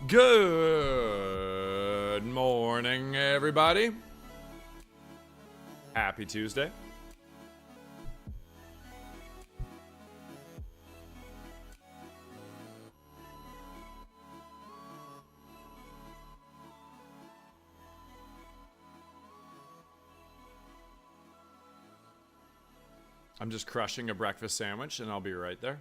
Good morning, everybody. Happy Tuesday. I'm just crushing a breakfast sandwich and I'll be right there.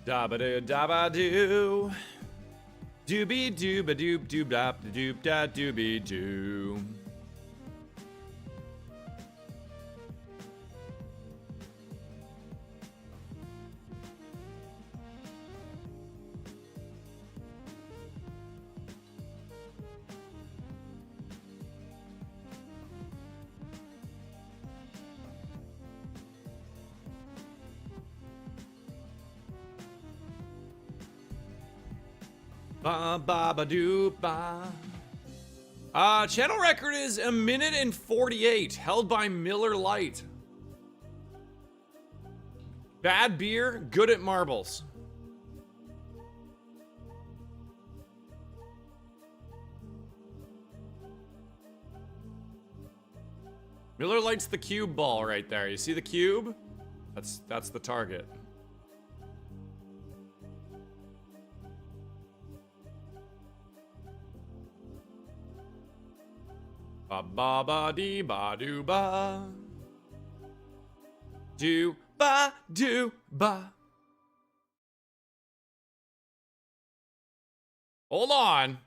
Dabba-doo, dabba-doo. Doobie-dooba-doop, doop-da-doop-da-doobie-doo. Ba-ba-ba-doo-ba. Channel record is 1:48, held by Miller Lite. Bad beer, good at marbles. Miller Lite's the cube ball right there. You see the cube? That's the target. Ba-ba-ba-dee-ba-doo-ba. Do-ba-do-ba. Hold on.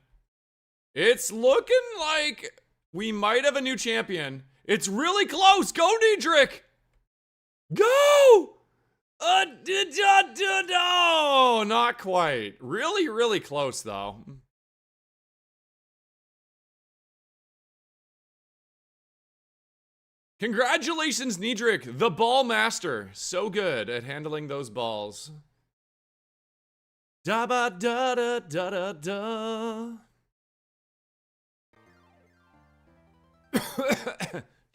It's looking like we might have a new champion. It's really close. Go, Diedrich. Go! No, not quite. Really, really close though. Congratulations, Niedrick, the ball master. So good at handling those balls. Da ba da da da da da.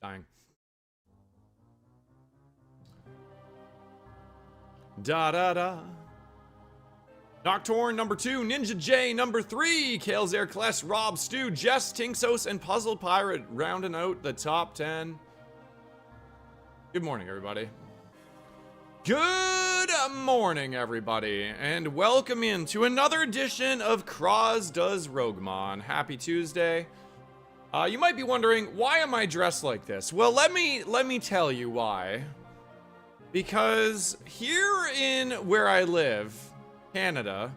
Dying. Da da da. Nocturne number 2, Ninja J number 3, Kales Air Kless, Rob, Stu, Jess, Tinksos, and Puzzle Pirate rounding out the top 10. Good morning, everybody. Good morning, everybody, and welcome in to another edition of Croz Does Roguemon. Happy Tuesday. You might be wondering, why am I dressed like this? Well, let me tell you why. Because here in where I live, Canada,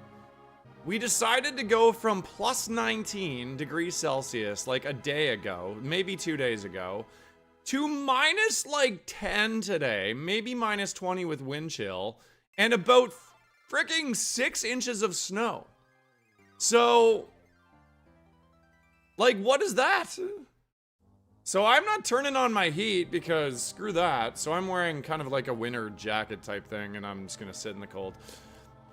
we decided to go from plus 19 degrees Celsius like a day ago, maybe 2 days ago, to minus like 10 today, maybe minus 20 with wind chill, and about freaking 6 inches of snow. So, like, what is that? So I'm not turning on my heat because screw that. So I'm wearing kind of like a winter jacket type thing, and I'm just gonna sit in the cold.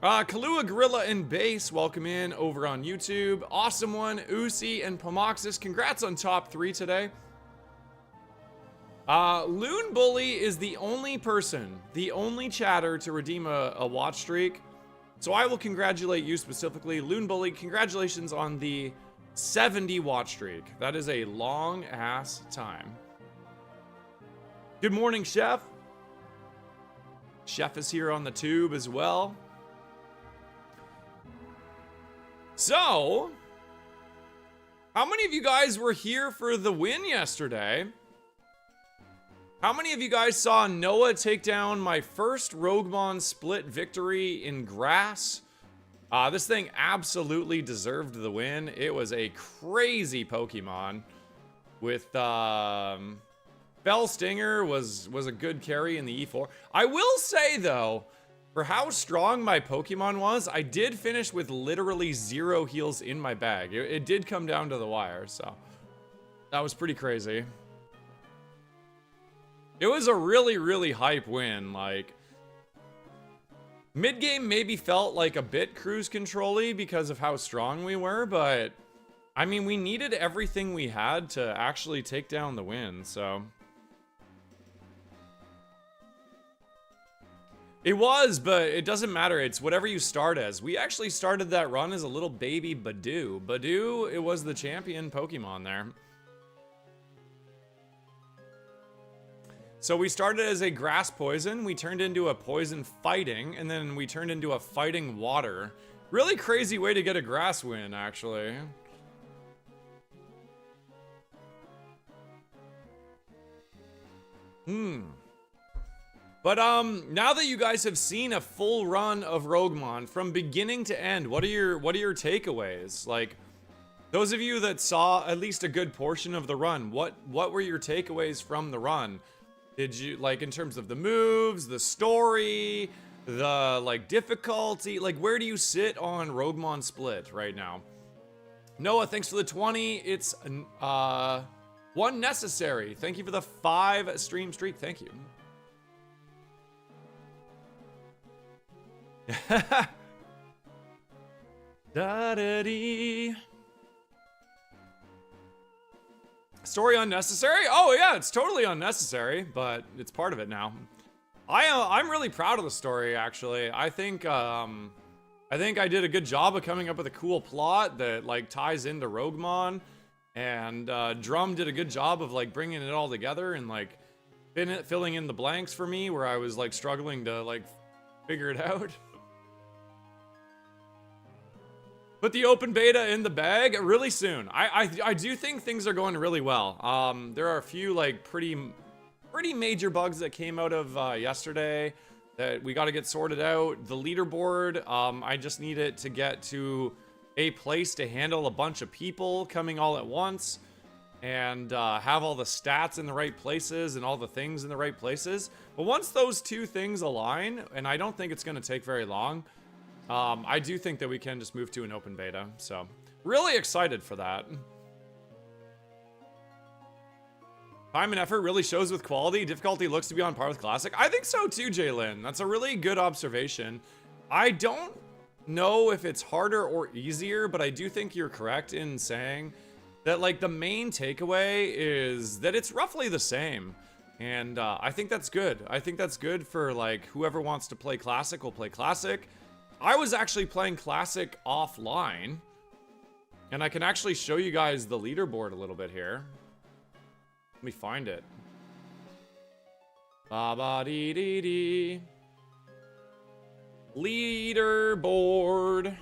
Kalua Gorilla and Base, welcome in over on YouTube. Awesome One, Usi, and Pomoxis, congrats on top 3 today. Loon Bully is the only person, the only chatter to redeem a watch streak. So I will congratulate you specifically. Loon Bully, congratulations on the 70 watch streak. That is a long ass time. Good morning, Chef. Chef is here on the tube as well. So, how many of you guys were here for the win yesterday? How many of you guys saw Noah take down my first Roguemon split victory in grass? This thing absolutely deserved the win. It was a crazy Pokemon with, Fell Stinger was a good carry in the E4. I will say though, for how strong my Pokemon was, I did finish with literally 0 heals in my bag. It did come down to the wire, so that was pretty crazy. It was a really, really hype win. Like, mid-game maybe felt like a bit cruise control-y because of how strong we were, but I mean, we needed everything we had to actually take down the win, so. It was, but it doesn't matter. It's whatever you start as. We actually started that run as a little baby Badoo. Badoo, it was the champion Pokemon there. So we started as a grass poison, we turned into a poison fighting, and then we turned into a fighting water. Really crazy way to get a grass win, actually. But now that you guys have seen a full run of Roguemon from beginning to end, what are your takeaways? Like, those of you that saw at least a good portion of the run, what were your takeaways from the run? Did you, like, in terms of the moves, the story, the, like, difficulty, like, where do you sit on Roguemon Split right now? Noah, thanks for the 20. It's, one necessary. Thank you for the 5 stream streak. Thank you. Da-da-dee. Story unnecessary? Oh yeah, it's totally unnecessary, but it's part of it now. I'm really proud of the story, actually. I think I did a good job of coming up with a cool plot that like ties into Roguemon, and Drum did a good job of like bringing it all together and like filling in the blanks for me where I was like struggling to like figure it out. Put the open beta in the bag really soon. I do think things are going really well. There are a few like pretty major bugs that came out of yesterday that we got to get sorted out. The leaderboard, I just need it to get to a place to handle a bunch of people coming all at once. and have all the stats in the right places and all the things in the right places. But once those two things align, and I don't think it's going to take very long, I do think that we can just move to an open beta. So really excited for that. Time and effort really shows with quality. Difficulty looks to be on par with Classic. I think so too, Jalen. That's a really good observation. I don't know if it's harder or easier, but I do think you're correct in saying that, like, the main takeaway is that it's roughly the same. And I think that's good. I think that's good for, like, whoever wants to play Classic will play Classic. I was actually playing Classic offline, and I can actually show you guys the leaderboard a little bit here. Let me find it. Ba-ba-dee-dee-dee. Leaderboard.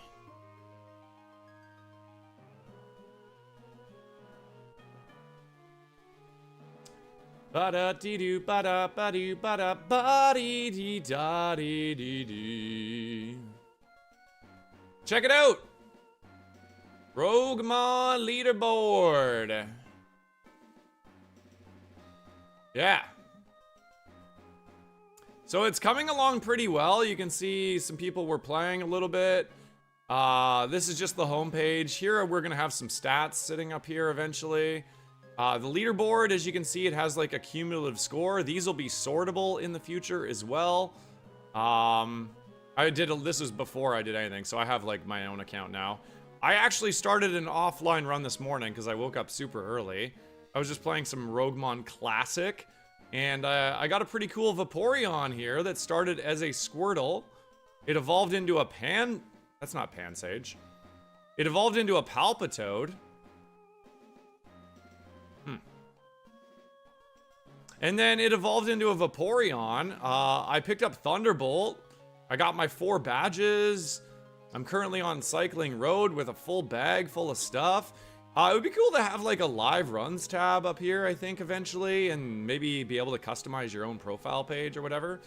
Ba-da-dee-doo, ba-da-ba-doo, ba-da-ba-dee-dee-da-dee-dee-dee. Check it out! Roguemon leaderboard. Yeah. So it's coming along pretty well. You can see some people were playing a little bit. This is just the home page. Here we're gonna have some stats sitting up here eventually. The leaderboard, as you can see, it has like a cumulative score. These will be sortable in the future as well. This was before I did anything, so I have like my own account now. I actually started an offline run this morning because I woke up super early. I was just playing some Roguemon Classic, and I got a pretty cool Vaporeon here that started as a Squirtle. It evolved into a that's not Pansage. It evolved into a Palpitoad. And then it evolved into a Vaporeon. I picked up Thunderbolt. I got my 4 badges. I'm currently on Cycling Road with a full bag full of stuff. It would be cool to have like a live runs tab up here, I think, eventually, and maybe be able to customize your own profile page or whatever.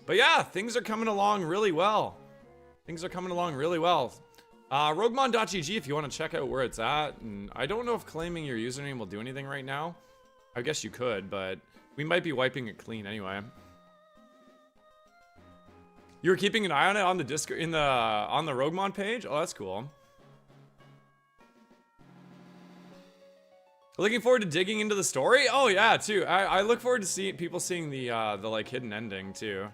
But yeah, things are coming along really well. Things are coming along really well. Roguemon.gg if you want to check out where it's at. And I don't know if claiming your username will do anything right now. I guess you could, but we might be wiping it clean anyway. You were keeping an eye on it on the Discord on the Roguemon page? Oh, that's cool. Looking forward to digging into the story? Oh yeah, too. I look forward to people seeing the like hidden ending too.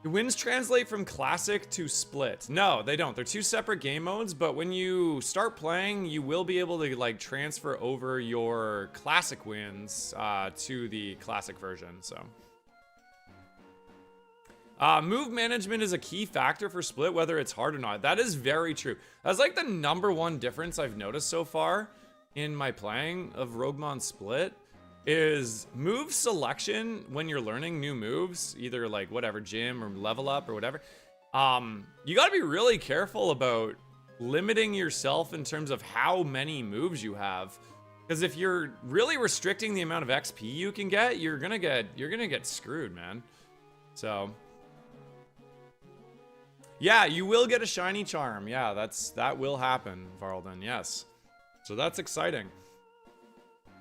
The wins translate from Classic to Split. No, they don't. They're 2 separate game modes, but when you start playing, you will be able to like transfer over your Classic wins to the Classic version, so. Move management is a key factor for Split, whether it's hard or not. That is very true. That's like the #1 difference I've noticed so far in my playing of Roguemon Split is move selection when you're learning new moves, either like whatever, gym or level up or whatever. You gotta be really careful about limiting yourself in terms of how many moves you have. Because if you're really restricting the amount of XP you can get, you're gonna get screwed, man. So yeah, you will get a shiny charm. Yeah, that will happen, Varlden, yes. So that's exciting.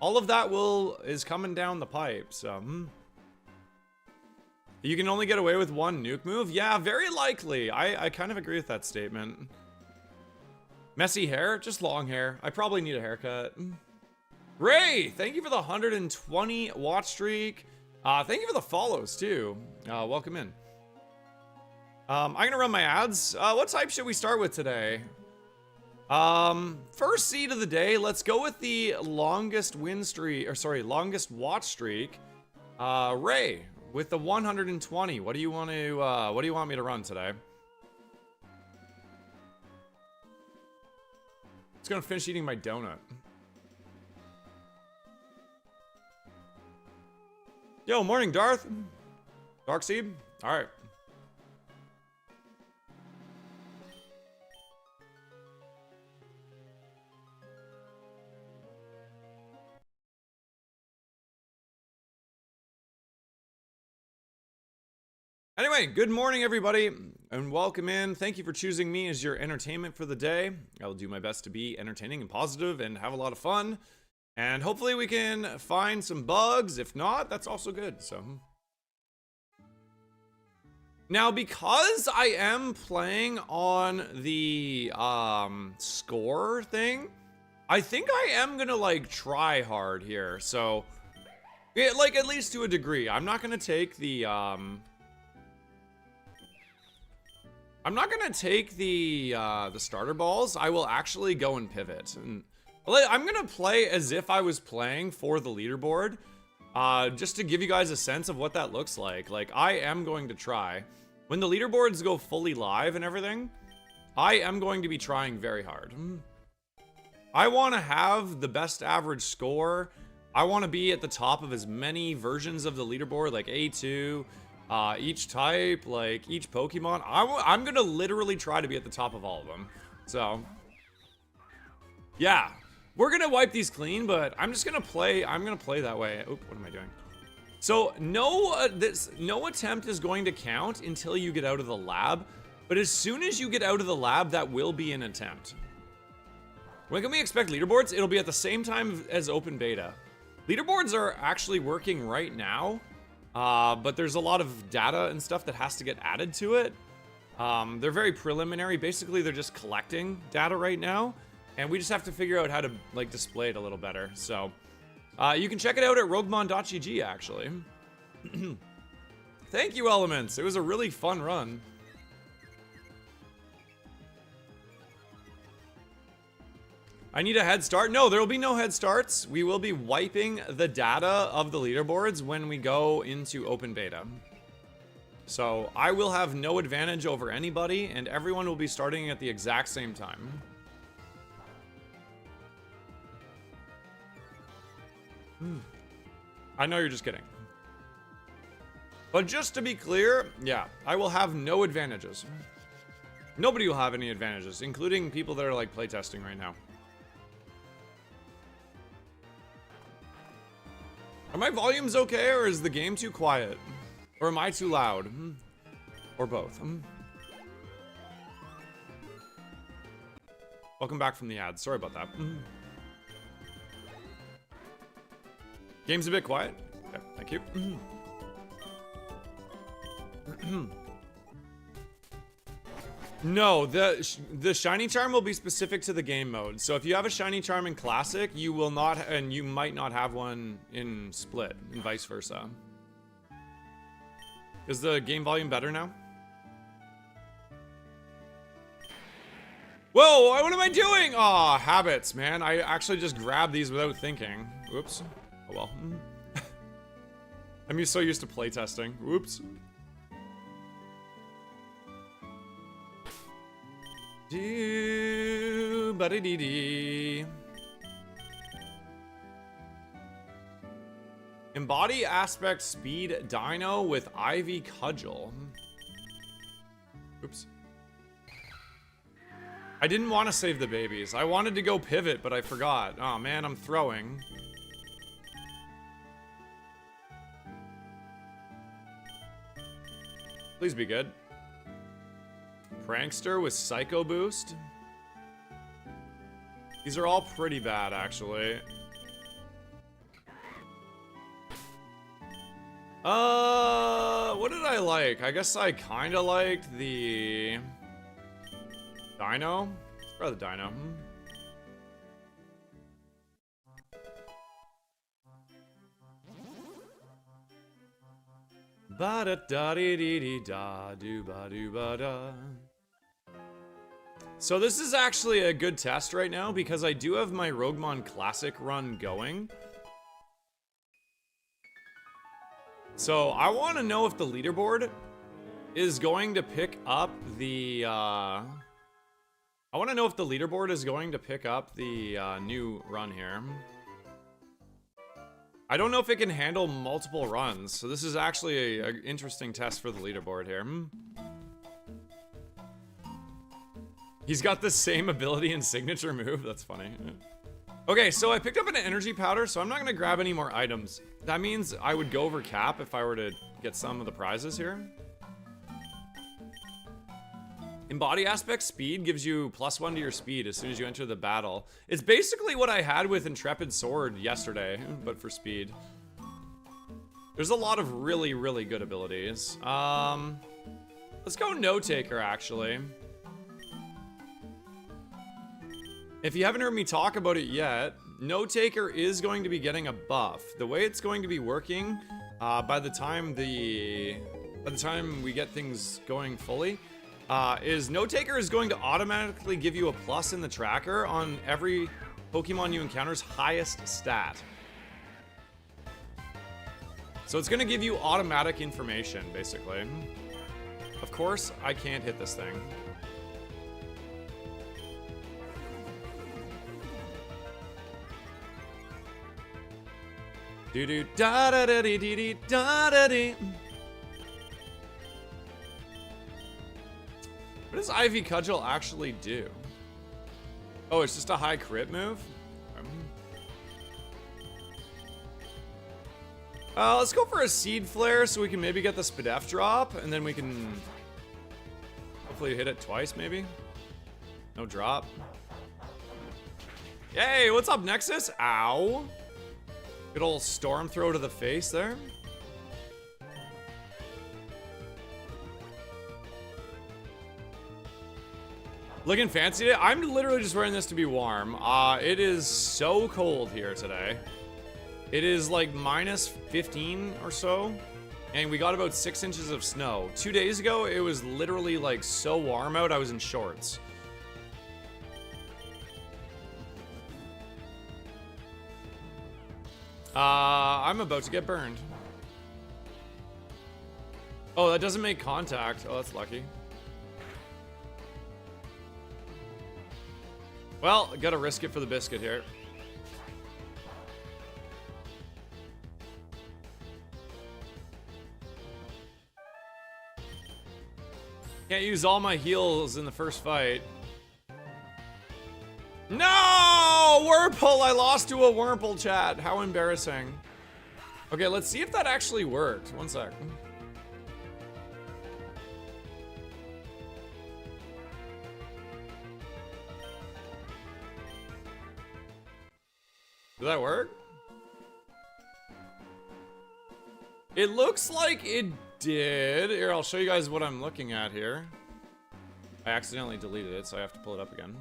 All of that is coming down the pipe, so. You can only get away with 1 nuke move? Yeah, very likely. I kind of agree with that statement. Messy hair? Just long hair. I probably need a haircut. Ray, thank you for the 120 watch streak. Thank you for the follows, too. Welcome in. I'm gonna run my ads. What type should we start with today? First seed of the day, let's go with the longest win streak, or sorry, longest watch streak. Ray, with the 120, what do you want me to run today? Just gonna finish eating my donut. Yo, morning, Darth. Darkseed? Alright. Anyway, good morning, everybody, and welcome in. Thank you for choosing me as your entertainment for the day. I will do my best to be entertaining and positive and have a lot of fun. And hopefully we can find some bugs. If not, that's also good. So now, because I am playing on the score thing, I think I am gonna like try hard here. So yeah, like at least to a degree. I'm not gonna take the starter balls. I will actually go and pivot, and I'm gonna play as if I was playing for the leaderboard, just to give you guys a sense of what that looks like. Like, I am going to try. When the leaderboards go fully live and everything, I am going to be trying very hard. I want to have the best average score. I want to be at the top of as many versions of the leaderboard, like A2, each type, like each Pokemon. I'm gonna literally try to be at the top of all of them. So, yeah. We're gonna wipe these clean, but I'm just gonna play. I'm gonna play that way. Oop, what am I doing? So no attempt is going to count until you get out of the lab. But as soon as you get out of the lab, that will be an attempt. When can we expect leaderboards? It'll be at the same time as open beta. Leaderboards are actually working right now, but there's a lot of data and stuff that has to get added to it. They're very preliminary. Basically, they're just collecting data right now. And we just have to figure out how to like display it a little better. So you can check it out at roguemon.gg actually. Thank you, Elements. It was a really fun run. I need a head start. No, there will be no head starts. We will be wiping the data of the leaderboards when we go into open beta. So I will have no advantage over anybody, and everyone will be starting at the exact same time. I know you're just kidding. But just to be clear, yeah, I will have no advantages. Nobody will have any advantages, including people that are like playtesting right now. Are my volumes okay, or is the game too quiet? Or am I too loud? Or both? Welcome back from the ad. Sorry about that. Game's a bit quiet. Okay, thank you. No, the shiny charm will be specific to the game mode. So if you have a shiny charm in classic, you will not, and you might not have one in split, and vice versa. Is the game volume better now? Whoa, what am I doing? Aw, habits, man. I actually just grabbed these without thinking. Whoops. Oh well. I'm so used to playtesting. Whoops. Do ba dee dee. Embody aspect speed dino with Ivy Cudgel. Oops. I didn't want to save the babies. I wanted to go pivot, but I forgot. Oh man, I'm throwing. Please be good. Prankster with Psycho Boost. These are all pretty bad, actually. What did I like? I guess I kind of liked the Dino. Let's try the Dino. Ba da da dee dee dee da do ba do ba da. So this is actually a good test right now because I do have my Roguemon Classic run going. So I want to know if the leaderboard is going to pick up the I want to know if the leaderboard is going to pick up the new run here. I don't know if it can handle multiple runs, so this is actually an interesting test for the leaderboard here. He's got the same ability and signature move. That's funny. Okay, so I picked up an energy powder, so I'm not gonna grab any more items. That means I would go over cap if I were to get some of the prizes here. In body aspect, speed gives you +1 to your speed as soon as you enter the battle. It's basically what I had with Intrepid Sword yesterday, but for speed. There's a lot of really, really good abilities. Let's go No Taker, actually. If you haven't heard me talk about it yet, No Taker is going to be getting a buff. The way it's going to be working, by the time we get things going fully, is No Taker is going to automatically give you a plus in the tracker on every Pokemon you encounter's highest stat. So it's going to give you automatic information, basically. Of course, I can't hit this thing. Do do da da da dee dee dee da da dee. What does Ivy Cudgel actually do? Oh, it's just a high crit move? Let's go for a Seed Flare so we can maybe get the Spadef drop, and then we can hopefully hit it twice, maybe? No drop. Yay, what's up, Nexus? Ow. Good old Storm Throw to the face there. Looking fancy today? I'm literally just wearing this to be warm. It is so cold here today. It is like -15 or so, and we got about 6 inches of snow. 2 days ago, it was literally like so warm out, I was in shorts. I'm about to get burned. Oh, that doesn't make contact. Oh, that's lucky. Well, gotta risk it for the biscuit here. Can't use all my heals in the first fight. No! Wurmple! I lost to a Wurmple, chat. How embarrassing. Okay, let's see if that actually worked. One sec. Did that work? It looks like it did. Here, I'll show you guys what I'm looking at here. I accidentally deleted it, so I have to pull it up again.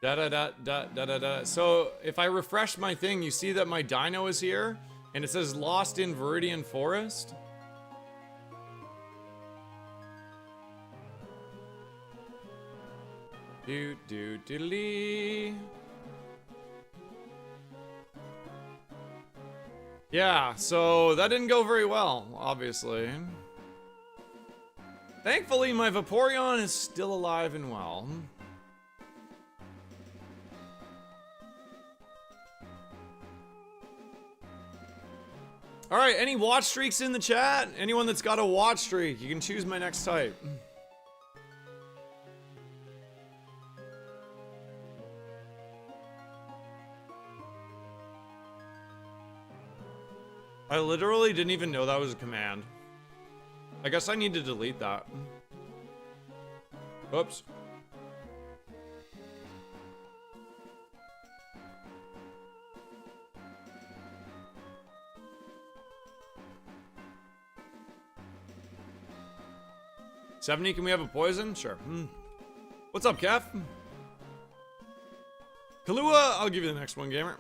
Da-da-da-da-da-da-da. So, if I refresh my thing, you see that my dino is here, and it says Lost in Viridian Forest. Do-do-diddly. Yeah, so that didn't go very well, obviously. Thankfully, my Vaporeon is still alive and well. All right, any watch streaks in the chat? Anyone that's got a watch streak, you can choose my next type. I literally didn't even know that was a command. I guess I need to delete that. Oops. $70, can we have a poison? Sure. What's up, Kev? Kahlua, I'll give you the next one, gamer.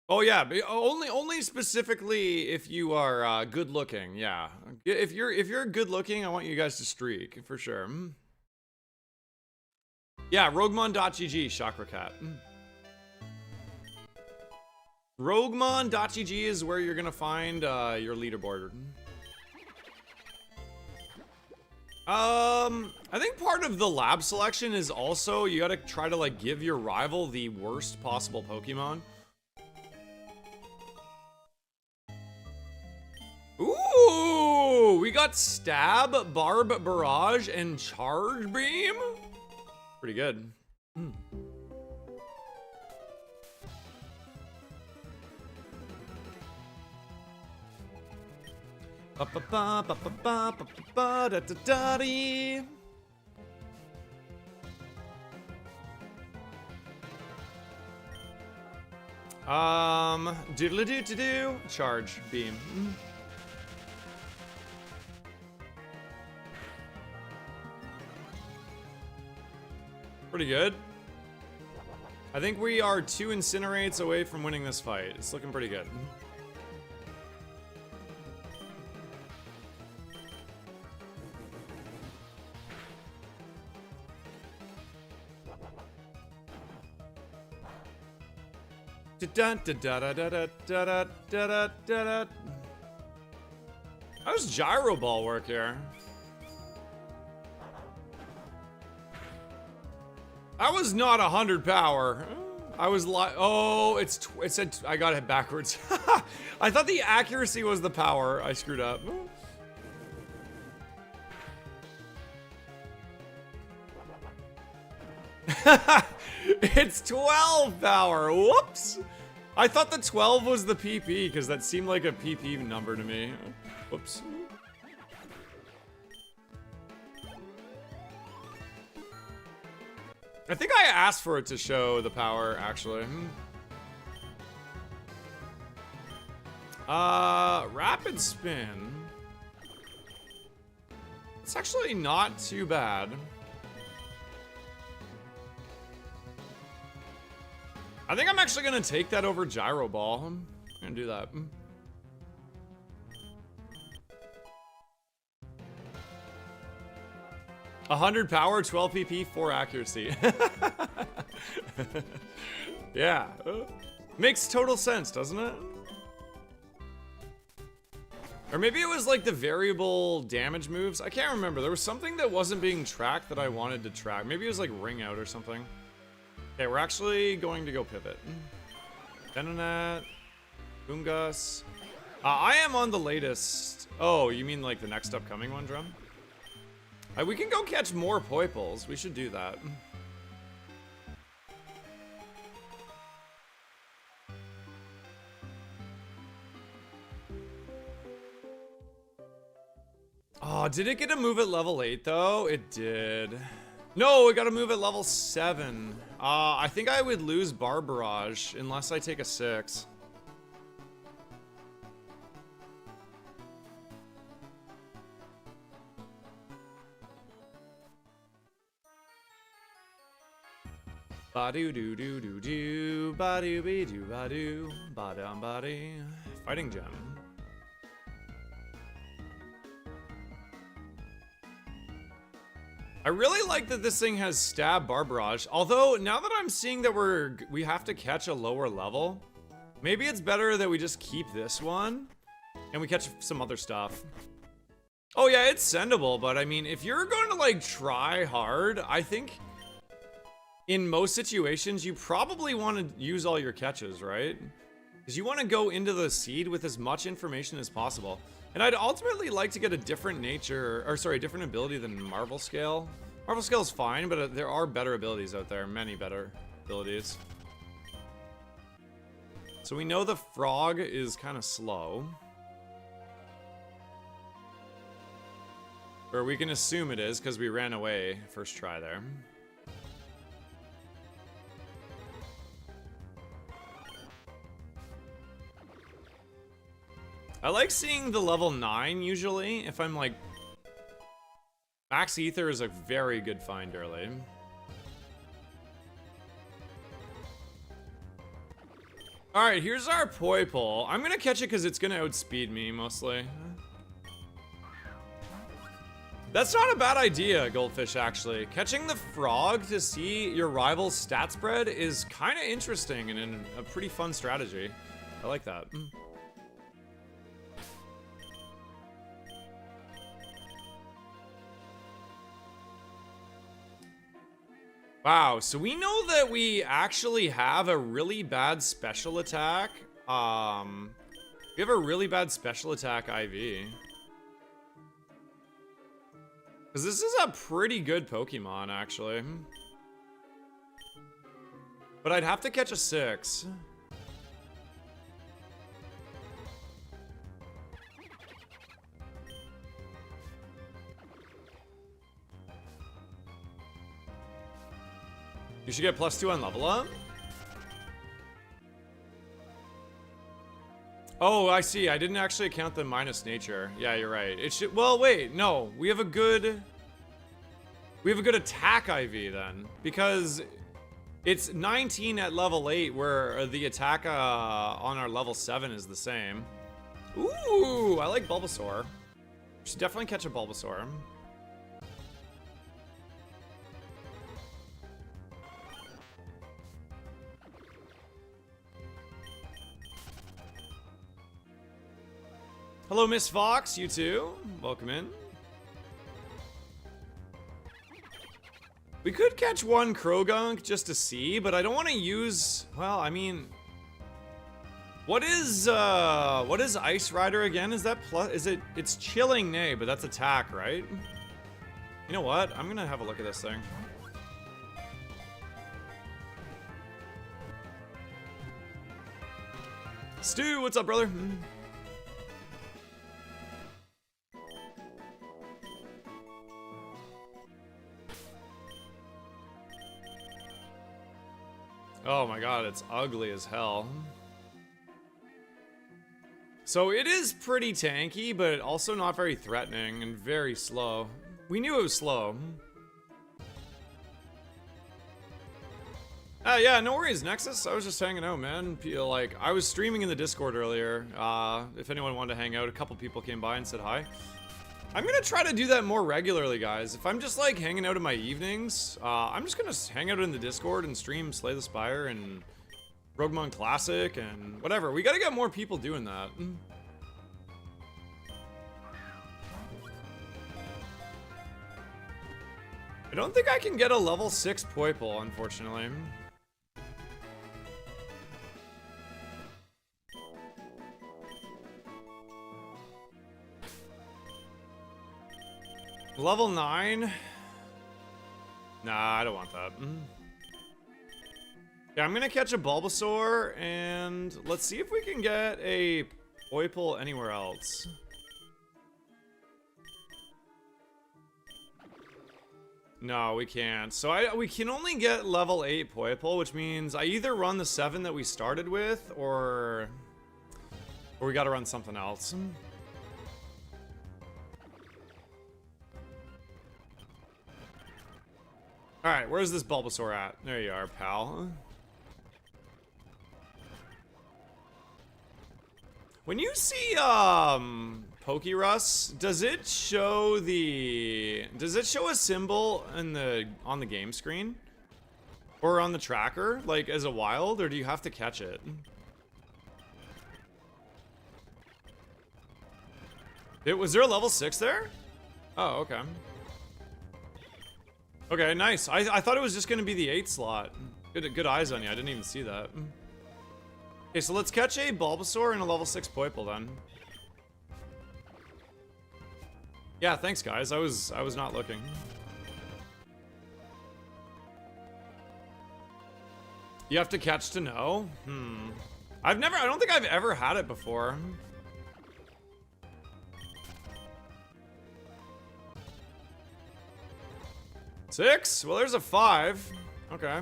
Oh yeah, only specifically if you are good looking. Yeah, if you're good looking, I want you guys to streak for sure. Yeah, Roguemon.gg, Chakra Cat. Roguemon.gg is where you're gonna find your leaderboard. I think part of the lab selection is also you gotta try to like give your rival the worst possible Pokemon. Ooh, we got Stab, Barb, Barrage, and Charge Beam. Pretty good. Doodle-doo-doo-doo. Charge beam. Pretty good. I think we are 2 incinerates away from winning this fight. It's looking pretty good. How does gyro ball work here? That was not 100 power. I was like, oh, it said I got it backwards. I thought the accuracy was the power. I screwed up. It's 12 power. Whoops. I thought the 12 was the PP because that seemed like a PP number to me. Whoops. I think I asked for it to show the power, actually. Rapid spin. It's actually not too bad. I think I'm actually gonna take that over gyro ball. I'm gonna do that. 100 power, 12 PP, 4 accuracy. Yeah. Makes total sense, doesn't it? Or maybe it was like the variable damage moves. I can't remember. There was something that wasn't being tracked that I wanted to track. Maybe it was like ring out or something. Okay, we're actually going to go pivot. Venonat, Boomgus. I am on the latest. Oh, you mean like the next upcoming one, Drum? We can go catch more Poiples. We should do that. Oh, did it get a move at level 8 though? It did. No, it got a move at level 7. I think I would lose Barbarage unless I take a 6. Ba-doo doo doo doo doo, ba-doo be doo ba-doo, ba-dum ba-dee. Fighting gem. I really like that this thing has stab Barbarage. Although now that I'm seeing that we have to catch a lower level, maybe it's better that we just keep this one and we catch some other stuff. Oh yeah, it's sendable, but I mean, if you're going to like try hard, I think in most situations, you probably want to use all your catches, right? Because you want to go into the seed with as much information as possible. And I'd ultimately like to get a different nature, or sorry, different ability than Marvel Scale. Marvel Scale is fine, but there are better abilities out there, many better abilities. So we know the frog is kind of slow. Or we can assume it is, because we ran away first try there. I like seeing the level 9 usually, if I'm like... Max Ether is a very good find early. Alright, here's our Poipole. I'm gonna catch it because it's gonna outspeed me, mostly. That's not a bad idea, Goldfish, actually. Catching the frog to see your rival's stat spread is kind of interesting and a pretty fun strategy. I like that. Wow, so we know that we actually have a really bad special attack. We have a really bad special attack IV. Because this is a pretty good Pokemon, actually. But I'd have to catch a 6. You should get +2 on level up. Oh, I see. I didn't actually count the minus nature. Yeah, you're right. It should. Well, wait. No, we have a good attack IV then, because it's 19 at level 8, where the attack on our level 7 is the same. Ooh, I like Bulbasaur. We should definitely catch a Bulbasaur. Hello, Miss Fox. You too. Welcome in. We could catch one Krogunk just to see, but I don't want to use... Well, I mean... What is Ice Rider again? Is that plus... Is it... It's Chilling Nay, but that's attack, right? You know what? I'm gonna have a look at this thing. Stu, what's up, brother? Oh my god, it's ugly as hell. So it is pretty tanky, but also not very threatening and very slow. We knew it was slow. Yeah, no worries, Nexus. I was just hanging out, man. Like, I was streaming in the Discord earlier. If anyone wanted to hang out, a couple people came by and said hi. I'm gonna try to do that more regularly, guys. If I'm just like hanging out in my evenings, I'm just gonna hang out in the Discord and stream Slay the Spire and Roguemon Classic and whatever. We gotta get more people doing that. I don't think I can get a level 6 Poipole, unfortunately. Level 9? Nah, I don't want that. Yeah, I'm gonna catch a Bulbasaur, and let's see if we can get a Poipole anywhere else. No, we can't. So we can only get level 8 Poipole, which means I either run the 7 that we started with, or we gotta run something else. Alright, where's this Bulbasaur at? There you are, pal. When you see, Pokerus, does it show a symbol on the game screen? Or on the tracker, like, as a wild, or do you have to catch it? Was there a level 6 there? Oh, okay. Okay, nice. I thought it was just gonna be the 8 slot. Good eyes on you. I didn't even see that. Okay, so let's catch a Bulbasaur and a level 6 Poipole then. Yeah, thanks guys. I was not looking. You have to catch to know? I don't think I've ever had it before. Six? Well, there's a 5. Okay.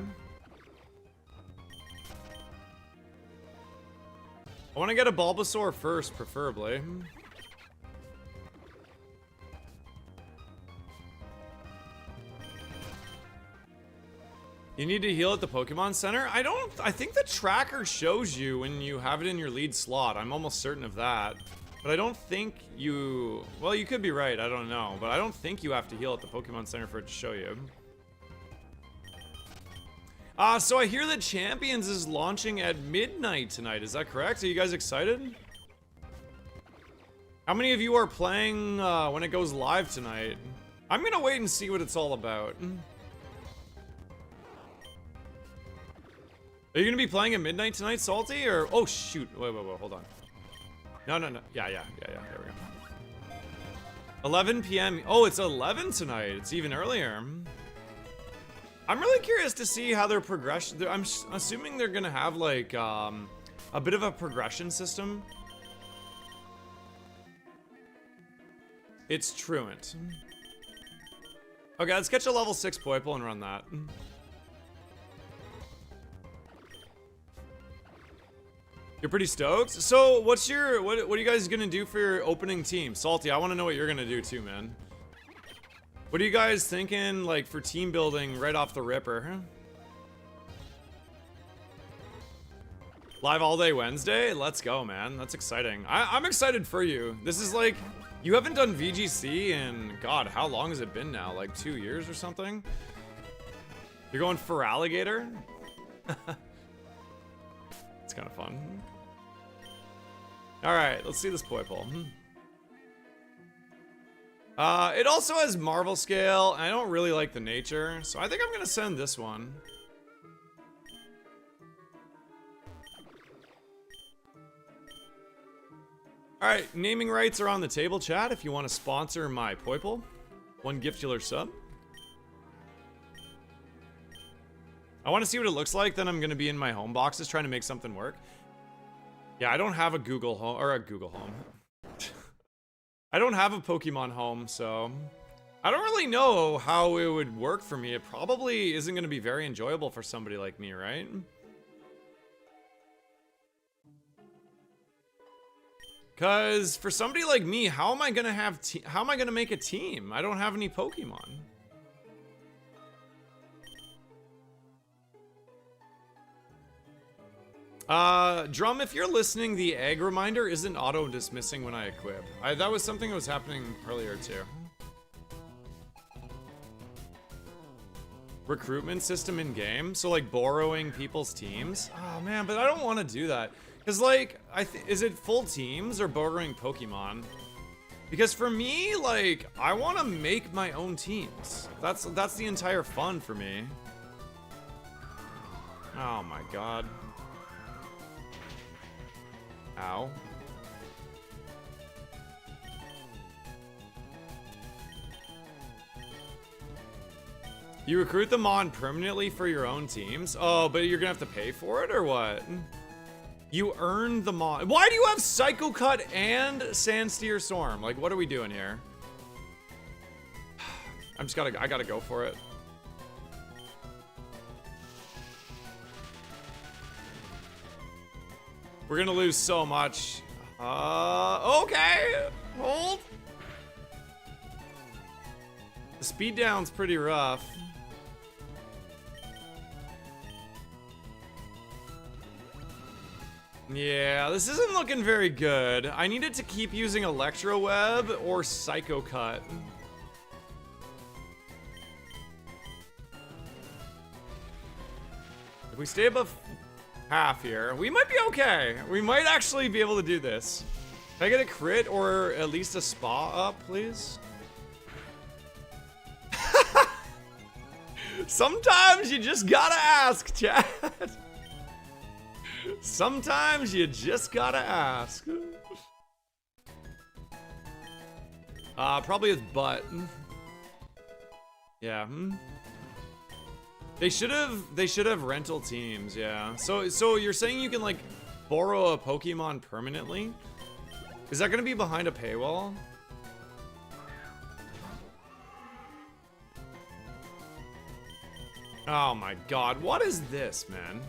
I want to get a Bulbasaur first, preferably. You need to heal at the Pokemon Center? I think the tracker shows you when you have it in your lead slot. I'm almost certain of that. But I don't think you... Well, you could be right. I don't know. But I don't think you have to heal at the Pokemon Center for it to show you. So I hear that Champions is launching at midnight tonight. Is that correct? Are you guys excited? How many of you are playing when it goes live tonight? I'm going to wait and see what it's all about. Are you going to be playing at midnight tonight, Salty? Or... Oh, shoot. Wait, hold on. No. Yeah, there we go. 11 p.m. Oh, it's 11 tonight. It's even earlier. I'm really curious to see how their progression... I'm assuming they're gonna have, like, a bit of a progression system. It's truant. Okay, let's catch a level 6 Poipole and run that. You're pretty stoked? So what's your, what are you guys gonna do for your opening team? Salty, I wanna know what you're gonna do too, man. What are you guys thinking, like, for team building right off the ripper? Live all day Wednesday? Let's go, man. That's exciting. I'm excited for you. This is like, you haven't done VGC in, God, how long has it been now? Like 2 years or something? You're going for alligator? It's kind of fun. All right, let's see this Poipole. It also has Marvel Scale, and I don't really like the nature, so I think I'm gonna send this one. All right, naming rights are on the table, chat, if you want to sponsor my Poipole. 1 giftular sub. I want to see what it looks like, then I'm gonna be in my home boxes trying to make something work. Yeah, I don't have a Google home, or a Google home. I don't have a Pokemon home, so I don't really know how it would work for me. It probably isn't gonna be very enjoyable for somebody like me, right? Cause for somebody like me, how am I gonna have how am I gonna make a team? I don't have any Pokemon. Drum, if you're listening, the egg reminder isn't auto dismissing when I equip. That was something that was happening earlier too. Recruitment system in game, so like borrowing people's teams. Oh man, but I don't want to do that. Cause like, is it full teams or borrowing Pokemon? Because for me, like, I want to make my own teams. That's the entire fun for me. Oh my god. Ow. You recruit them on permanently for your own teams? Oh, but you're gonna have to pay for it or what? You earn the mon. Why do you have Psycho Cut and Sandsteer Storm? Like, what are we doing here? I gotta go for it. We're gonna lose so much. Okay. Hold. The speed down's pretty rough. Yeah, this isn't looking very good. I needed to keep using Electro Web or Psycho Cut. If we stay above half here, we might be okay. We might actually be able to do this. Can I get a crit or at least a spa up, please? Sometimes you just gotta ask, chat. Sometimes you just gotta ask. Probably his butt. Yeah. They should have rental teams. Yeah. So you're saying you can like borrow a Pokemon permanently? Is that gonna be behind a paywall? Oh my god, what is this, man?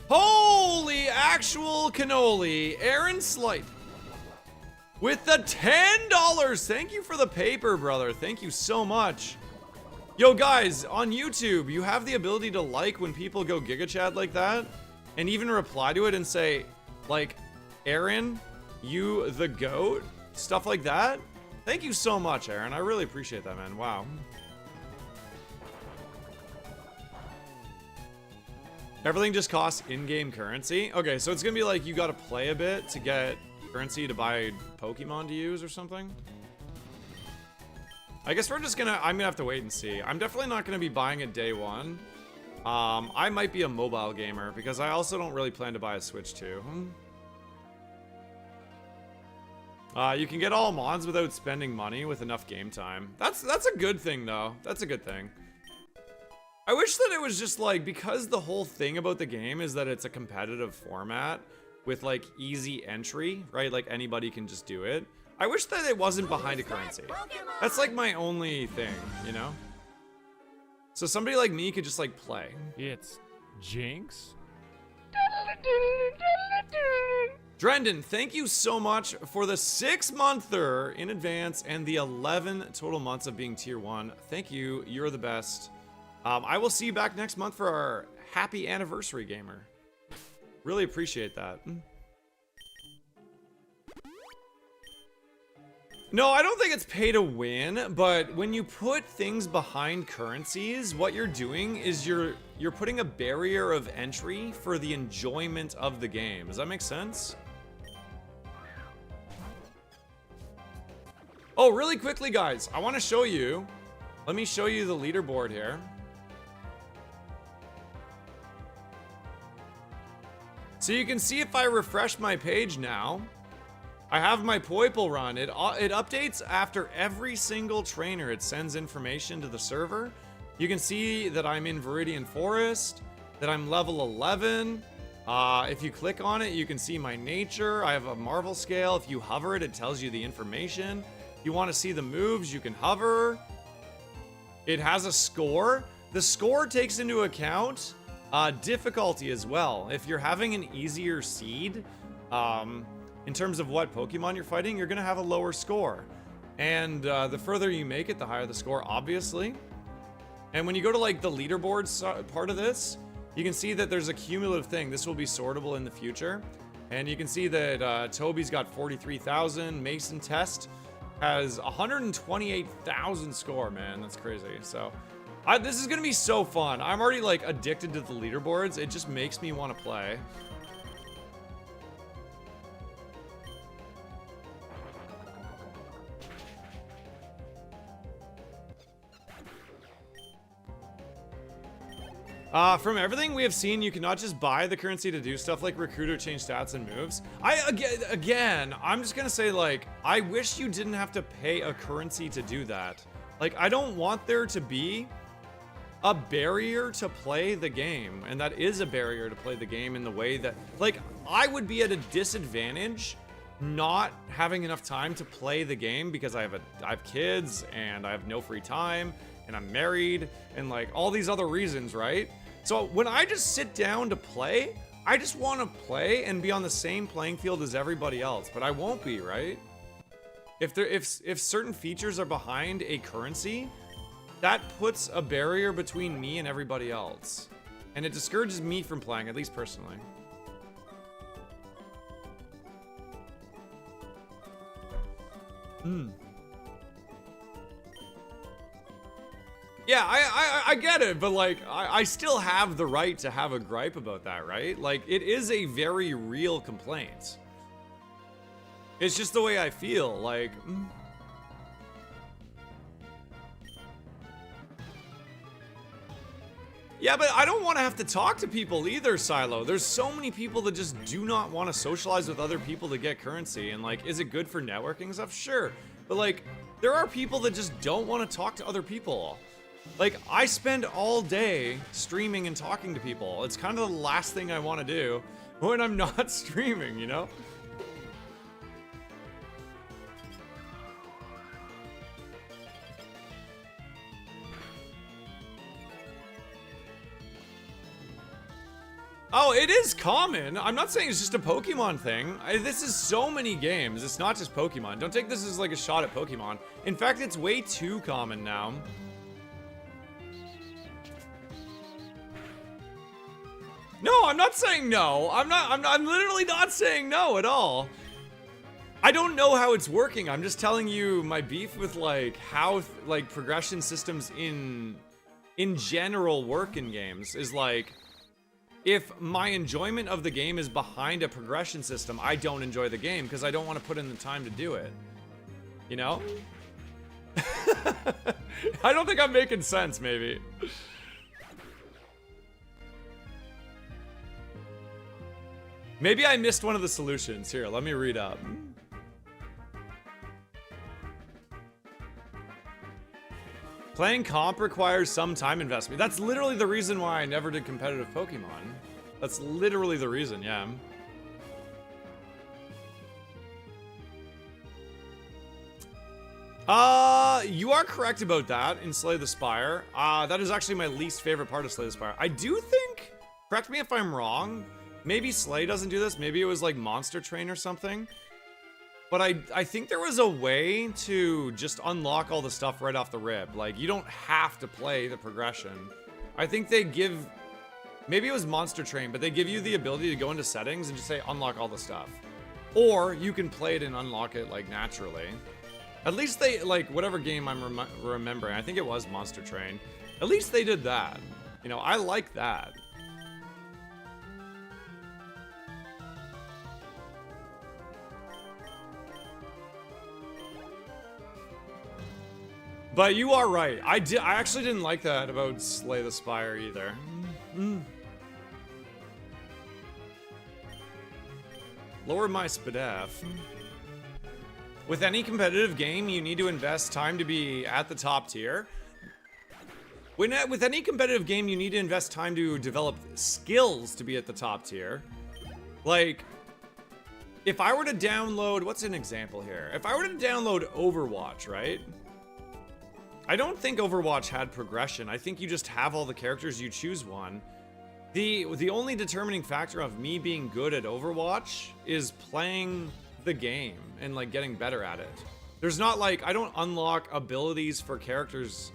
Holy actual cannoli, Aaron Slight with the $10. Thank you for the paper, brother. Thank you so much. Yo, guys, on YouTube, you have the ability to like when people go Giga Chad like that and even reply to it and say, like, Aaron, you the GOAT, stuff like that. Thank you so much, Aaron. I really appreciate that, man. Wow. Everything just costs in-game currency? Okay, so it's gonna be like you gotta play a bit to get currency to buy Pokemon to use or something? I guess I'm gonna have to wait and see. I'm definitely not gonna be buying it day one. I might be a mobile gamer because I also don't really plan to buy a Switch 2. You can get all mons without spending money with enough game time. That's a good thing though. That's a good thing. I wish that it was just like, because the whole thing about the game is that it's a competitive format with like easy entry, right? Like anybody can just do it. I wish that it wasn't behind a currency. That's like my only thing, you know? So somebody like me could just like play. It's Jinx. Drendon, thank you so much for the 6-monther in advance and the 11 total months of being tier 1. Thank you. You're the best. I will see you back next month for our happy anniversary, gamer. Really appreciate that. No, I don't think it's pay to win, but when you put things behind currencies, what you're doing is you're putting a barrier of entry for the enjoyment of the game. Does that make sense? Oh, really quickly, guys, I want to show you. Let me show you the leaderboard here. So you can see if I refresh my page now, I have my Poiple run. It updates after every single trainer. It sends information to the server. You can see that I'm in Viridian Forest, that I'm level 11. If you click on it, you can see my nature. I have a Marvel scale. If you hover it, it tells you the information. If you want to see the moves, you can hover. It has a score. The score takes into account difficulty as well. If you're having an easier seed, in terms of what Pokemon you're fighting, you're going to have a lower score. And the further you make it, the higher the score, obviously. And when you go to like the leaderboard part of this, you can see that there's a cumulative thing. This will be sortable in the future. And you can see that Toby's got 43,000. Mason Test has 128,000 score, man. That's crazy. So this is going to be so fun. I'm already like addicted to the leaderboards. It just makes me want to play. From everything we have seen, you cannot just buy the currency to do stuff like recruit or change stats and moves. Again, I'm just gonna say, like, I wish you didn't have to pay a currency to do that. Like, I don't want there to be a barrier to play the game, and that is a barrier to play the game in the way that, like, I would be at a disadvantage not having enough time to play the game because I have kids and I have no free time and I'm married and like all these other reasons, right? So when I just sit down to play, I just want to play and be on the same playing field as everybody else, but I won't be, right? If certain features are behind a currency, that puts a barrier between me and everybody else. And it discourages me from playing, at least personally. Yeah, I get it, but like, I still have the right to have a gripe about that, right? Like, it is a very real complaint. It's just the way I feel, like... Yeah, but I don't want to have to talk to people either, Silo. There's so many people that just do not want to socialize with other people to get currency, and like, is it good for networking stuff? Sure. But like, there are people that just don't want to talk to other people. Like, I spend all day streaming and talking to people. It's kind of the last thing I want to do when I'm not streaming, you know? Oh, it is common. I'm not saying it's just a Pokemon thing. This is so many games. It's not just Pokemon. Don't take this as like a shot at Pokemon. In fact, it's way too common now. No, I'm not saying no. I'm literally not saying no at all. I don't know how it's working. I'm just telling you my beef with like how like progression systems in general work in games is like, if my enjoyment of the game is behind a progression system, I don't enjoy the game because I don't want to put in the time to do it. You know? I don't think I'm making sense, maybe. Maybe I missed one of the solutions. Here, let me read up. Playing comp requires some time investment. That's literally the reason why I never did competitive Pokemon. That's literally the reason, yeah. you are correct about that in Slay the Spire. That is actually my least favorite part of Slay the Spire. I do think, correct me if I'm wrong, maybe Slay doesn't do this. Maybe it was like Monster Train or something. But I think there was a way to just unlock all the stuff right off the rip. Like, you don't have to play the progression. I think they give, maybe it was Monster Train, but they give you the ability to go into settings and just say unlock all the stuff. Or you can play it and unlock it like naturally. At least they, like, whatever game I'm remembering, I think it was Monster Train. At least they did that. You know, I like that. But you are right. I actually didn't like that about Slay the Spire either. Lower my SPDF. With any competitive game, you need to invest time to be at the top tier. With any competitive game, you need to invest time to develop skills to be at the top tier. Like, if I were to download, what's an example here? If I were to download Overwatch, right? I don't think Overwatch had progression. I think you just have all the characters, you choose one. The only determining factor of me being good at Overwatch is playing the game and like getting better at it. There's not like, I don't unlock abilities for characters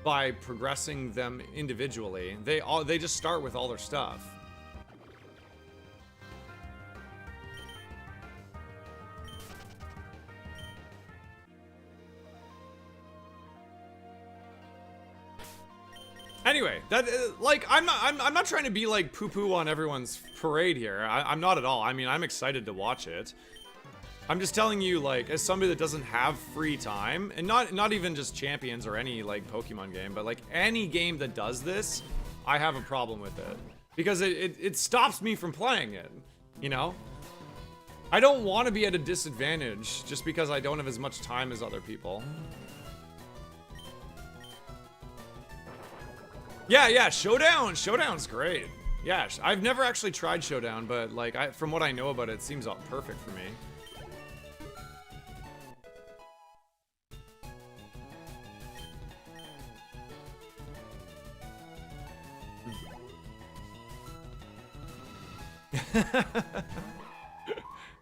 by progressing them individually. They just start with all their stuff. Anyway, that like I'm not trying to be like poo-poo on everyone's parade here. I'm not at all. I mean, I'm excited to watch it. I'm just telling you, like, as somebody that doesn't have free time, and not even just Champions or any like Pokemon game, but like any game that does this, I have a problem with it because it stops me from playing it. You know, I don't want to be at a disadvantage just because I don't have as much time as other people. Yeah, Showdown's great. Yeah, I've never actually tried Showdown, but like, from what I know about it, it seems perfect for me.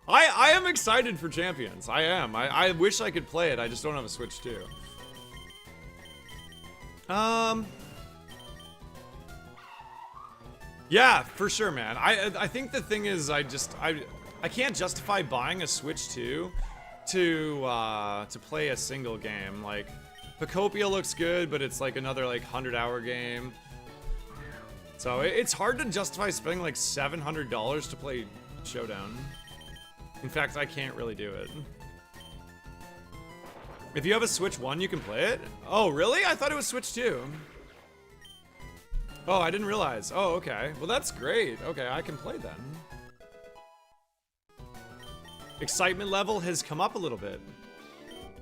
I am excited for Champions. I am. I wish I could play it. I just don't have a Switch 2. Yeah, for sure, man. I think the thing is, I can't justify buying a Switch 2 to play a single game. Like, Pokopia looks good, but it's like another like 100-hour game. So it's hard to justify spending like $700 to play Showdown. In fact, I can't really do it. If you have a Switch 1, you can play it? Oh, really? I thought it was Switch 2. Oh, I didn't realize. Oh, okay. Well, that's great. Okay, I can play then. Excitement level has come up a little bit.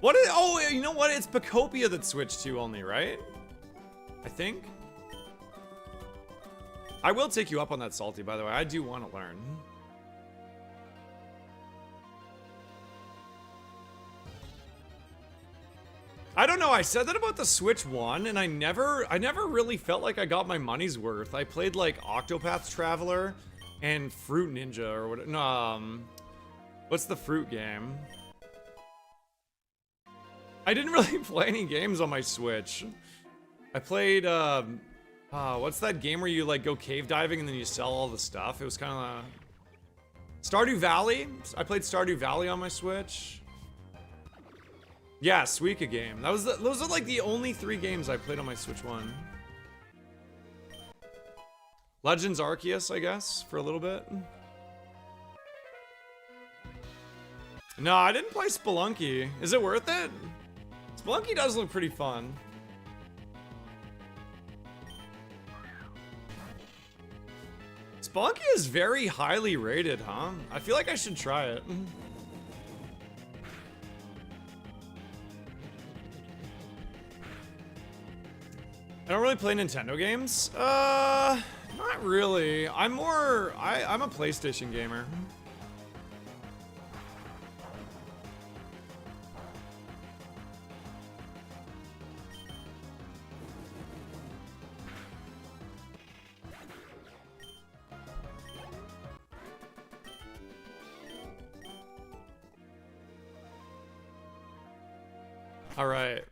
What is, oh, you know what? It's Pokopia that's Switch 2 only, right? I think. I will take you up on that, Salty, by the way. I do want to learn. I don't know, I said that about the Switch 1, and I never really felt like I got my money's worth. I played like Octopath Traveler and Fruit Ninja or what, no, what's the fruit game? I didn't really play any games on my Switch. I played, what's that game where you like go cave diving and then you sell all the stuff? It was kind of Stardew Valley. I played Stardew Valley on my Switch. Yeah, Suika game. Those are like the only 3 games I played on my Switch 1. Legends Arceus, I guess, for a little bit. No, I didn't play Spelunky. Is it worth it? Spelunky does look pretty fun. Spelunky is very highly rated, huh? I feel like I should try it. I don't really play Nintendo games. Not really. I'm a PlayStation gamer. All right.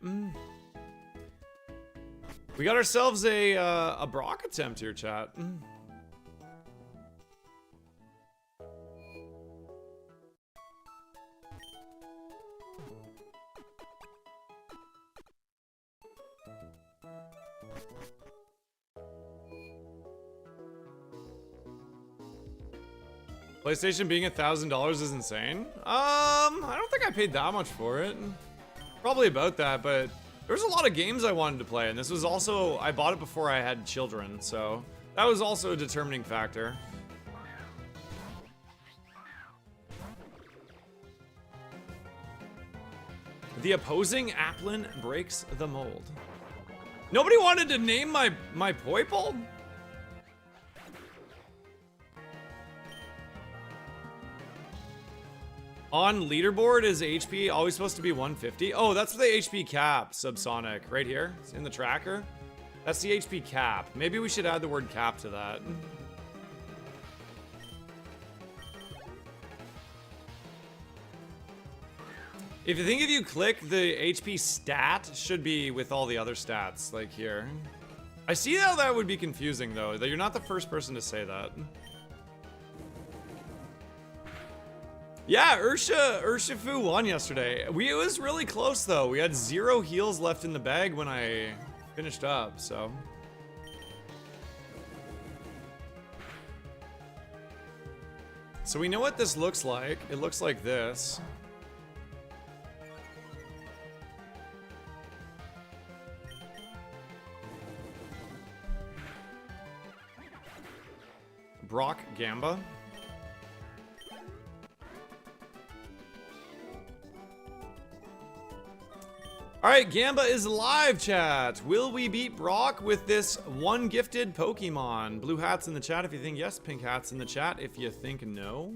We got ourselves a Brock attempt here, chat. PlayStation being $1,000 is insane. I don't think I paid that much for it. Probably about that, but there was a lot of games I wanted to play, and this was also, I bought it before I had children, so that was also a determining factor. The opposing Applin breaks the mold. Nobody wanted to name my Poiple? On leaderboard, is HP always supposed to be 150? Oh, that's the HP cap, Subsonic, right here. It's in the tracker. That's the HP cap. Maybe we should add the word cap to that. If you click the HP stat, should be with all the other stats, like here. I see how that would be confusing, though, that you're not the first person to say that. Yeah, Urshifu won yesterday. It was really close though. We had 0 heals left in the bag when I finished up, so. So we know what this looks like. It looks like this. Brock Gamba. Alright, Gamba is live, chat. Will we beat Brock with this one gifted Pokemon? Blue hats in the chat if you think yes, pink hats in the chat if you think no.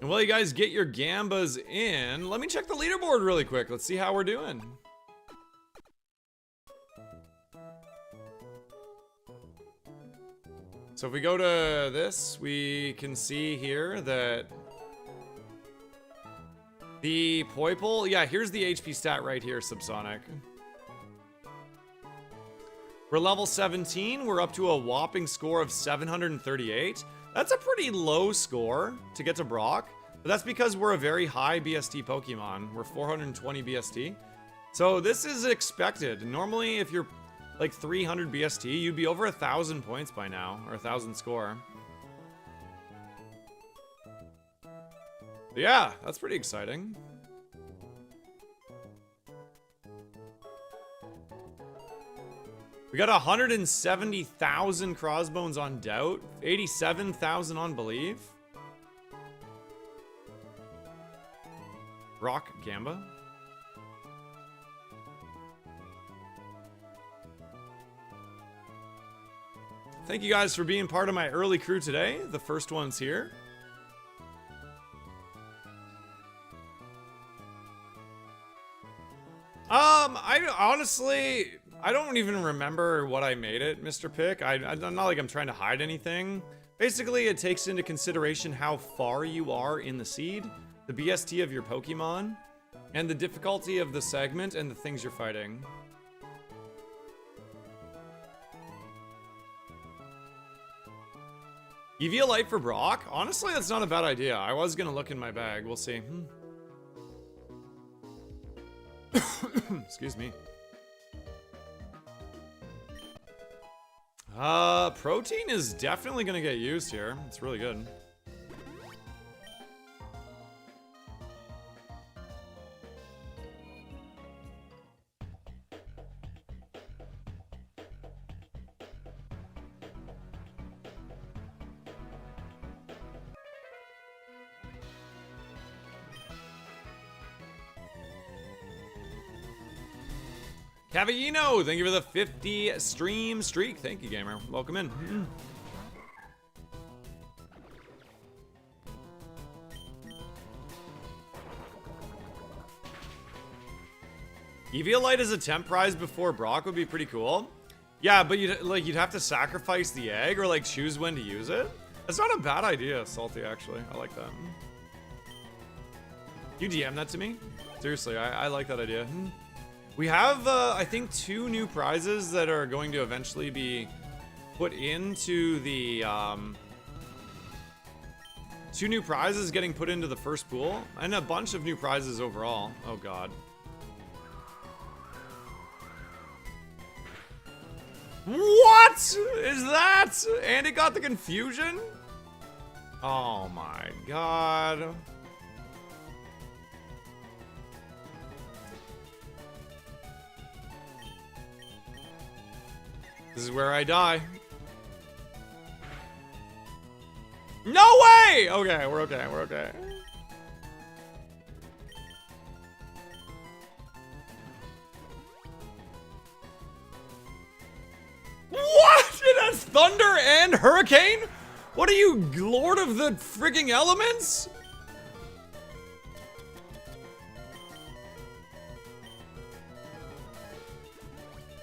And while you guys get your Gambas in, let me check the leaderboard really quick. Let's see how we're doing. So if we go to this, we can see here that the Poiple, yeah, here's the HP stat right here, Subsonic. We're level 17, we're up to a whopping score of 738. That's a pretty low score to get to Brock, but that's because we're a very high BST Pokemon. We're 420 BST. So this is expected. Normally, if you're like 300 BST, you'd be over 1,000 points by now, or 1,000 score. But yeah, that's pretty exciting. We got 170,000 Crossbones on Doubt, 87,000 on Believe. Brock Gamba. Thank you guys for being part of my early crew today. The first one's here. I don't even remember what I made it, Mr. Pick. I'm not like I'm trying to hide anything. Basically, it takes into consideration how far you are in the seed, the BST of your Pokemon, and the difficulty of the segment and the things you're fighting. EV Light for Brock? Honestly, that's not a bad idea. I was gonna look in my bag. We'll see. Excuse me. Protein is definitely gonna get used here. It's really good. Cavallino, thank you for the 50 stream streak. Thank you, gamer. Welcome in. Eviolite as a temp prize before Brock would be pretty cool. Yeah, but you'd have to sacrifice the egg or like choose when to use it. That's not a bad idea, Salty, actually. I like that. You DM that to me? Seriously, I like that idea. We have, I think, 2 new prizes that are going to eventually be put into the, 2 new prizes getting put into the first pool, and a bunch of new prizes overall. Oh, God. What is that? And it got the confusion? Oh, my God. This is where I die. No way! Okay, we're okay, we're okay. What? It has thunder and hurricane? What are you, lord of the frigging elements?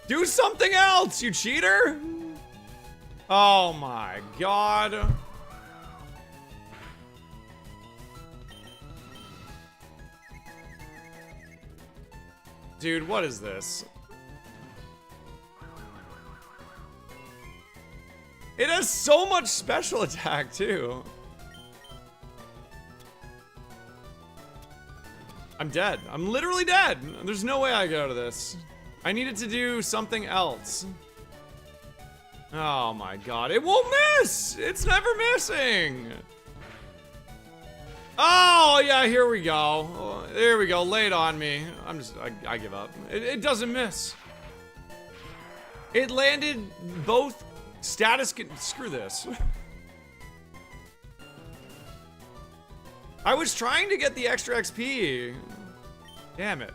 Do something else, you cheater! Oh my God. Dude, what is this? It has so much special attack, too. I'm dead. I'm literally dead. There's no way I get out of this. I needed to do something else. Oh my God. It won't miss! It's never missing! Oh, yeah, here we go. Oh, there we go. Lay it on me. I give up. It doesn't miss. It landed both status. Screw this. I was trying to get the extra XP. Damn it.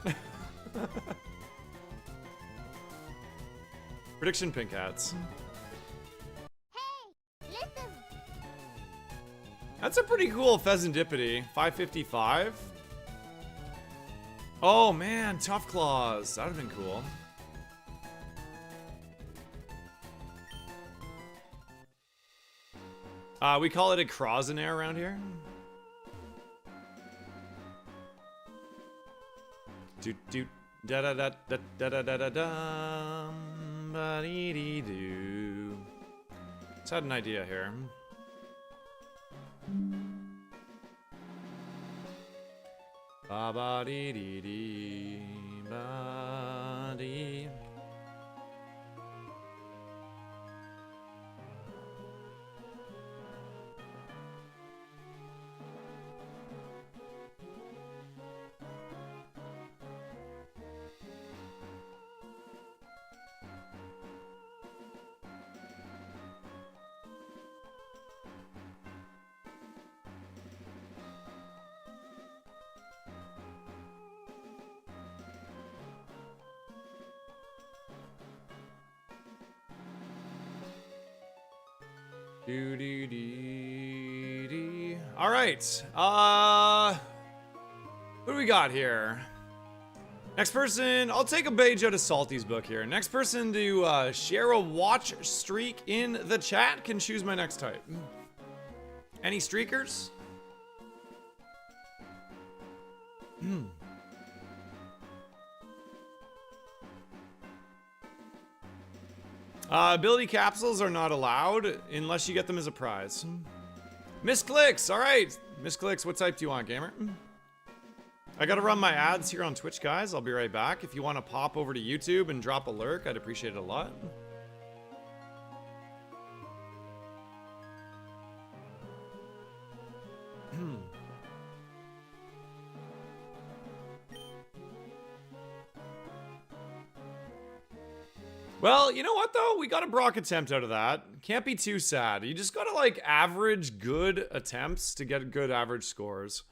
Prediction pink hats. Hey, listen. That's a pretty cool Pheasantipity. 555. Oh man, Tough Claws. That would have been cool. We call it a Croznair around here. Doot doot da da da da da da da da da ba dee dee doo. Just had an idea here. Ba ba dee dee dee ba dee. All right. What do we got here? Next person, I'll take a page out of Salty's book here. Next person to share a watch streak in the chat can choose my next type. Any streakers? Ability capsules are not allowed unless you get them as a prize. Misclicks, all right. Misclicks, what type do you want, gamer? I gotta run my ads here on Twitch, guys. I'll be right back. If you want to pop over to YouTube and drop a lurk, I'd appreciate it a lot. Well, you know what, though? We got a Brock attempt out of that. Can't be too sad. You just gotta, like, average good attempts to get good average scores.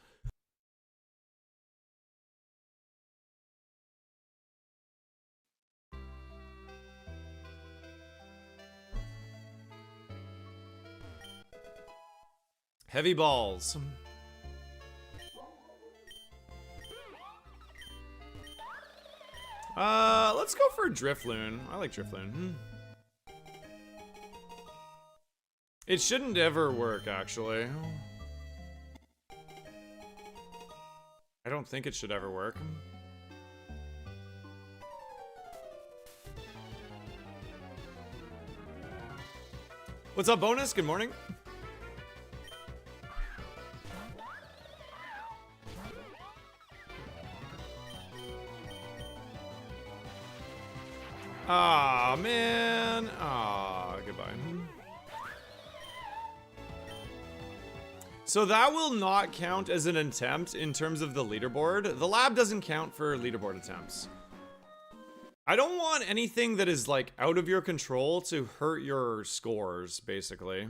Heavy balls. Let's go for Drifloon. I like Drifloon. It shouldn't ever work, actually. I don't think it should ever work. What's up, Bonus? Good morning. Ah, man. Ah, goodbye. So that will not count as an attempt in terms of the leaderboard. The lab doesn't count for leaderboard attempts. I don't want anything that is like out of your control to hurt your scores, basically.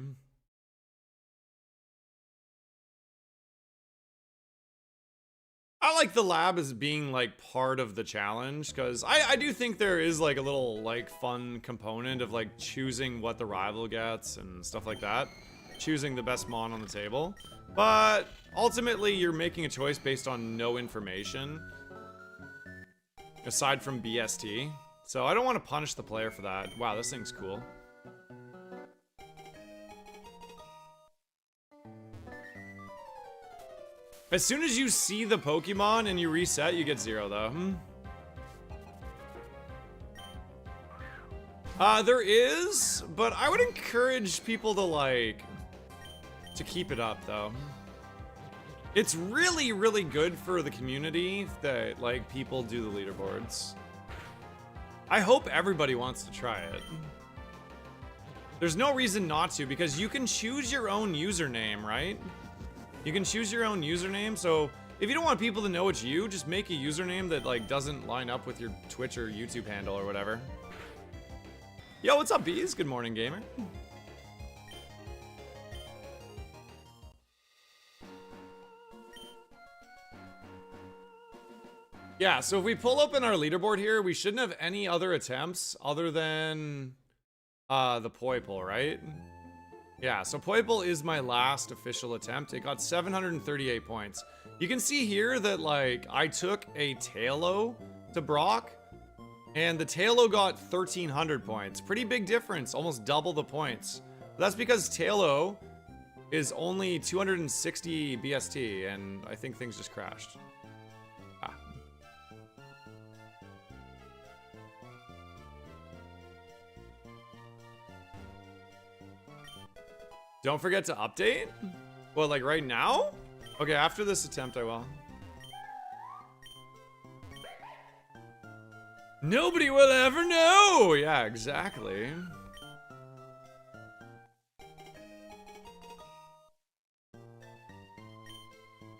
I like the lab as being like part of the challenge, because I do think there is like a little like fun component of like choosing what the rival gets and stuff like that. Choosing the best mon on the table. But ultimately you're making a choice based on no information aside from BST. So I don't want to punish the player for that. Wow, this thing's cool. As soon as you see the Pokemon and you reset, you get 0 though. There is, but I would encourage people to like to keep it up though. It's really, really good for the community that like people do the leaderboards. I hope everybody wants to try it. There's no reason not to, because you can choose your own username, right? You can choose your own username, so if you don't want people to know it's you, just make a username that like doesn't line up with your Twitch or YouTube handle or whatever. Yo, what's up, Bees? Good morning, gamer. Yeah, so if we pull open our leaderboard here, we shouldn't have any other attempts other than the Poipole, right? Yeah, so Poipole is my last official attempt. It got 738 points. You can see here that, like, I took a Tailo to Brock, and the Tailo got 1,300 points. Pretty big difference, almost double the points. But that's because Tailo is only 260 BST, and I think things just crashed. Don't forget to update? Well, like right now? Okay, after this attempt I will. Nobody will ever know! Yeah, exactly.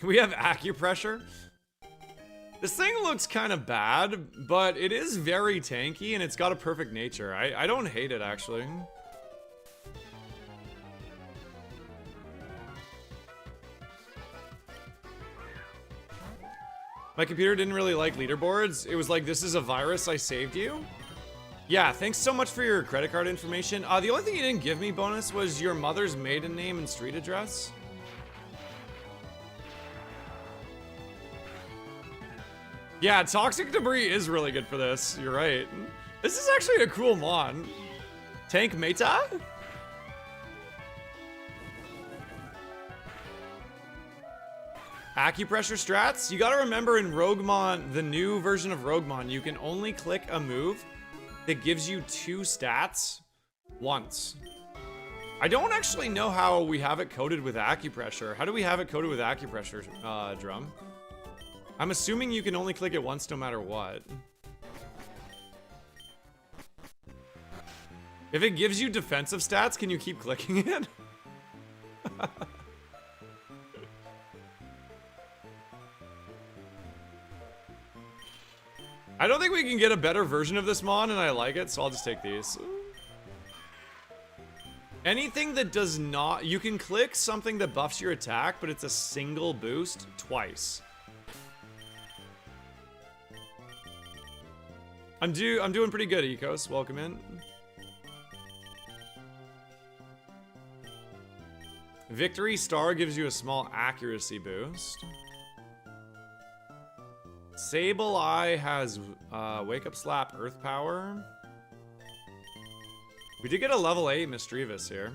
We have acupressure. This thing looks kind of bad, but it is very tanky and it's got a perfect nature. I don't hate it, actually. My computer didn't really like leaderboards. It was like, this is a virus, I saved you. Yeah, thanks so much for your credit card information. The only thing you didn't give me, Bonus, was your mother's maiden name and street address. Yeah, toxic debris is really good for this. You're right. This is actually a cool mon. Tank Meta? Acupressure strats? You gotta remember in Roguemon, the new version of Roguemon, you can only click a move that gives you 2 stats once. I don't actually know how we have it coded with acupressure. How do we have it coded with acupressure, Drum? I'm assuming you can only click it once no matter what. If it gives you defensive stats, can you keep clicking it? I don't think we can get a better version of this mon, and I like it, so I'll just take these. Anything that does not... You can click something that buffs your attack, but it's a single boost twice. I'm doing pretty good, Ecos. Welcome in. Victory Star gives you a small accuracy boost. Sableye has Wake Up Slap, Earth Power. We did get a level 8 Misdreavus here.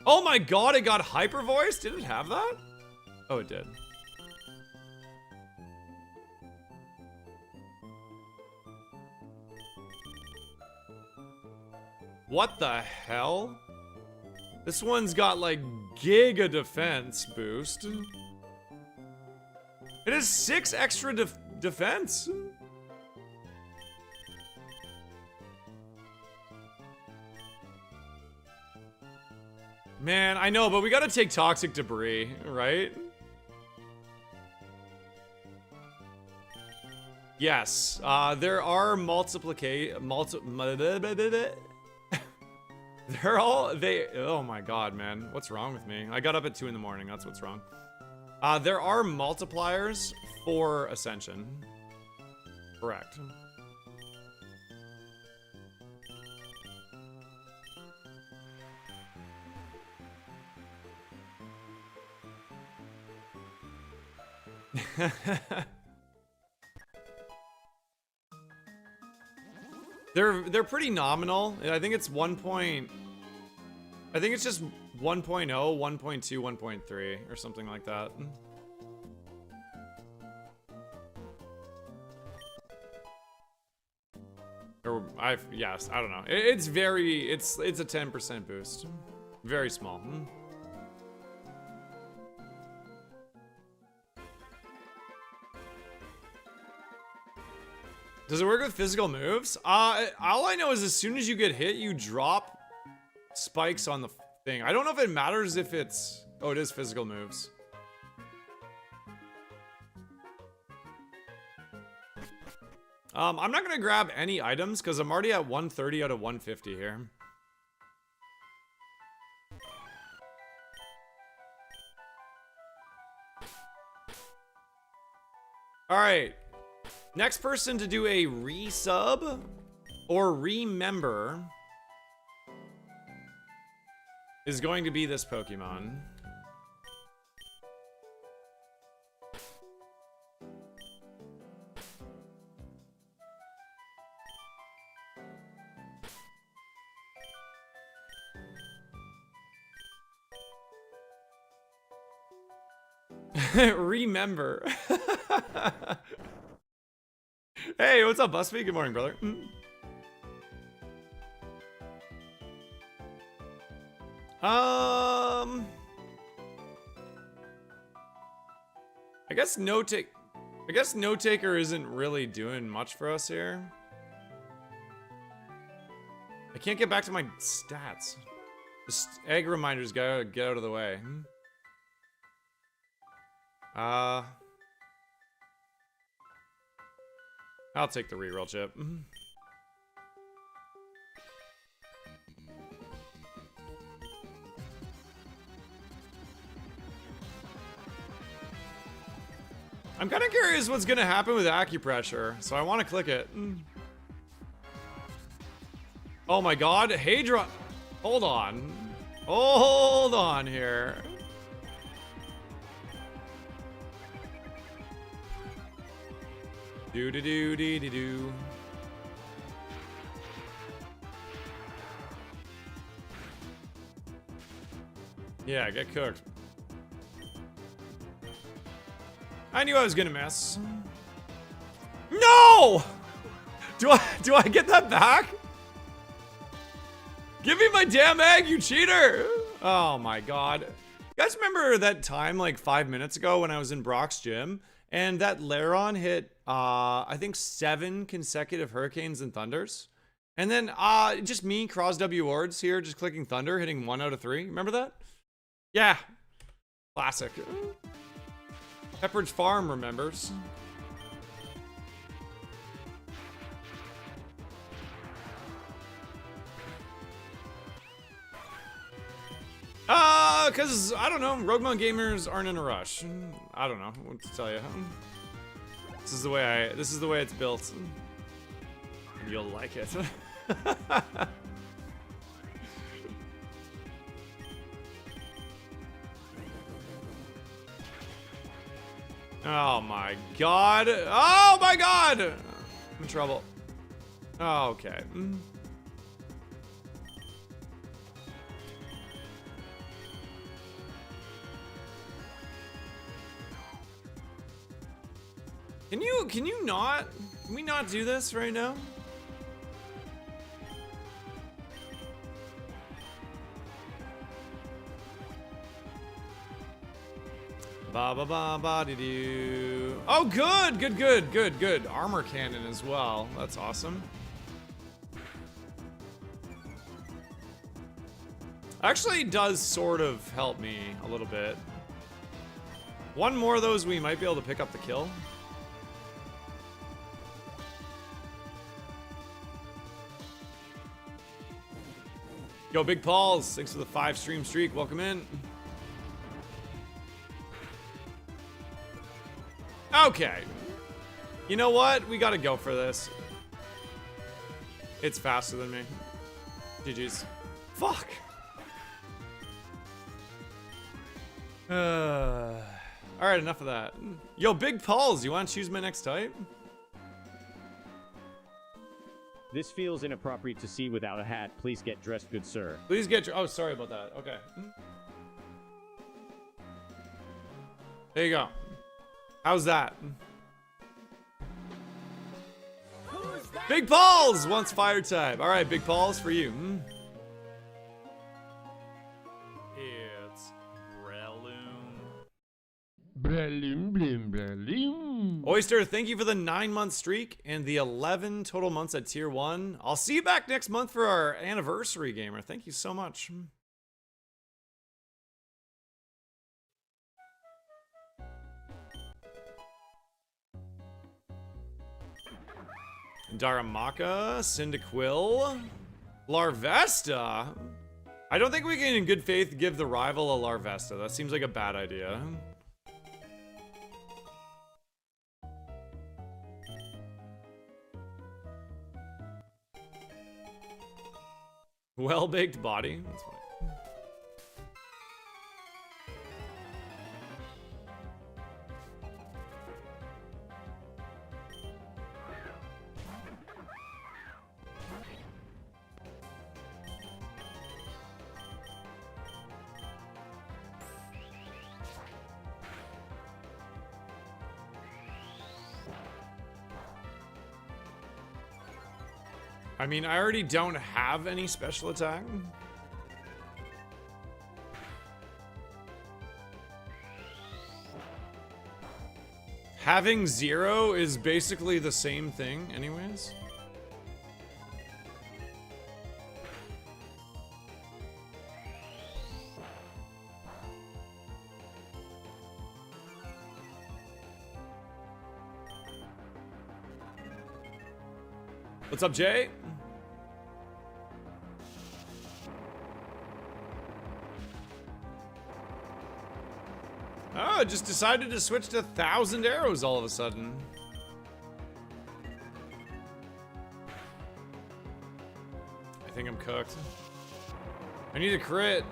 Oh my god, it got hyper voice? Did it have that? Oh, it did. What the hell? This one's got like giga defense boost. It has 6 extra defense. Man, I know, but we gotta take toxic debris, right? Yes, there are they're all, oh my god, man. What's wrong with me? I got up at 2 in the morning, that's what's wrong. There are multipliers for Ascension. Correct. They're pretty nominal. I think it's I think it's just 1.0, 1.2, 1.3 or something like that. Or yes, I don't know. It's a 10% boost. Very small. Does it work with physical moves? All I know is as soon as you get hit, you drop spikes on the thing. I don't know if it matters if it's... Oh, it is physical moves. I'm not gonna grab any items because I'm already at 130 out of 150 here. All right. Next person to do a resub or remember is going to be this Pokemon. Remember. Hey, what's up, Busby? Good morning, brother. I guess Note Taker isn't really doing much for us here. I can't get back to my stats. Just egg reminders gotta get out of the way. I'll take the reroll chip. I'm kind of curious what's gonna happen with acupressure, so I want to click it. Oh my god, Hadron. Hold on. Hold on here. Do do do do do do. Yeah, get cooked. I knew I was gonna miss. No! Do I get that back? Give me my damn egg, you cheater! Oh my god. You guys remember that time like 5 minutes ago when I was in Brock's gym and that Laron hit I think 7 consecutive hurricanes and thunders? And then just me, Crozwords here, just clicking thunder, hitting 1 out of 3. Remember that? Yeah. Classic. Pepperidge Farm remembers. Cause I don't know, Roguemon gamers aren't in a rush. I don't know what to tell you. This is the way it's built. And you'll like it. Oh my god. Oh my god! I'm in trouble. Oh, okay. Can you not? Can we not do this right now? Ba ba ba ba dee doo. Oh, good. Armor cannon as well. That's awesome. Actually, does sort of help me a little bit. One more of those, we might be able to pick up the kill. Yo, Big Pauls, thanks for the 5-stream streak. Welcome in. Okay. You know what? We gotta go for this. It's faster than me. GG's. Fuck. Alright, enough of that. Yo, Big Pauls, you want to choose my next type? This feels inappropriate to see without a hat. Please get dressed, good sir. Please get your... Oh, sorry about that. Okay. There you go. How's that? Big Pauls wants fire type. All right, Big Pauls for you. It's Oyster, thank you for the 9-month streak and the 11 total months at tier 1. I'll see you back next month for our anniversary, gamer. Thank you so much. Daramaka, Cyndaquil, Larvesta. I don't think we can in good faith give the rival a Larvesta. That seems like a bad idea. Well-baked body. That's fine. I mean, I already don't have any special attack. Having 0 is basically the same thing anyways. What's up, Jay? Oh, just decided to switch to 1,000 arrows all of a sudden. I think I'm cooked. I need a crit.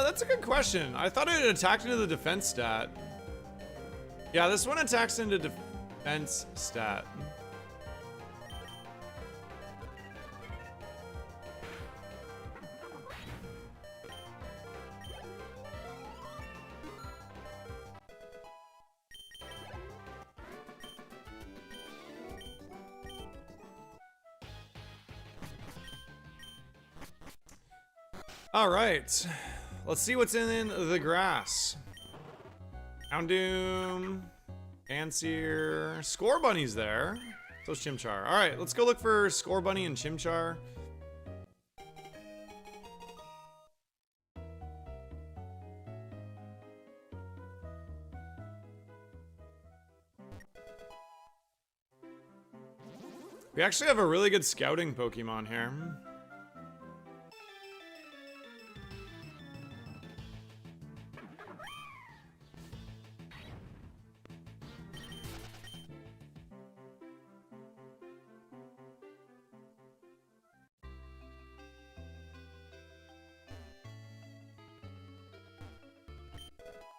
That's a good question. I thought it attacked into the defense stat. Yeah, this one attacks into defense stat. All right. Let's see what's in the grass. Houndoom, Fancier, Scorbunny's there. So's Chimchar. All right, let's go look for Scorbunny and Chimchar. We actually have a really good scouting Pokemon here.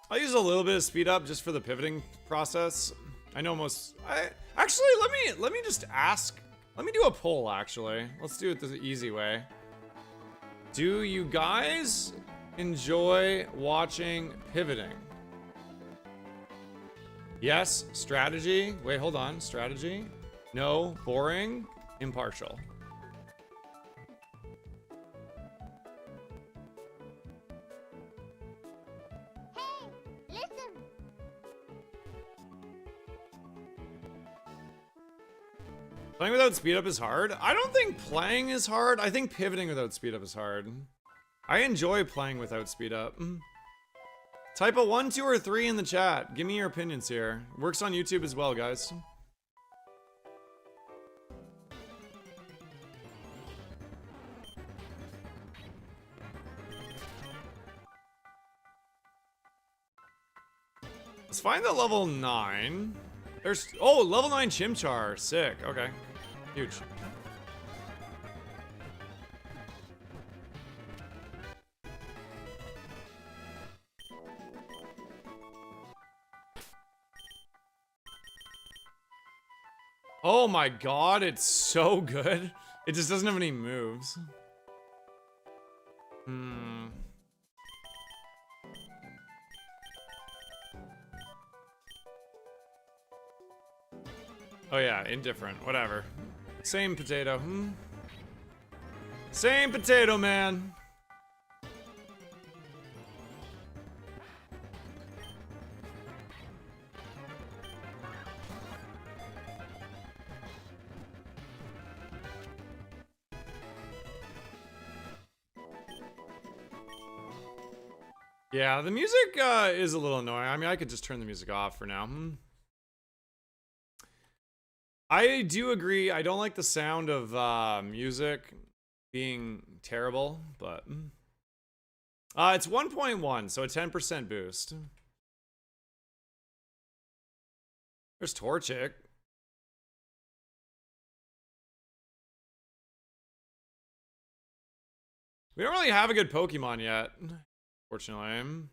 I'll use a little bit of speed up just for the pivoting process. I know most. Actually, let me just ask. Let me do a poll. Actually, let's do it the easy way. Do you guys enjoy watching pivoting? Yes, strategy. Wait, hold on. Strategy. No, boring, impartial. Playing without speed up is hard. I don't think playing is hard. I think pivoting without speed up is hard. I enjoy playing without speed up. Type a 1, 2, or 3 in the chat. Give me your opinions here. Works on YouTube as well, guys. Let's find the level 9. There's, oh, level 9 Chimchar. Sick. Okay. Huge. Oh my god, it's so good. It just doesn't have any moves. Oh yeah, indifferent. Whatever. Same potato. Same potato, man. Yeah, the music is a little annoying. I mean, I could just turn the music off for now. I do agree. I don't like the sound of music being terrible, but it's 1.1, so a 10% boost. There's Torchic. We don't really have a good Pokemon yet, fortunately.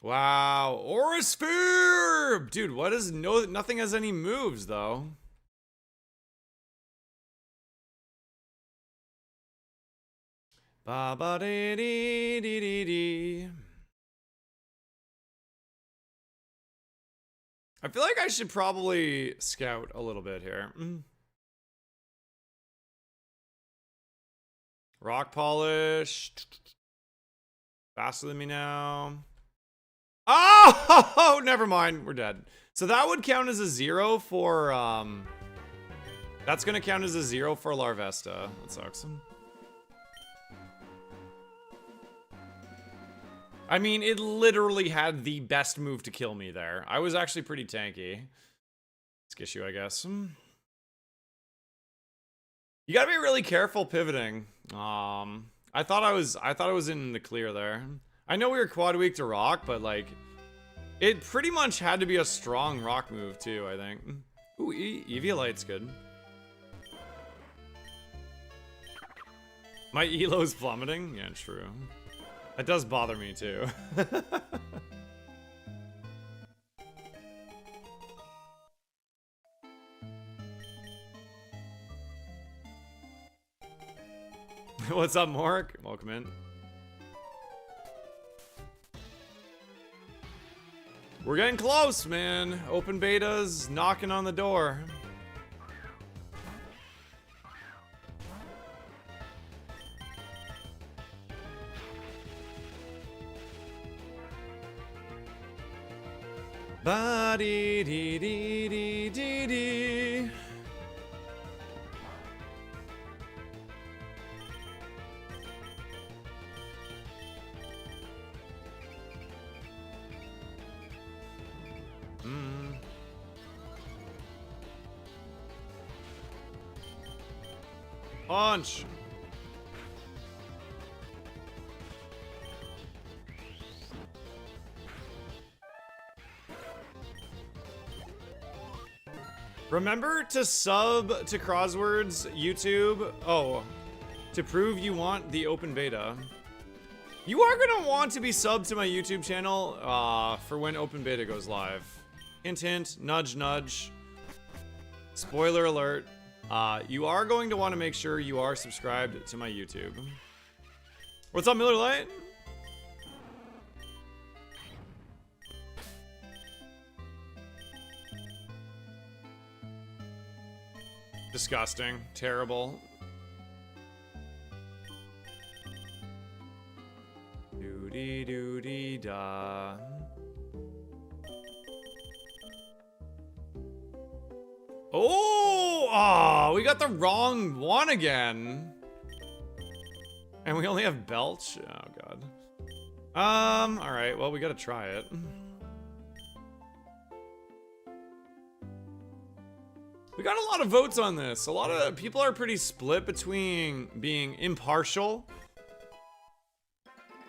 Wow, Aura Sphere! Dude, what is nothing has any moves though. Ba ba dee dee dee dee dee. I feel like I should probably scout a little bit here. Rock polish. Faster than me now. Oh, never mind. We're dead. So that would count as a 0 for, that's gonna count as a 0 for Larvesta. That sucks. I mean, it literally had the best move to kill me there. I was actually pretty tanky. Skishu, I guess. You gotta be really careful pivoting. I thought I was in the clear there. I know we were quad weak to rock, but like, it pretty much had to be a strong rock move too, I think. Ooh, Eviolite's good. My elo's plummeting? Yeah, true. That does bother me too. What's up, Mark? Welcome in. We're getting close, man. Open beta's knocking on the door. Ba dee dee dee dee dee dee. Punch. Remember to sub to Crozwords YouTube. Oh, to prove you want the open beta. You are gonna want to be subbed to my YouTube channel for when open beta goes live. Hint, hint, nudge, nudge. Spoiler alert. You are going to want to make sure you are subscribed to my YouTube. What's up, Miller Lite? Disgusting. Terrible. Doody doody da. Oh, we got the wrong one again. And we only have Belch. Oh god. All right. Well, we gotta try it. We got a lot of votes on this. A lot of people are pretty split between being impartial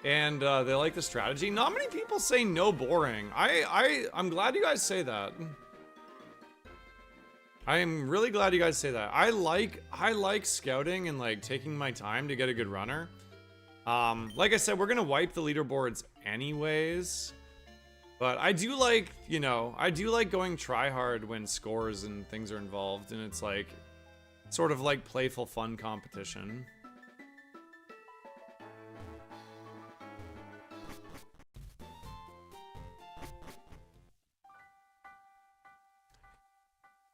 and they like the strategy. Not many people say no boring. I'm glad you guys say that. I am really glad you guys say that. I like scouting and like taking my time to get a good runner. Like I said, we're gonna wipe the leaderboards anyways. But I do like, you know, I do like going try hard when scores and things are involved, and it's like sort of like playful fun competition.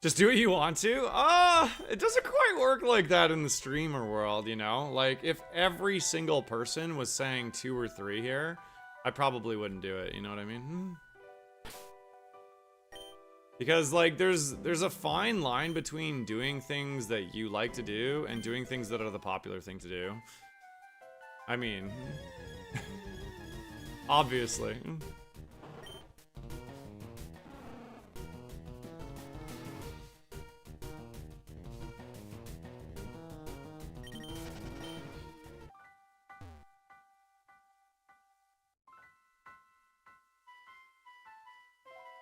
Just do what you want to? It doesn't quite work like that in the streamer world, you know? Like, if every single person was saying 2 or 3 here, I probably wouldn't do it, you know what I mean? Because, like, there's a fine line between doing things that you like to do and doing things that are the popular thing to do. I mean, obviously.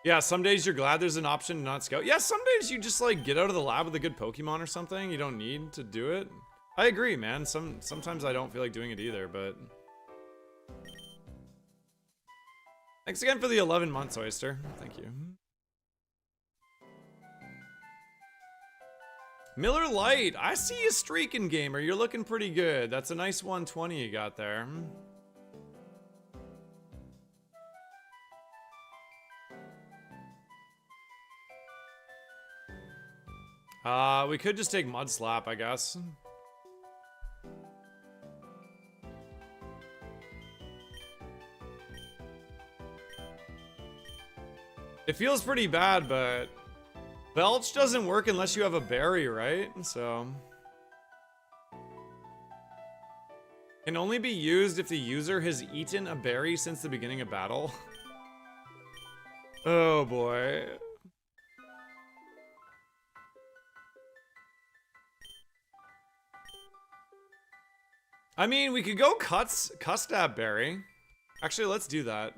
Yeah, some days you're glad there's an option to not scout. Yeah, some days you just like get out of the lab with a good Pokemon or something. You don't need to do it. I agree, man. Sometimes I don't feel like doing it either, but thanks again for the 11 months, Oyster. Thank you. Miller Lite, I see you streaking, gamer. You're looking pretty good. That's a nice 120 you got there. We could just take Mud Slap, I guess. It feels pretty bad, but Belch doesn't work unless you have a berry, right? So can only be used if the user has eaten a berry since the beginning of battle. Oh boy. I mean, we could go Custab Berry. Actually, let's do that.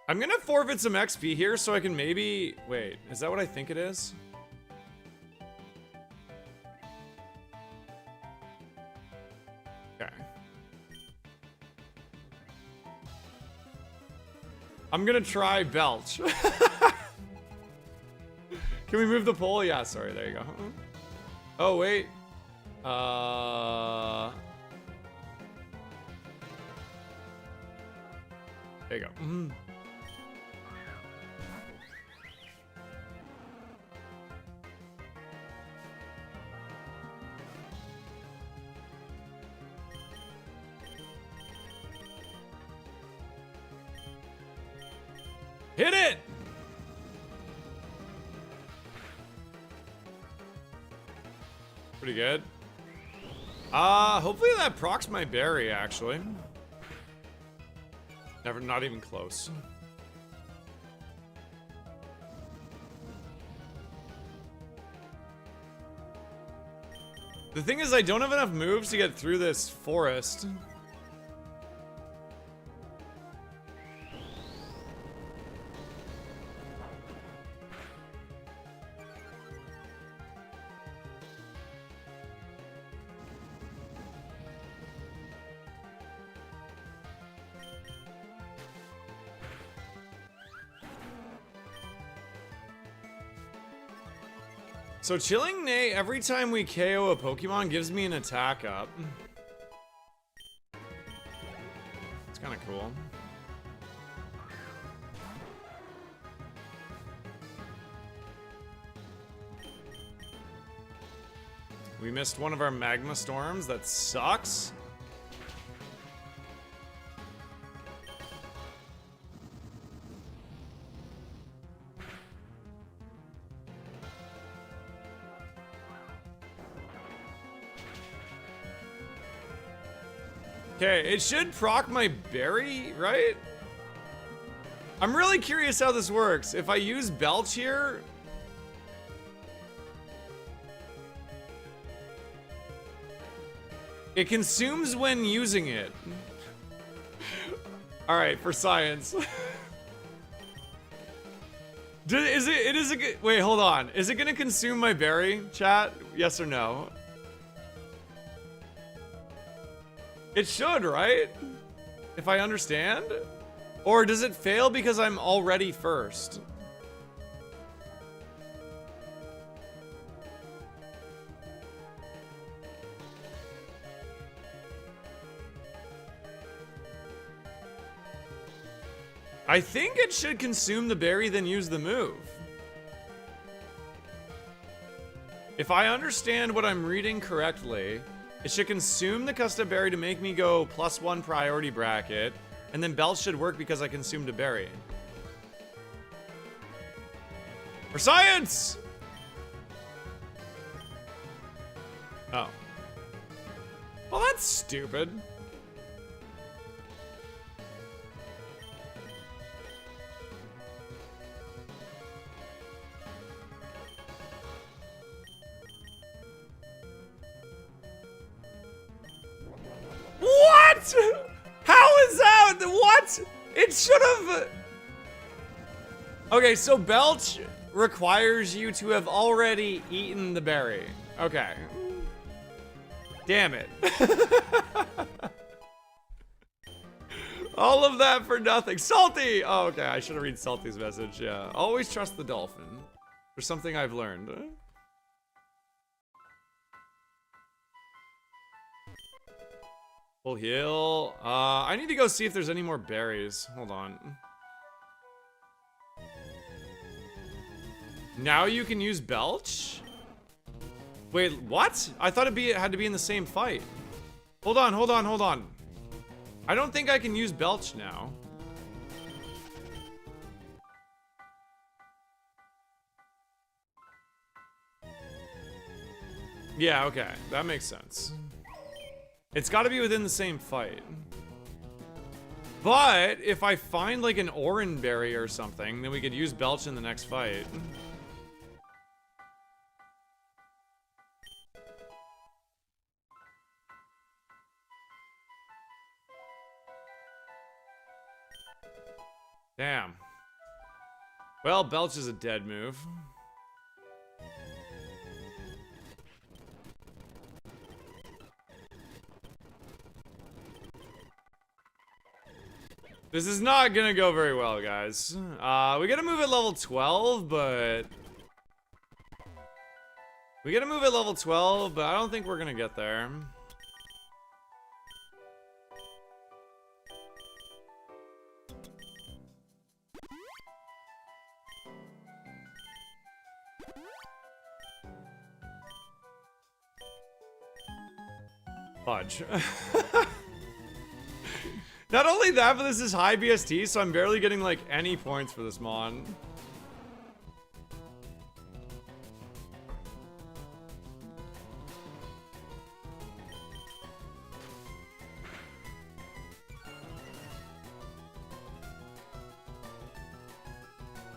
I'm gonna forfeit some XP here so I can maybe... Wait, is that what I think it is? Okay. I'm gonna try Belch. Can we move the poll? Yeah, sorry, there you go. Oh, wait. There you go. Hit it! Pretty good. Hopefully that procs my berry, actually. Not even close. The thing is, I don't have enough moves to get through this forest. So Chilling Neigh, every time we KO a Pokemon, gives me an attack up. It's kind of cool. We missed one of our Magma Storms. That sucks. Okay, it should proc my berry, right? I'm really curious how this works. If I use Belch here... It consumes when using it. Alright, for science. Wait, hold on. Is it gonna consume my berry, chat? Yes or no? It should, right? If I understand? Or does it fail because I'm already first? I think it should consume the berry, then use the move. If I understand what I'm reading correctly, it should consume the custom berry to make me go +1 priority bracket, and then Belch should work because I consumed a berry. For science! Oh. Well, that's stupid. What? How is that? What? It should have... Okay, so Belch requires you to have already eaten the berry. Okay. Damn it. All of that for nothing. Salty! Oh, okay, I should have read Salty's message, yeah. Always trust the dolphin. There's something I've learned. Full heal. I need to go see if there's any more berries. Hold on. Now you can use Belch? Wait, what? I thought it had to be in the same fight. Hold on, hold on, hold on. I don't think I can use Belch now. Yeah, okay. That makes sense. It's got to be within the same fight. But if I find like an Oran berry or something, then we could use Belch in the next fight. Damn. Well, Belch is a dead move. This is not gonna go very well, guys. We gotta move at level 12, but... We gotta move at level 12, but I don't think we're gonna get there. Fudge. Not only that, but this is high BST, so I'm barely getting, like, any points for this mon.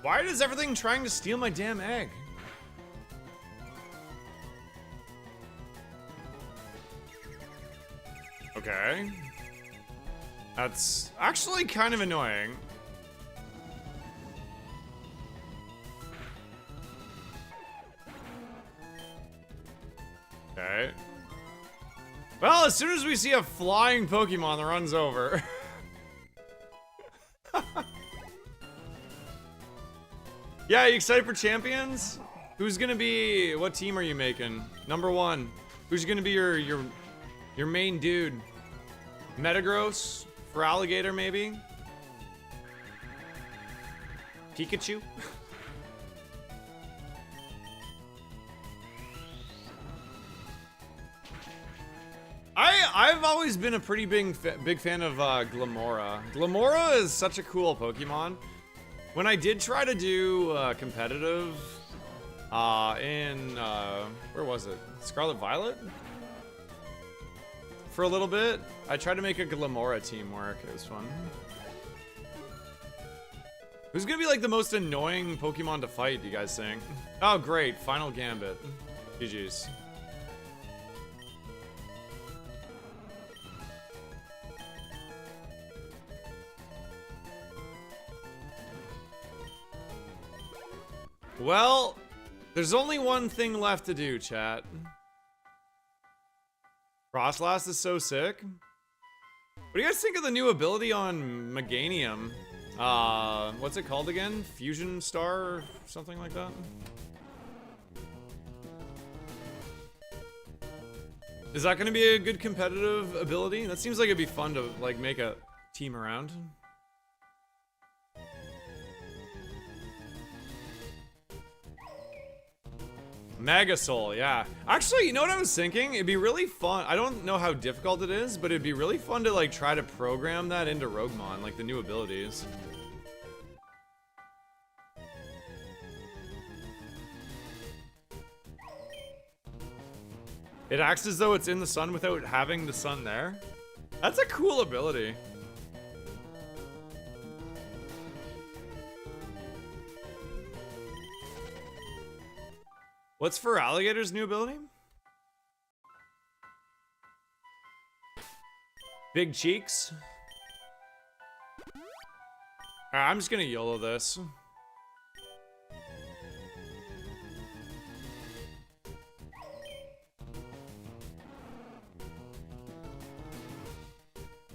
Why is everything trying to steal my damn egg? Okay. That's actually kind of annoying. Okay. Well, as soon as we see a flying Pokemon, the run's over. Yeah, you excited for Champions? Who's gonna be? What team are you making? Number 1. Who's gonna be your main dude? Metagross for alligator maybe? Pikachu? I've always been a pretty big fan of Glamora. Glamora is such a cool Pokemon. When I did try to do competitive in where was it? Scarlet Violet? For a little bit, I tried to make a Glamora team work. It was fun. Who's gonna be like the most annoying Pokemon to fight, you guys think? Oh great, Final Gambit. GG's. Well, there's only one thing left to do, chat. Frostlass is so sick. What do you guys think of the new ability on Meganium? What's it called again? Fusion Star or something like that? Is that gonna be a good competitive ability? That seems like it'd be fun to like make a team around. Mega Soul, yeah. Actually, you know what I was thinking? It'd be really fun. I don't know how difficult it is, but it'd be really fun to like try to program that into Roguemon, like the new abilities. It acts as though it's in the sun without having the sun there. That's a cool ability. What's for Alligator's new ability? Big cheeks. Alright, I'm just gonna YOLO this.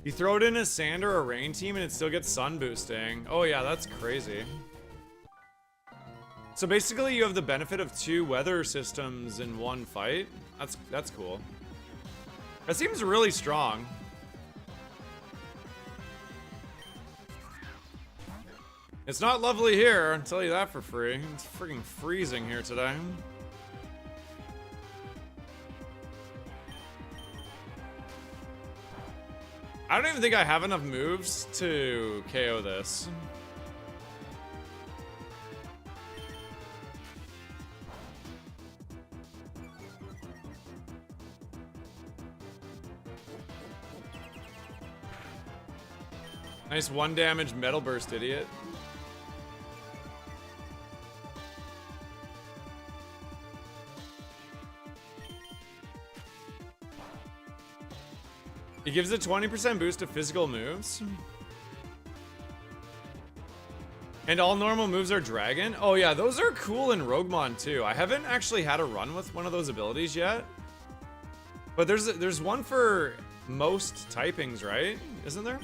You throw it in a sand or a rain team and it still gets sun boosting. Oh yeah, that's crazy. So basically you have the benefit of 2 weather systems in one fight. That's cool. That seems really strong. It's not lovely here, I'll tell you that for free. It's freaking freezing here today. I don't even think I have enough moves to KO this. Nice 1 damage Metal Burst, idiot. It gives a 20% boost to physical moves. And all normal moves are dragon? Oh yeah, those are cool in Roguemon too. I haven't actually had a run with one of those abilities yet. But there's one for most typings, right? Isn't there?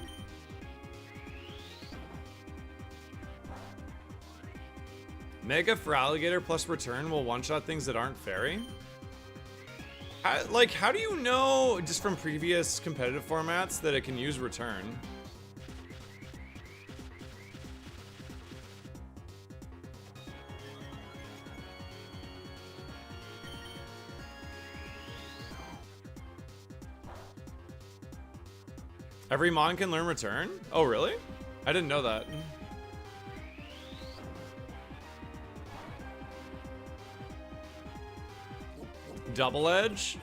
Mega for Alligator plus return will one-shot things that aren't fairy. How do you know, just from previous competitive formats, that it can use return? Every Mon can learn return? Oh, really? I didn't know that. Double Edge?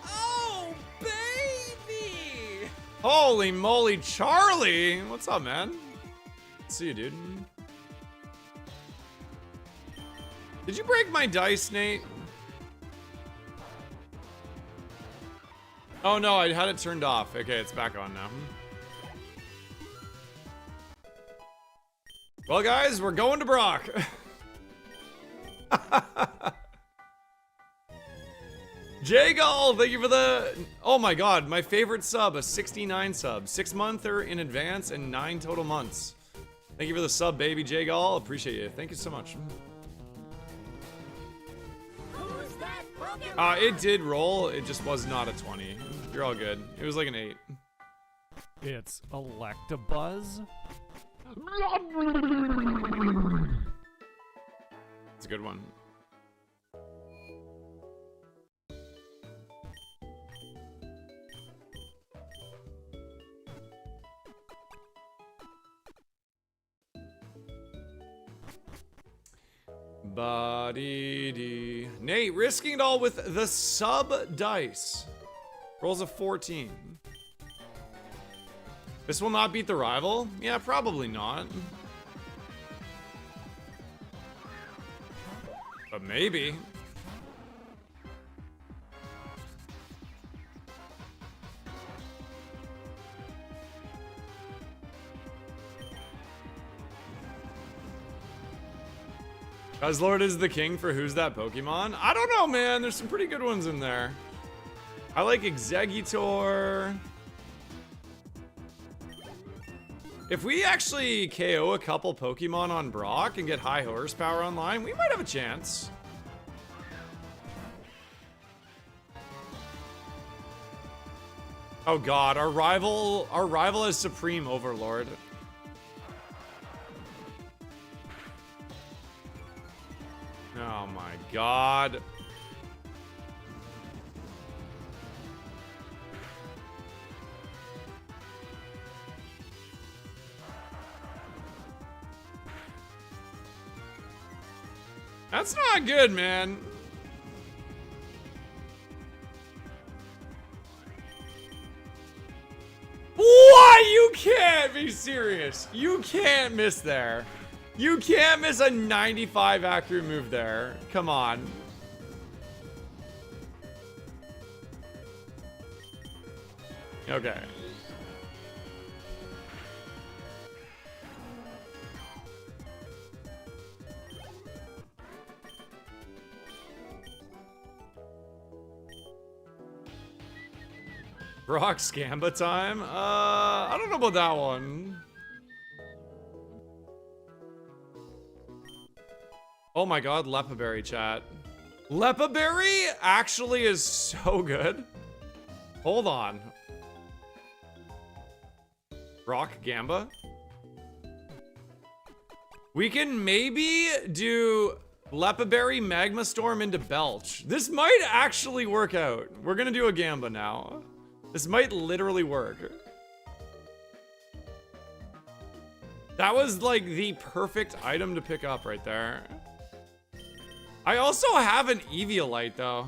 Oh, baby! Holy moly, Charlie! What's up, man? See you, dude. Did you break my dice, Nate? Oh no, I had it turned off. Okay, it's back on now. Well, guys, we're going to Brock. Jagal, thank you for the... Oh my god, my favorite sub, a 69 sub. 6-monther in advance and 9 total months. Thank you for the sub, baby Jagal. Appreciate it. Thank you so much. Who's that Pokemon? It did roll. It just was not a 20. You're all good. It was like an 8. It's Electabuzz. It's a good one. Ba-dee-dee. Nate, risking it all with the sub dice. Rolls a 14. This will not beat the rival? Yeah, probably not. But maybe. Guzzlord is the king for Who's That Pokemon? I don't know, man. There's some pretty good ones in there. I like Exeggutor. If we actually KO a couple Pokemon on Brock and get high horsepower online, we might have a chance. Oh god, our rival is Supreme Overlord. Oh my god. That's not good, man. What? You can't be serious. You can't miss there. You can't miss a 95 accurate move there. Come on. Okay. Rock Scamba time? I don't know about that one. Oh my god, Lepaberry chat. Lepaberry actually is so good. Hold on. Rock Gamba? We can maybe do Lepaberry Magma Storm into Belch. This might actually work out. We're gonna do a Gamba now. This might literally work. That was like the perfect item to pick up right there. I also have an Eviolite though.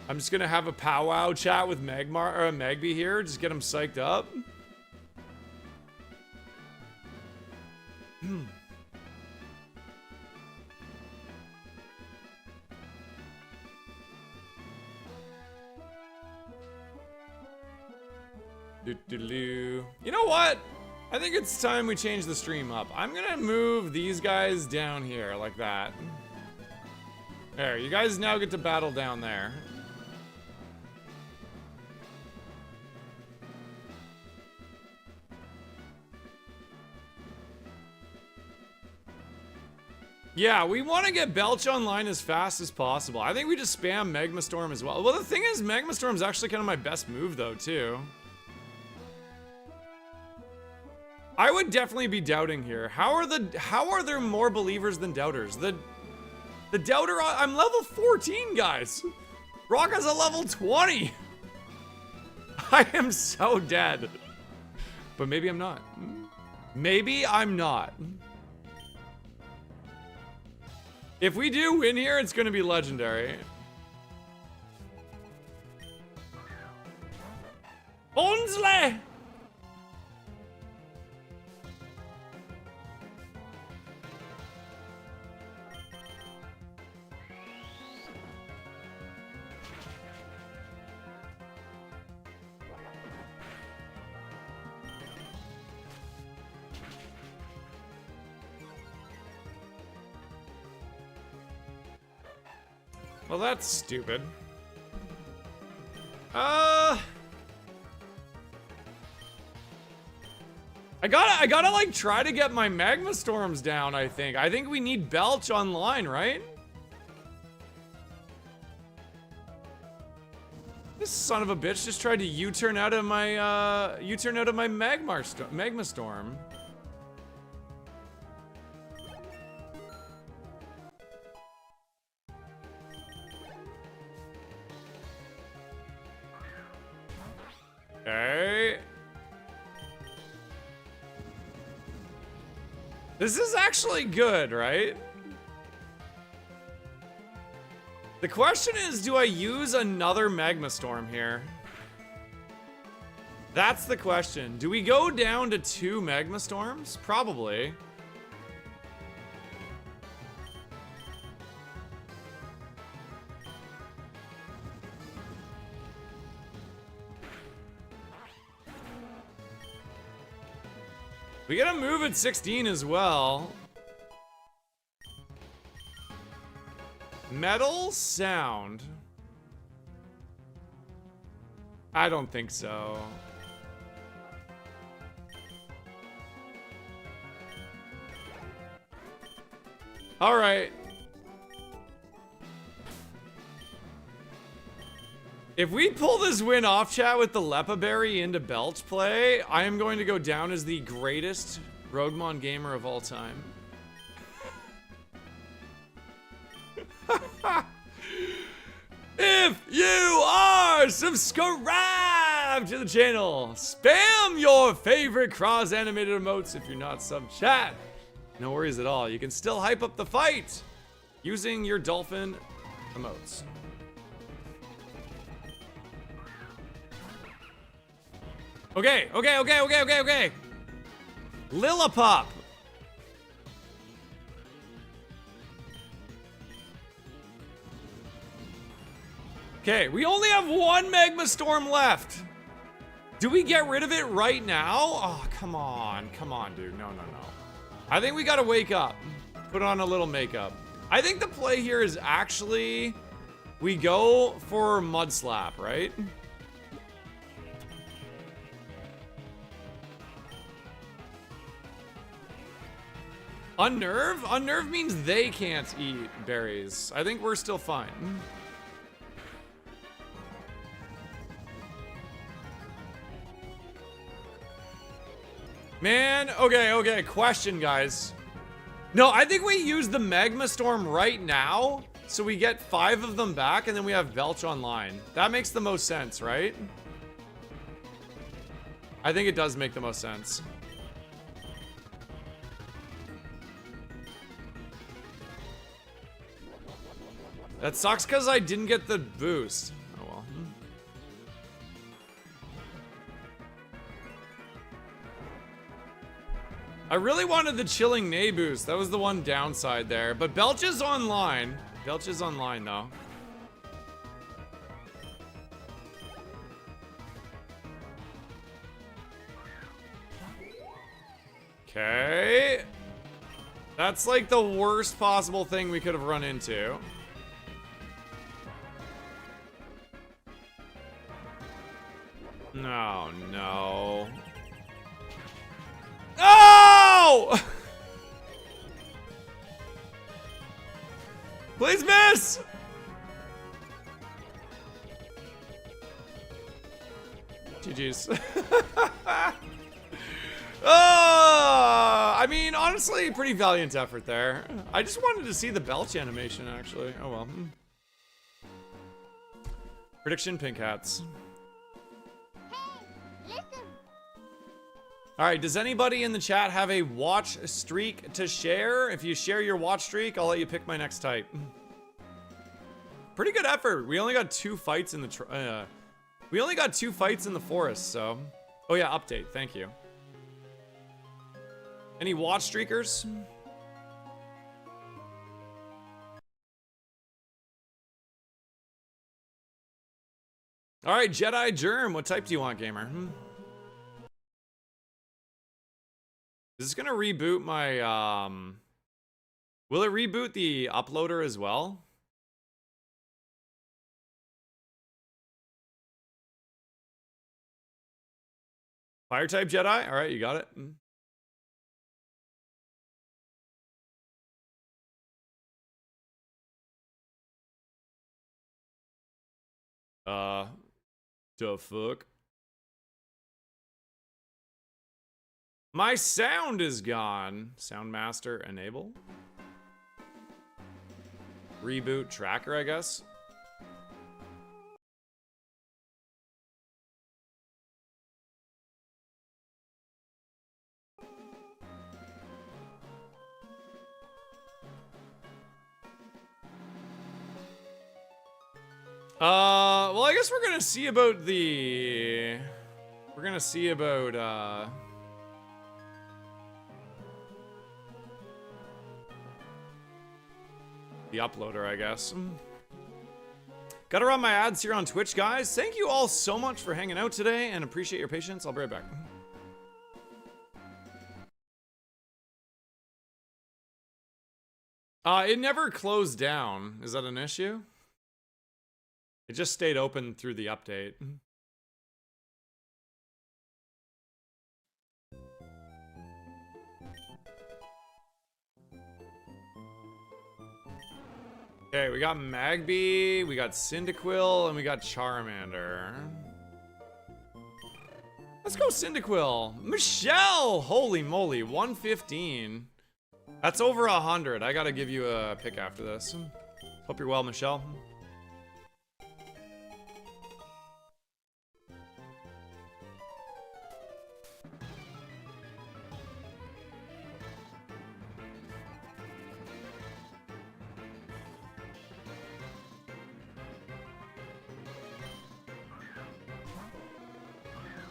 I'm just gonna have a powwow chat with Memby here, just get him psyched up. You know what? I think it's time we change the stream up. I'm gonna move these guys down here like that. There, you guys now get to battle down there. Yeah, we want to get Belch online as fast as possible. I think we just spam Magma Storm as well. Well, the thing is, Magma Storm's actually kind of my best move, though, too. I would definitely be doubting here. How are there more believers than doubters? The doubter, I'm level 14, guys. Rock is a level 20. I am so dead. But maybe I'm not. Maybe I'm not. If we do win here, it's gonna be legendary. Onsley! Well, that's stupid. I gotta like try to get my magma storms down, I think. I think we need Belch online, right? This son of a bitch just tried to U-turn out of my magma storm. Okay. This is actually good, right? The question is, do I use another magma storm here? That's the question. Do we go down to 2 magma storms? Probably. We gotta move at 16 as well. Metal sound. I don't think so. All right. If we pull this win off, chat, with the Lepa Berry into Belch play, I am going to go down as the greatest Roguemon gamer of all time. If you are subscribed to the channel, spam your favorite cross animated emotes if you're not sub chat. No worries at all. You can still hype up the fight using your dolphin emotes. Okay. Lillipop. Okay, we only have 1 magma storm left. Do we get rid of it right now? Oh, come on, dude. No. I think we gotta wake up. Put on a little makeup. I think the play here is actually we go for Mud Slap, right? Unnerve? Unnerve means they can't eat berries. I think we're still fine. Man, okay, question, guys. No, I think we use the Magma Storm right now, so we get 5 of them back, and then we have Belch online. That makes the most sense, right? I think it does make the most sense. That sucks because I didn't get the boost. Oh well. I really wanted the Chilling Neigh boost. That was the one downside there. But Belch is online. Belch is online though. Okay. That's like the worst possible thing we could have run into. No. Oh! Please miss! GG's. I mean, honestly, pretty valiant effort there. I just wanted to see the Belch animation, actually. Oh well. Prediction, pink hats. All right, does anybody in the chat have a watch streak to share? If you share your watch streak, I'll let you pick my next type. Pretty good effort. We only got 2 fights in the forest, so. Oh yeah, update. Thank you. Any watch streakers? All right, Jedi Germ. What type do you want, gamer? Is this gonna reboot my, will it reboot the uploader as well? Fire type Jedi? All right, you got it. The fuck? My sound is gone. Soundmaster enable. Reboot tracker, I guess. Well, I guess we're gonna see about the... We're gonna see about, the uploader, I guess. Gotta run my ads here on Twitch, guys. Thank you all so much for hanging out today and appreciate your patience. I'll be right back. It never closed down. Is that an issue? It just stayed open through the update. Okay, we got Memby, we got Cyndaquil, and we got Charmander. Let's go Cyndaquil. Michelle! Holy moly, 115. That's over 100. I gotta give you a pick after this. Hope you're well, Michelle.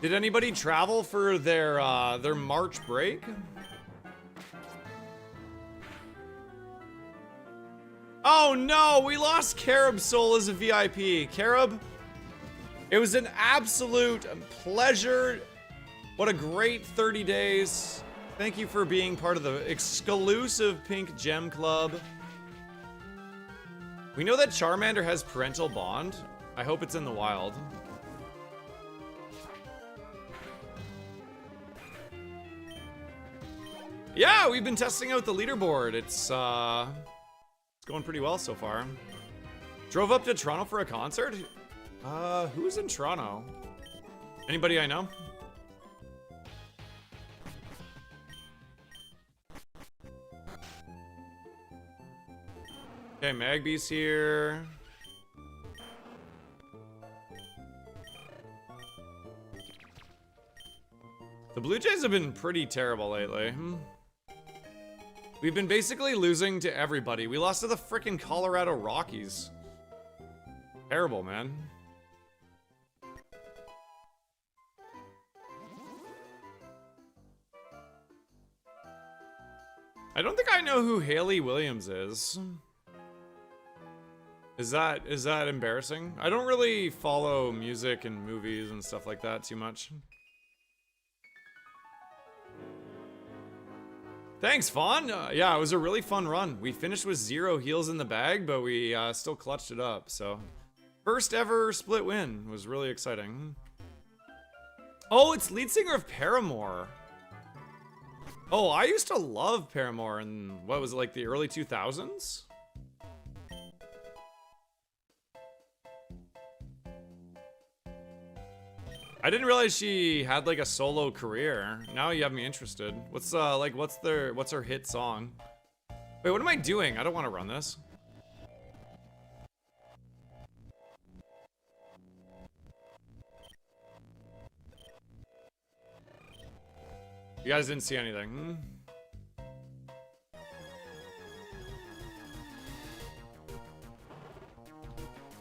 Did anybody travel for their March break? Oh no, we lost Carib Soul as a VIP. Carib, it was an absolute pleasure. What a great 30 days. Thank you for being part of the exclusive Pink Gem Club. We know that Charmander has parental bond. I hope it's in the wild. Yeah, we've been testing out the leaderboard. It's going pretty well so far. Drove up to Toronto for a concert? Who's in Toronto? Anybody I know? Okay, Magby's here. The Blue Jays have been pretty terrible lately. We've been basically losing to everybody. We lost to the frickin' Colorado Rockies. Terrible, man. I don't think I know who Haley Williams is. Is that embarrassing? I don't really follow music and movies and stuff like that too much. Thanks, Fawn. Yeah, it was a really fun run. We finished with 0 heals in the bag, but we still clutched it up, so. First ever split win was really exciting. Oh, it's lead singer of Paramore. Oh, I used to love Paramore in, what was it, like the early 2000s? I didn't realize she had like a solo career. Now you have me interested. What's what's her hit song? Wait, what am I doing? I don't want to run this. You guys didn't see anything.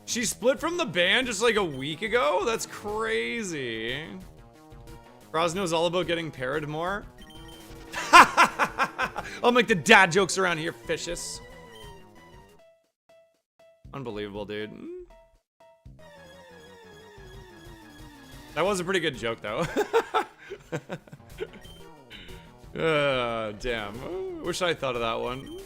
She split from the band just like a week ago? That's crazy. Roz knows all about getting parried more. I'll make the dad jokes around here, fishes. Unbelievable, dude. That was a pretty good joke, though. Damn. Wish I thought of that one.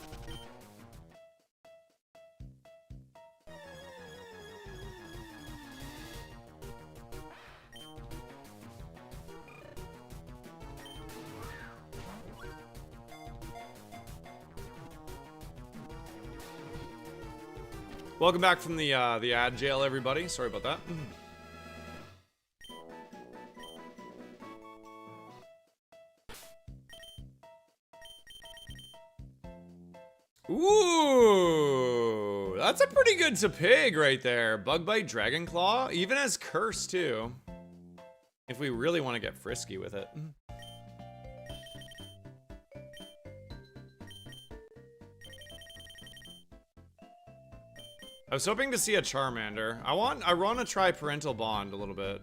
Welcome back from the ad jail, everybody. Sorry about that. Ooh, that's a pretty good to pig right there. Bug Bite, Dragon Claw, even as Curse too. If we really want to get frisky with it. I was hoping to see a Charmander. I want to try Parental Bond a little bit.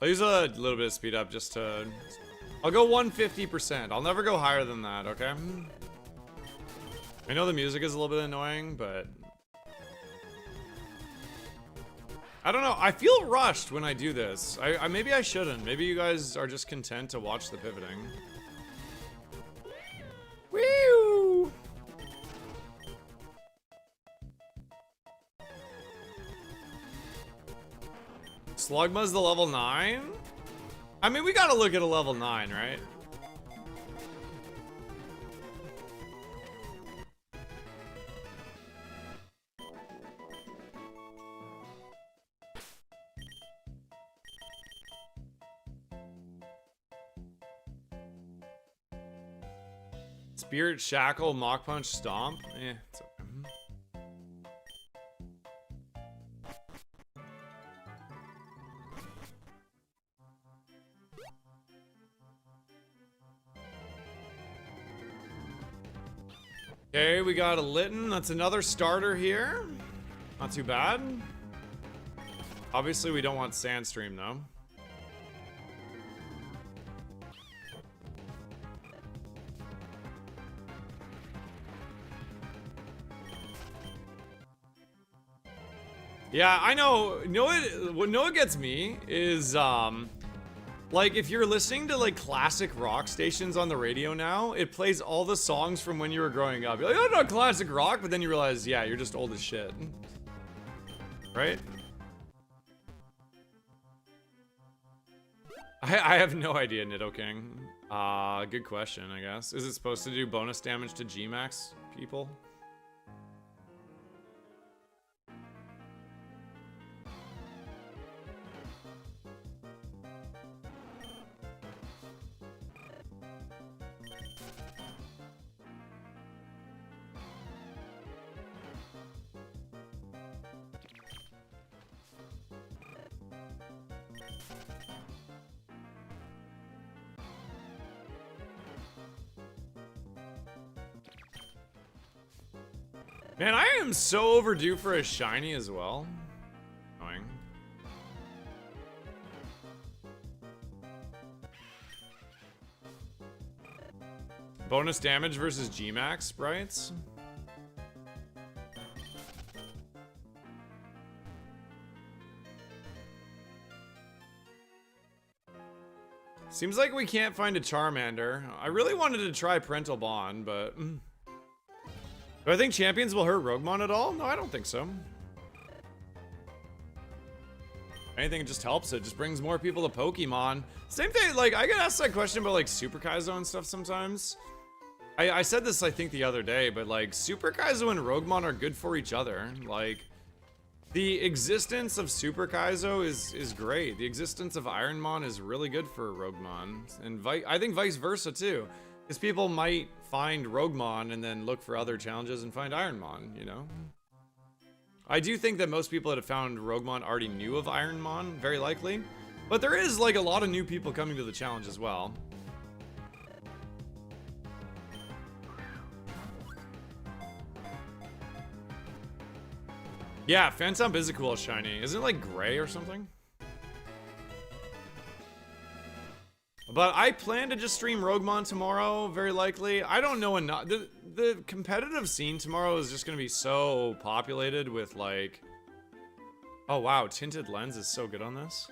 I'll use a little bit of speed up just to... I'll go 150%. I'll never go higher than that, okay? I know the music is a little bit annoying, but... I don't know. I feel rushed when I do this. Maybe I shouldn't. Maybe you guys are just content to watch the pivoting. Woo! Slugma's the level 9? I mean, we gotta look at a level 9, right? Spirit Shackle, Mach Punch, Stomp? Eh, it's okay. Okay, we got a Litten. That's another starter here. Not too bad. Obviously, we don't want Sandstream, though. Yeah, I know. What Noah gets me is, like, if you're listening to, like, classic rock stations on the radio now, it plays all the songs from when you were growing up. You're like, oh, no, classic rock, but then you realize, yeah, you're just old as shit. Right? I have no idea, Nidoking. Good question, I guess. Is it supposed to do bonus damage to G-Max people? Man, I am so overdue for a shiny as well. Annoying. Bonus damage versus G-Max sprites. Seems like we can't find a Charmander. I really wanted to try Parental Bond, but... Do I think champions will hurt Roguemon at all? No, I don't think so. Anything, it just helps. It just brings more people to Pokemon. Same thing, like, I get asked that question about, like, Super Kaizo and stuff sometimes. I said this, I think, the other day, but, like, Super Kaizo and Roguemon are good for each other. Like, the existence of Super Kaizo is great. The existence of Ironmon is really good for Roguemon. And I think vice versa, too. Because people might find Roguemon and then look for other challenges and find Ironmon, you know? I do think that most people that have found Roguemon already knew of Ironmon, very likely. But there is, like, a lot of new people coming to the challenge as well. Yeah, Phantomp is a cool shiny. Isn't it, like, gray or something? But I plan to just stream Roguemon tomorrow, very likely. I don't know enough. The competitive scene tomorrow is just going to be so populated with, like... Oh, wow. Tinted Lens is so good on this.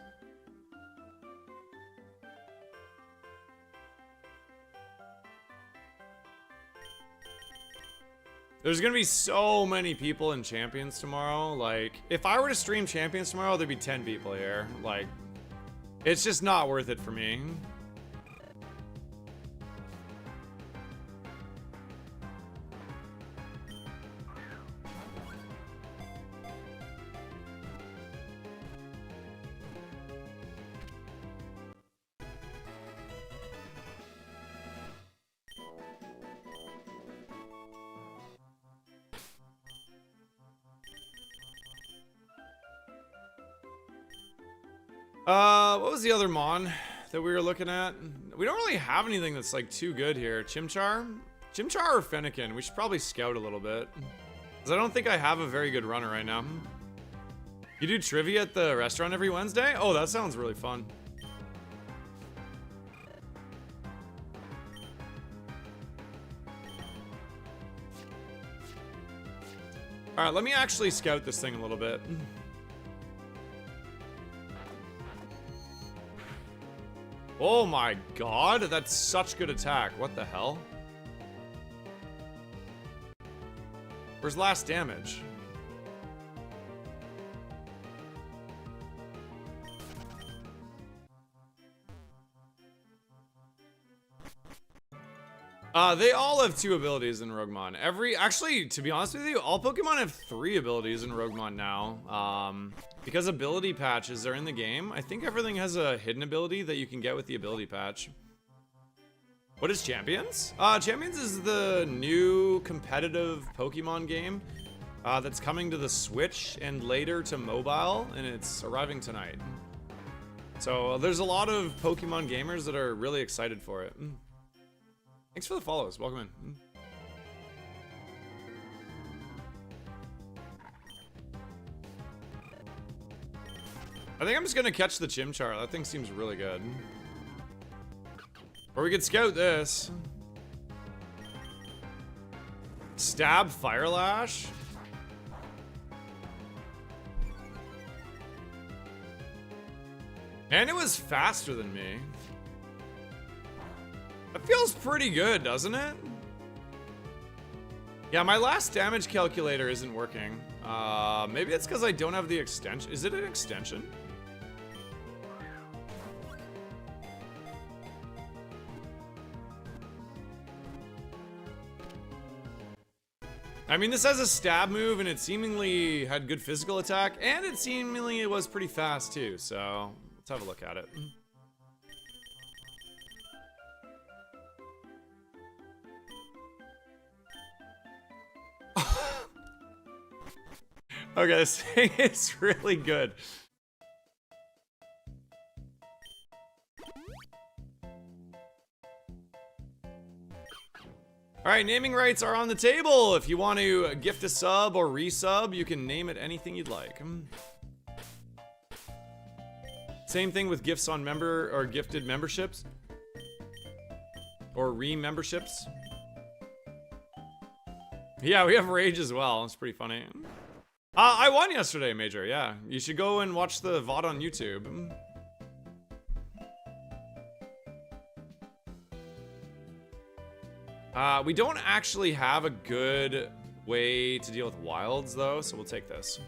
There's gonna be so many people in Champions tomorrow. Like, if I were to stream Champions tomorrow, there'd be 10 people here. Like, it's just not worth it for me. What was the other Mon that we were looking at? We don't really have anything that's like too good here. Chimchar? Chimchar or Fennekin? We should probably scout a little bit. Because I don't think I have a very good runner right now. You do trivia at the restaurant every Wednesday? Oh, that sounds really fun. Alright, let me actually scout this thing a little bit. Oh my god, that's such good attack. What the hell? Where's last damage? They all have 2 abilities in Roguemon. Actually, to be honest with you, all Pokemon have 3 abilities in Roguemon now. Because ability patches are in the game, I think everything has a hidden ability that you can get with the ability patch. What is Champions? Champions is the new competitive Pokemon game that's coming to the Switch and later to mobile, and it's arriving tonight. So there's a lot of Pokemon gamers that are really excited for it. Thanks for the follows. Welcome in. I think I'm just gonna catch the Chimchar. That thing seems really good. Or we could scout this. Stab Fire Lash. And it was faster than me. That feels pretty good, doesn't it? Yeah, my last damage calculator isn't working. Maybe it's because I don't have the extension. Is it an extension? I mean, this has a stab move, and it seemingly had good physical attack, and it seemingly was pretty fast, too. So, let's have a look at it. Okay, this thing is really good. Alright, naming rights are on the table. If you want to gift a sub or resub, you can name it anything you'd like. Same thing with gifts on member or gifted memberships. Or re-memberships. Yeah, we have Rage as well. It's pretty funny. I won yesterday, Major, yeah. You should go and watch the VOD on YouTube. We don't actually have a good way to deal with wilds, though, so we'll take this.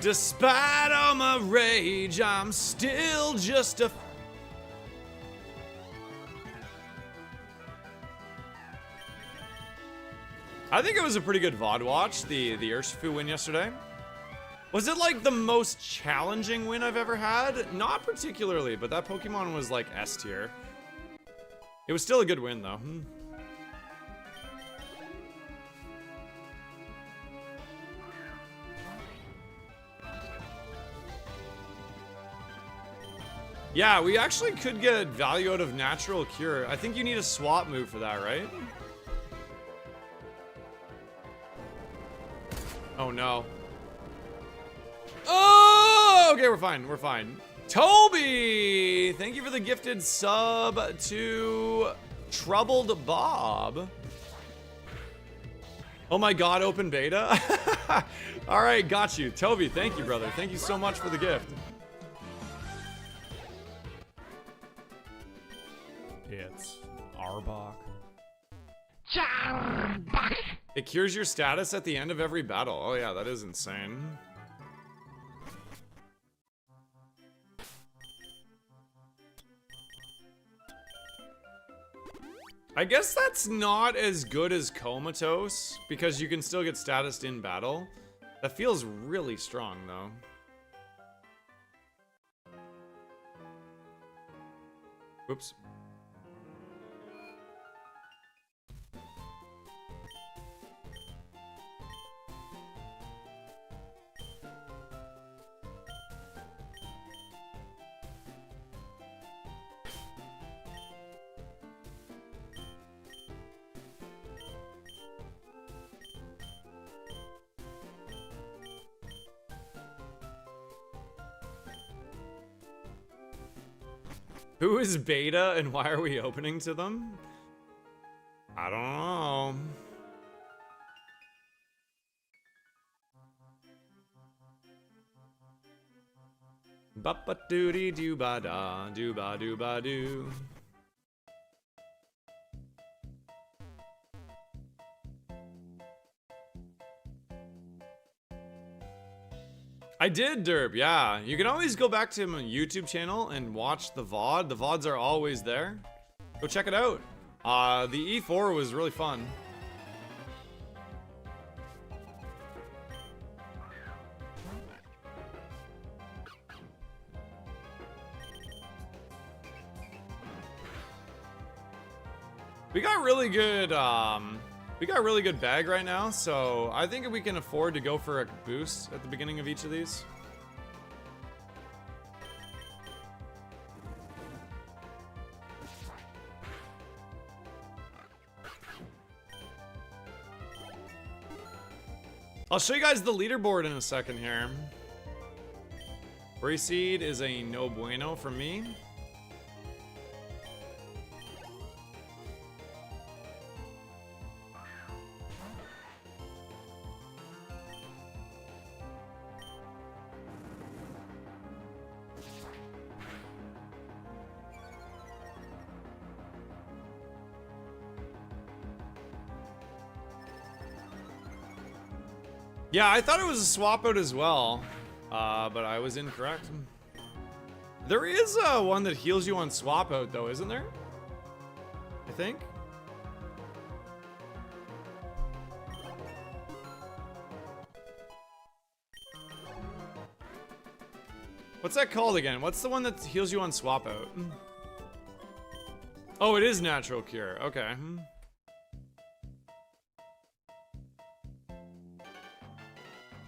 Despite all my rage, I'm still just a... I think it was a pretty good VOD watch, the Urshifu win yesterday. Was it like the most challenging win I've ever had? Not particularly, but that Pokemon was like S tier. It was still a good win though. Yeah, we actually could get value out of Natural Cure. I think you need a swap move for that, right? Oh no. Oh! Okay, we're fine. We're fine. Toby, thank you for the gifted sub to Troubled Bob. Oh my God, open beta. All right, got you. Toby, thank you, brother. Thank you so much for the gift. It's Arbok. It cures your status at the end of every battle. Oh yeah, that is insane. I guess that's not as good as Comatose, because you can still get status in battle. That feels really strong, though. Oops. Who is beta and why are we opening to them? I don't know. Ba doody doo ba da doo ba doo ba doo. I did, Derp, yeah. You can always go back to my YouTube channel and watch the VOD. The VODs are always there. Go check it out. The E4 was really fun. We got really good, bag right now, so I think we can afford to go for a boost at the beginning of each of these. I'll show you guys the leaderboard in a second here. Free seed is a no bueno for me. Yeah, I thought it was a swap out as well, but I was incorrect. There is one that heals you on swap out though, isn't there? I think. What's that called again? What's the one that heals you on swap out? Oh, it is natural cure. Okay.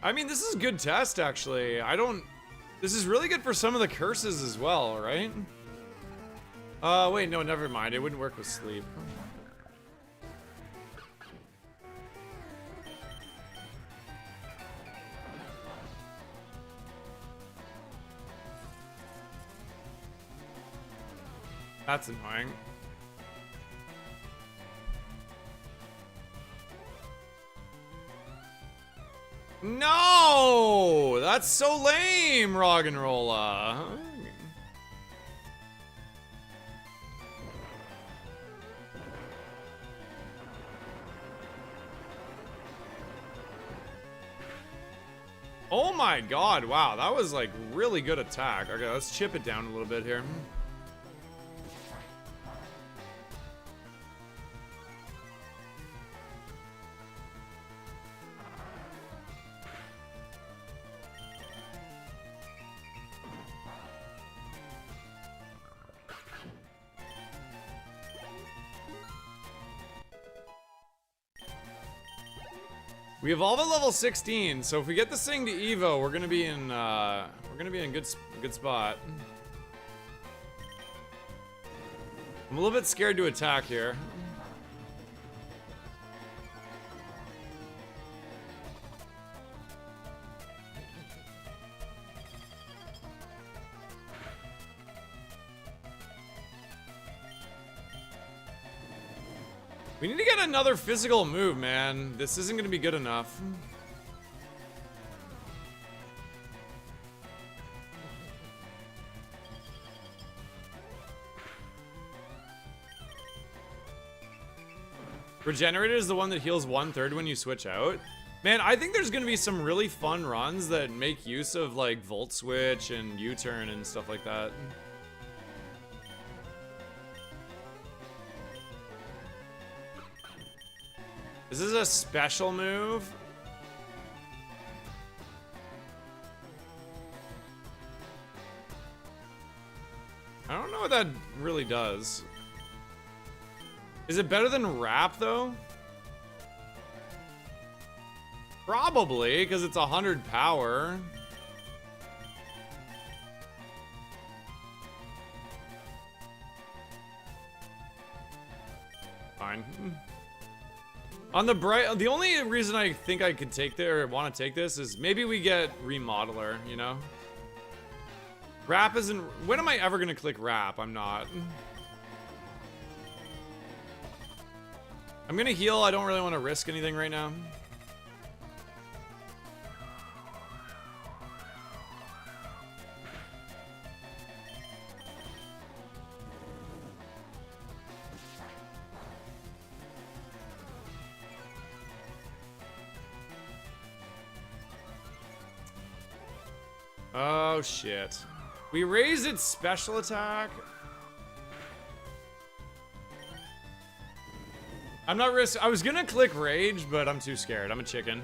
I mean, this is a good test, actually. This is really good for some of the curses as well, right? Wait, no, never mind. It wouldn't work with sleep. That's annoying. No! That's so lame, Roggenrola. Oh my god, wow, that was like really good attack. Okay, let's chip it down a little bit here. We evolve at level 16, so if we get this thing to Evo, we're gonna be in good spot. I'm a little bit scared to attack here. We need to get another physical move, man. This isn't gonna be good enough. Regenerated is the one that heals 1/3 when you switch out. Man, I think there's gonna be some really fun runs that make use of like Volt Switch and U-turn and stuff like that. This is a special move. I don't know what that really does. Is it better than Wrap though? Probably, because it's 100 power. Fine. On the bright, the only reason I think I could take this or want to take this is maybe we get Remodeler, you know? Wrap isn't. When am I ever gonna click Wrap? I'm not. I'm gonna heal. I don't really want to risk anything right now. Oh shit. We raise its special attack. I'm not risk. I was gonna click Rage, but I'm too scared. I'm a chicken.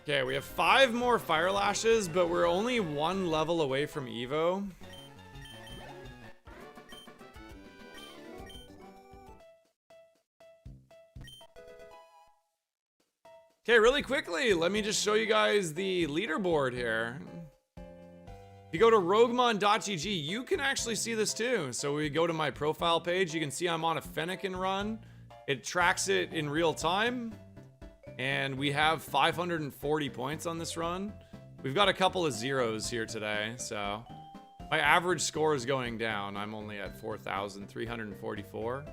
Okay, we have 5 more Fire Lashes, but we're only 1 level away from Evo. Okay, really quickly, let me just show you guys the leaderboard here. If you go to roguemon.gg, you can actually see this too. So we go to my profile page, you can see I'm on a Fennekin run. It tracks it in real time. And we have 540 points on this run. We've got a couple of zeros here today, so my average score is going down. I'm only at 4,344.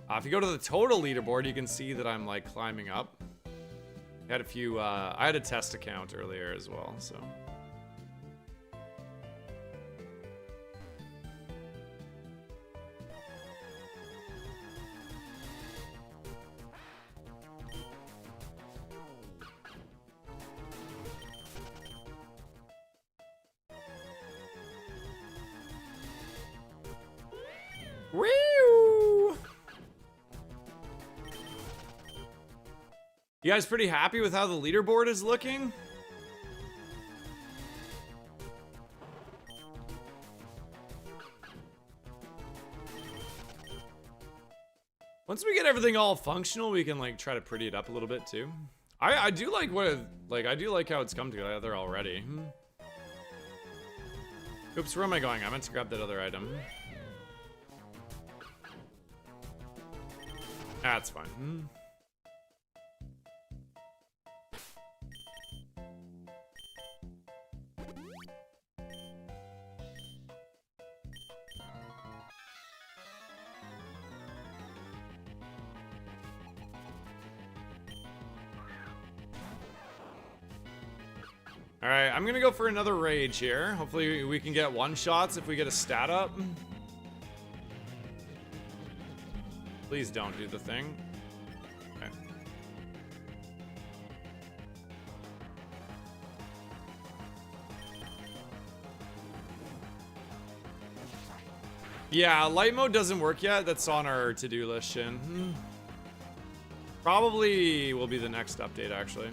If you go to the total leaderboard, you can see that I'm like climbing up. I had a few, I had a test account earlier as well, so. Woo! You guys pretty happy with how the leaderboard is looking? Once we get everything all functional, we can like try to pretty it up a little bit too. I do like I do like how it's come together already. Oops, where am I going? I meant to grab that other item. That's fine. Alright, I'm gonna go for another rage here. Hopefully we can get one-shots if we get a stat up. Please don't do the thing. Okay. Yeah, light mode doesn't work yet. That's on our to-do list, Shin. Probably will be the next update, actually.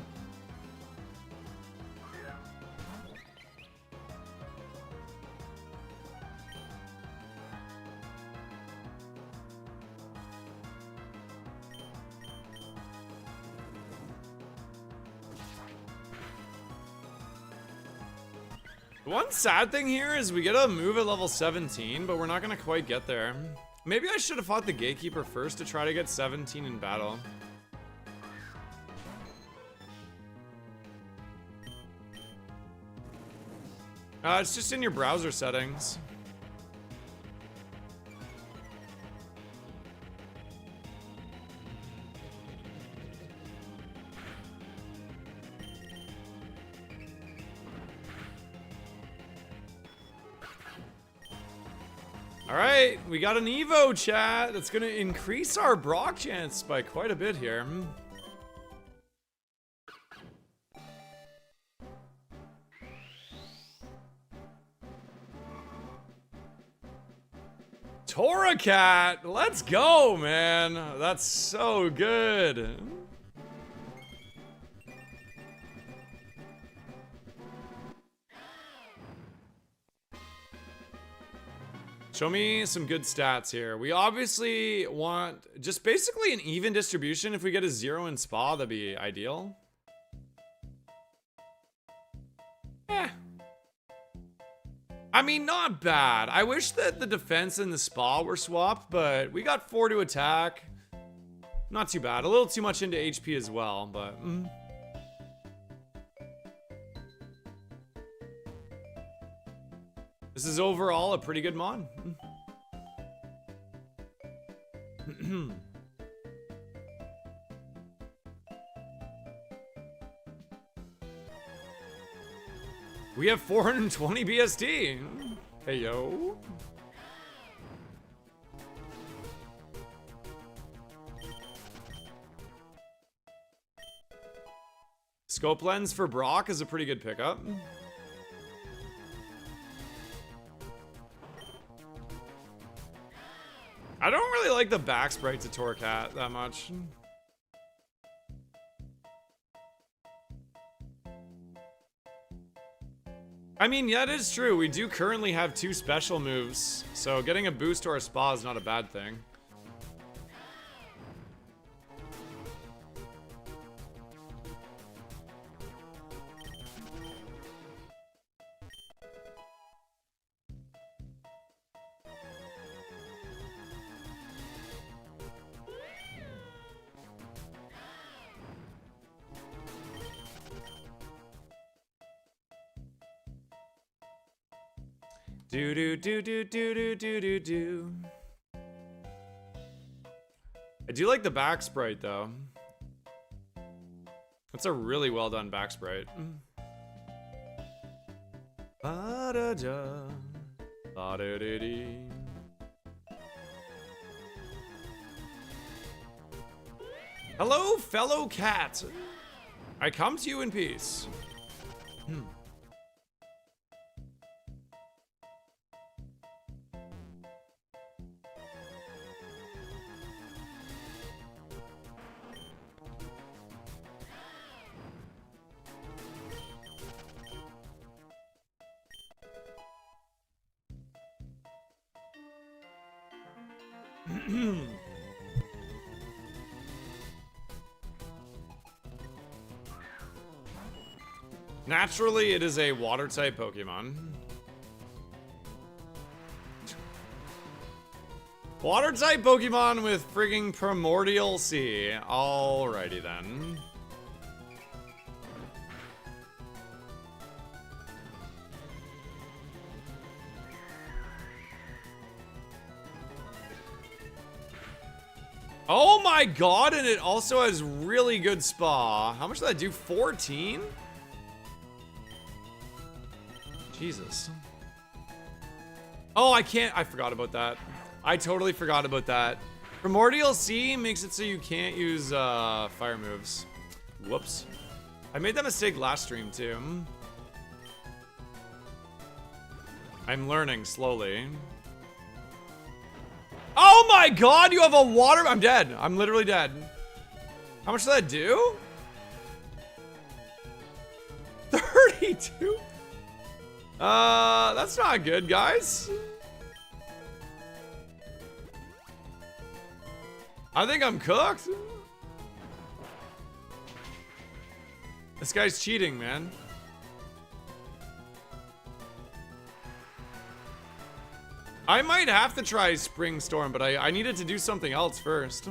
The one sad thing here is we get a move at level 17, but we're not gonna quite get there. Maybe I should have fought the Gatekeeper first to try to get 17 in battle. It's just in your browser settings. All right, we got an Evo chat. That's gonna increase our Brock chance by quite a bit here. Toracat, let's go, man. That's so good. Show me some good stats here. We obviously want just basically an even distribution. If we get a 0 in spa, that'd be ideal. I mean, not bad. I wish that the defense and the spa were swapped, but we got 4 to attack. Not too bad. A little too much into HP as well, but... This is overall a pretty good mon. We have 420 BSD. Hey, yo. Scope lens for Brock is a pretty good pickup. I don't really like the back sprite to Torcat that much. I mean, yeah, it is true. We do currently have 2 special moves, so getting a boost to our spa is not a bad thing. Do do do do do do do do do. I do like the back sprite though. That's a really well done back sprite. Ba-da-da, ba-da-da-dee. Hello, fellow cat. I come to you in peace. Naturally, it is a water type Pokemon. Water type Pokemon with frigging Primordial Sea. Alrighty then. Oh my god, and it also has really good spa. How much did that do? 14? Jesus. Oh, I forgot about that. I totally forgot about that. Primordial Sea makes it so you can't use fire moves. Whoops. I made that mistake last stream too. I'm learning slowly. Oh my god, you have a water... I'm dead. I'm literally dead. How much did that do? 32? That's not good, guys. I think I'm cooked. This guy's cheating, man. I might have to try Spring Storm, but I needed to do something else first.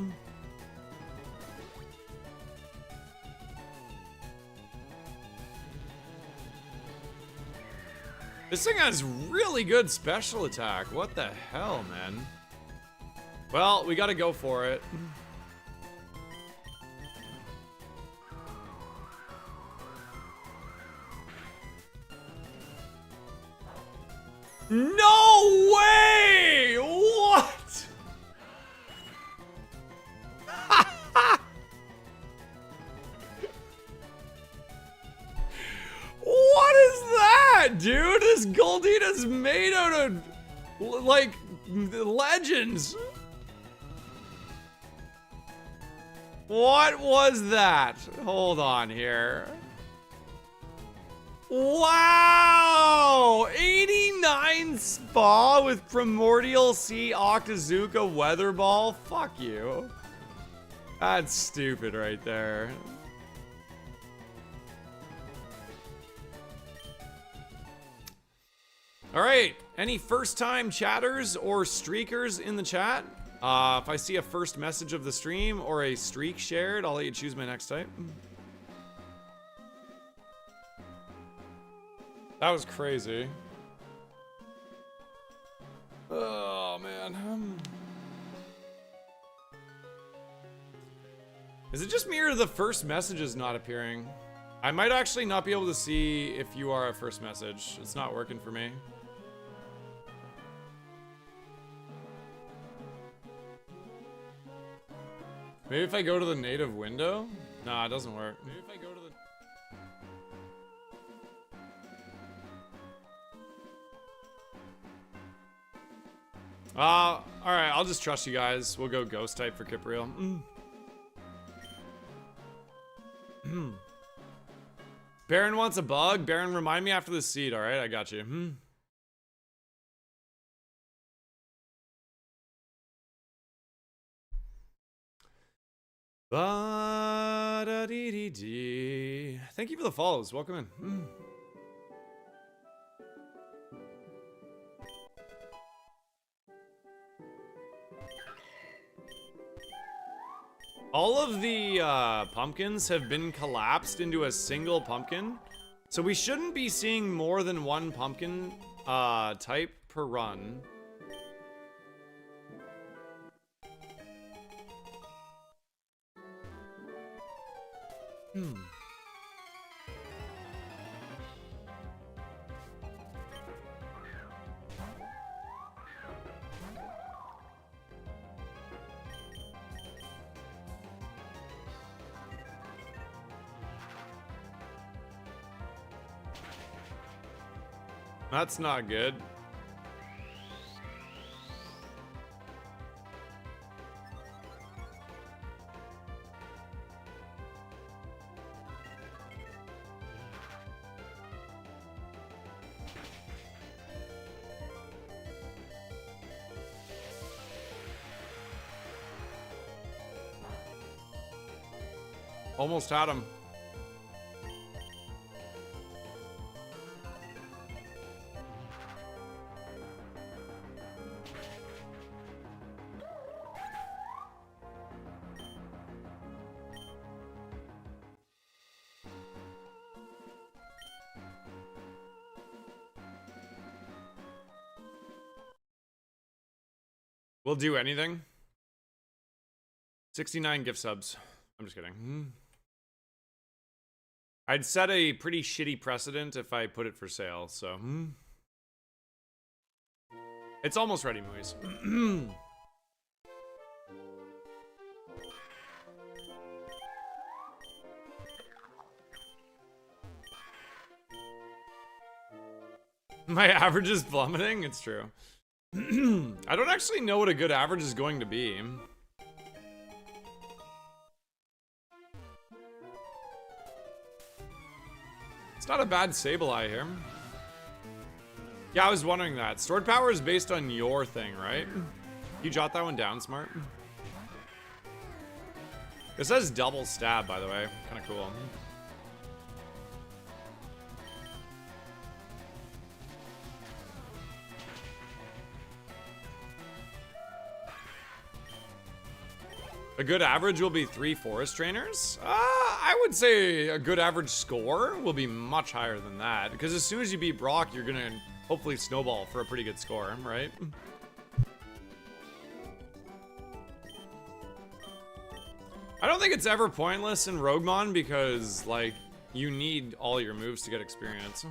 This thing has really good special attack. What the hell, man? Well, we gotta go for it. No way! that, dude? This Goldina's made out of, like, legends. What was that? Hold on here. Wow! 89 Spa with Primordial Sea Octazooka Weather Ball? Fuck you. That's stupid right there. Alright, any first-time chatters or streakers in the chat? If I see a first message of the stream or a streak shared, I'll let you choose my next type. That was crazy. Oh, man. Is it just me or the first message is not appearing? I might actually not be able to see if you are a first message. It's not working for me. Maybe if I go to the native window? Nah, it doesn't work. Maybe if I go to the... Alright, I'll just trust you guys. We'll go ghost type for Kipriel. Baron wants a bug. Baron, remind me after the seed, alright? I got you. Ba-da-dee-dee-dee. Thank you for the follows. Welcome in. All of the pumpkins have been collapsed into a single pumpkin. So we shouldn't be seeing more than one pumpkin type per run. That's not good. Almost had him. We'll do anything. 69 gift subs. I'm just kidding. I'd set a pretty shitty precedent if I put it for sale, so. It's almost ready, Moise. My average is plummeting? It's true. I don't actually know what a good average is going to be. It's not a bad Sableye here. Yeah, I was wondering that. Stored power is based on your thing, right? You jot that one down, smart. It says double stab, by the way. Kind of cool. A good average will be 3 forest trainers? I would say a good average score will be much higher than that. Because as soon as you beat Brock, you're gonna hopefully snowball for a pretty good score, right? I don't think it's ever pointless in Roguemon because, like, you need all your moves to get experience.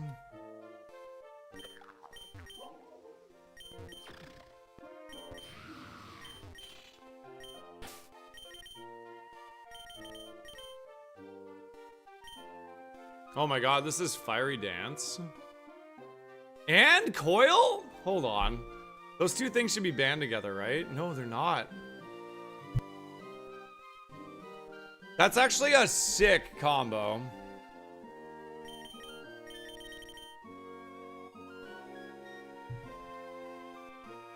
Oh my god, this is Fiery Dance. And Coil? Hold on. Those two things should be banned together, right? No, they're not. That's actually a sick combo.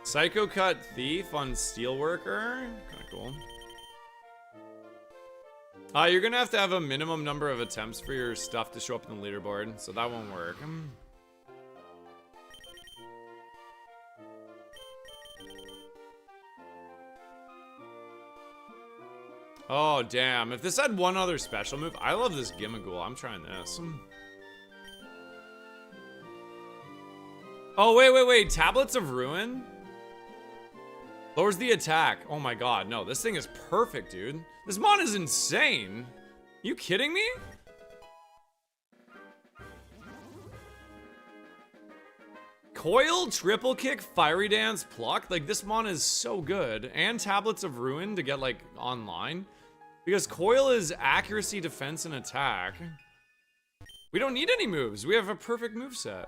Psycho Cut Thief on Steelworker. Kinda cool. You're gonna have to have a minimum number of attempts for your stuff to show up in the leaderboard, so that won't work. Oh, damn. If this had one other special move, I love this Gimmighoul. I'm trying this. Oh, wait. Tablets of Ruin? Lowers the attack. Oh my god, no. This thing is perfect, dude. This mon is insane. You kidding me? Coil, Triple Kick, Fiery Dance, Pluck. Like, this mon is so good. And Tablets of Ruin to get, like, online. Because Coil is accuracy, defense, and attack. We don't need any moves. We have a perfect moveset.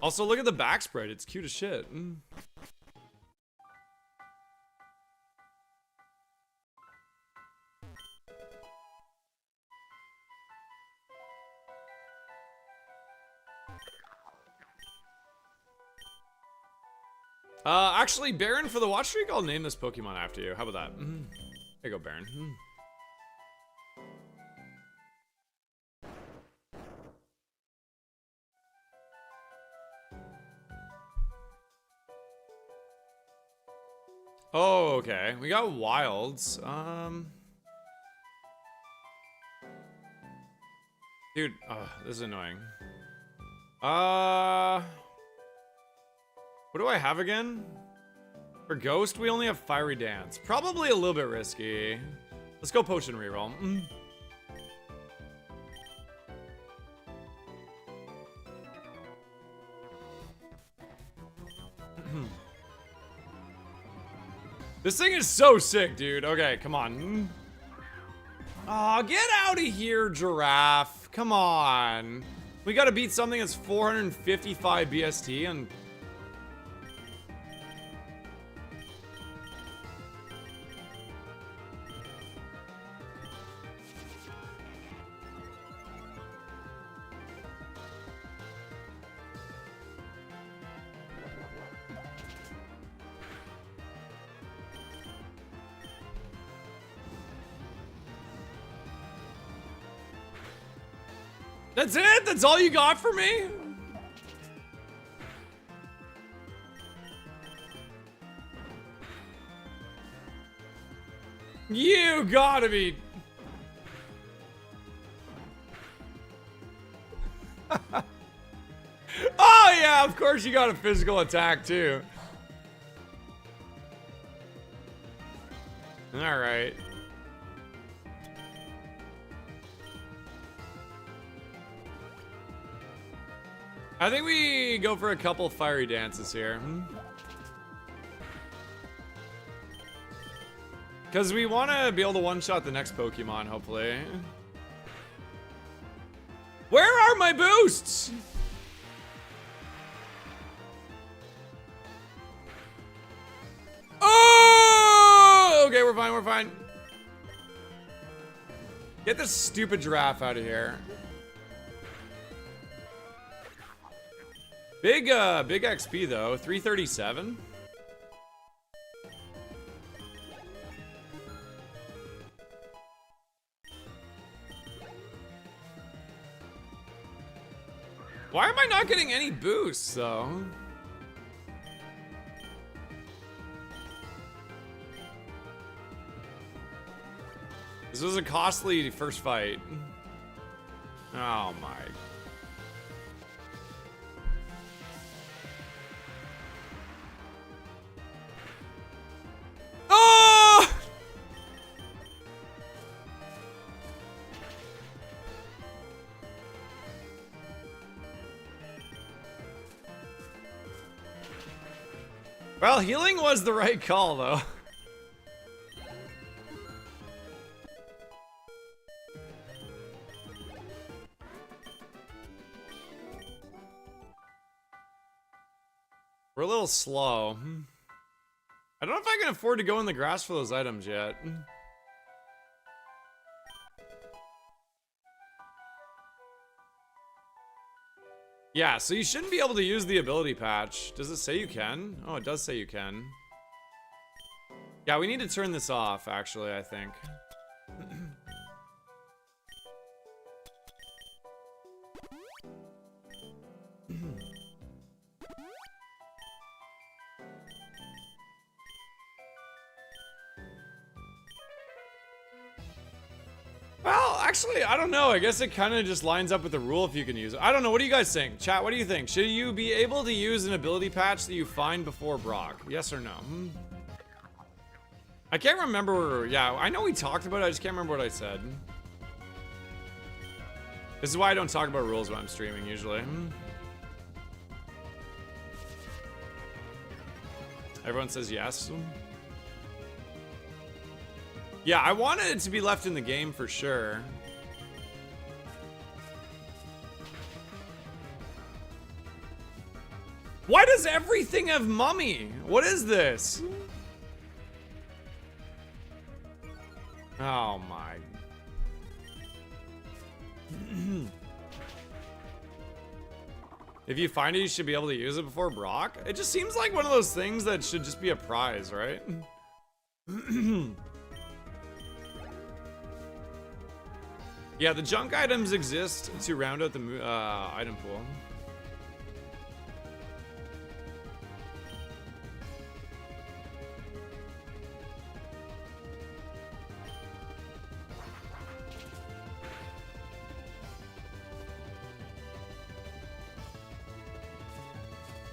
Also, look at the back spread. It's cute as shit. Actually, Baron, for the watch streak, I'll name this Pokemon after you. How about that? There you go, Baron. Oh, okay. We got wilds. Dude, this is annoying. What do I have again? For Ghost, we only have Fiery Dance. Probably a little bit risky. Let's go Potion Reroll. This thing is so sick, dude. Okay, come on. Aw, get out of here, Giraffe. Come on. We gotta beat something that's 455 BST and... That's it? That's all you got for me? You gotta be... Oh yeah, of course you got a physical attack too. Alright. I think we go for a couple fiery dances here. Because we want to be able to one-shot the next Pokemon, hopefully. Where are my boosts? Oh! Okay, we're fine, we're fine. Get this stupid giraffe out of here. Big XP though, 337. Why am I not getting any boosts though? This was a costly first fight. Oh my. Oh! Well, healing was the right call, though. We're a little slow. I don't know if I can afford to go in the grass for those items yet. Yeah, so you shouldn't be able to use the ability patch. Does it say you can? Oh, it does say you can. Yeah, we need to turn this off, actually, I think. Well, actually, I don't know. I guess it kind of just lines up with the rule if you can use it. I don't know. What do you guys think? Chat, what do you think? Should you be able to use an ability patch that you find before Brock? Yes or no? I can't remember. Yeah, I know we talked about it. I just can't remember what I said. This is why I don't talk about rules when I'm streaming, usually. Everyone says yes. Yeah, I wanted it to be left in the game for sure. Why does everything have mummy? What is this? Oh my. If you find it, you should be able to use it before Brock. It just seems like one of those things that should just be a prize, right? Yeah, the junk items exist to round out the item pool.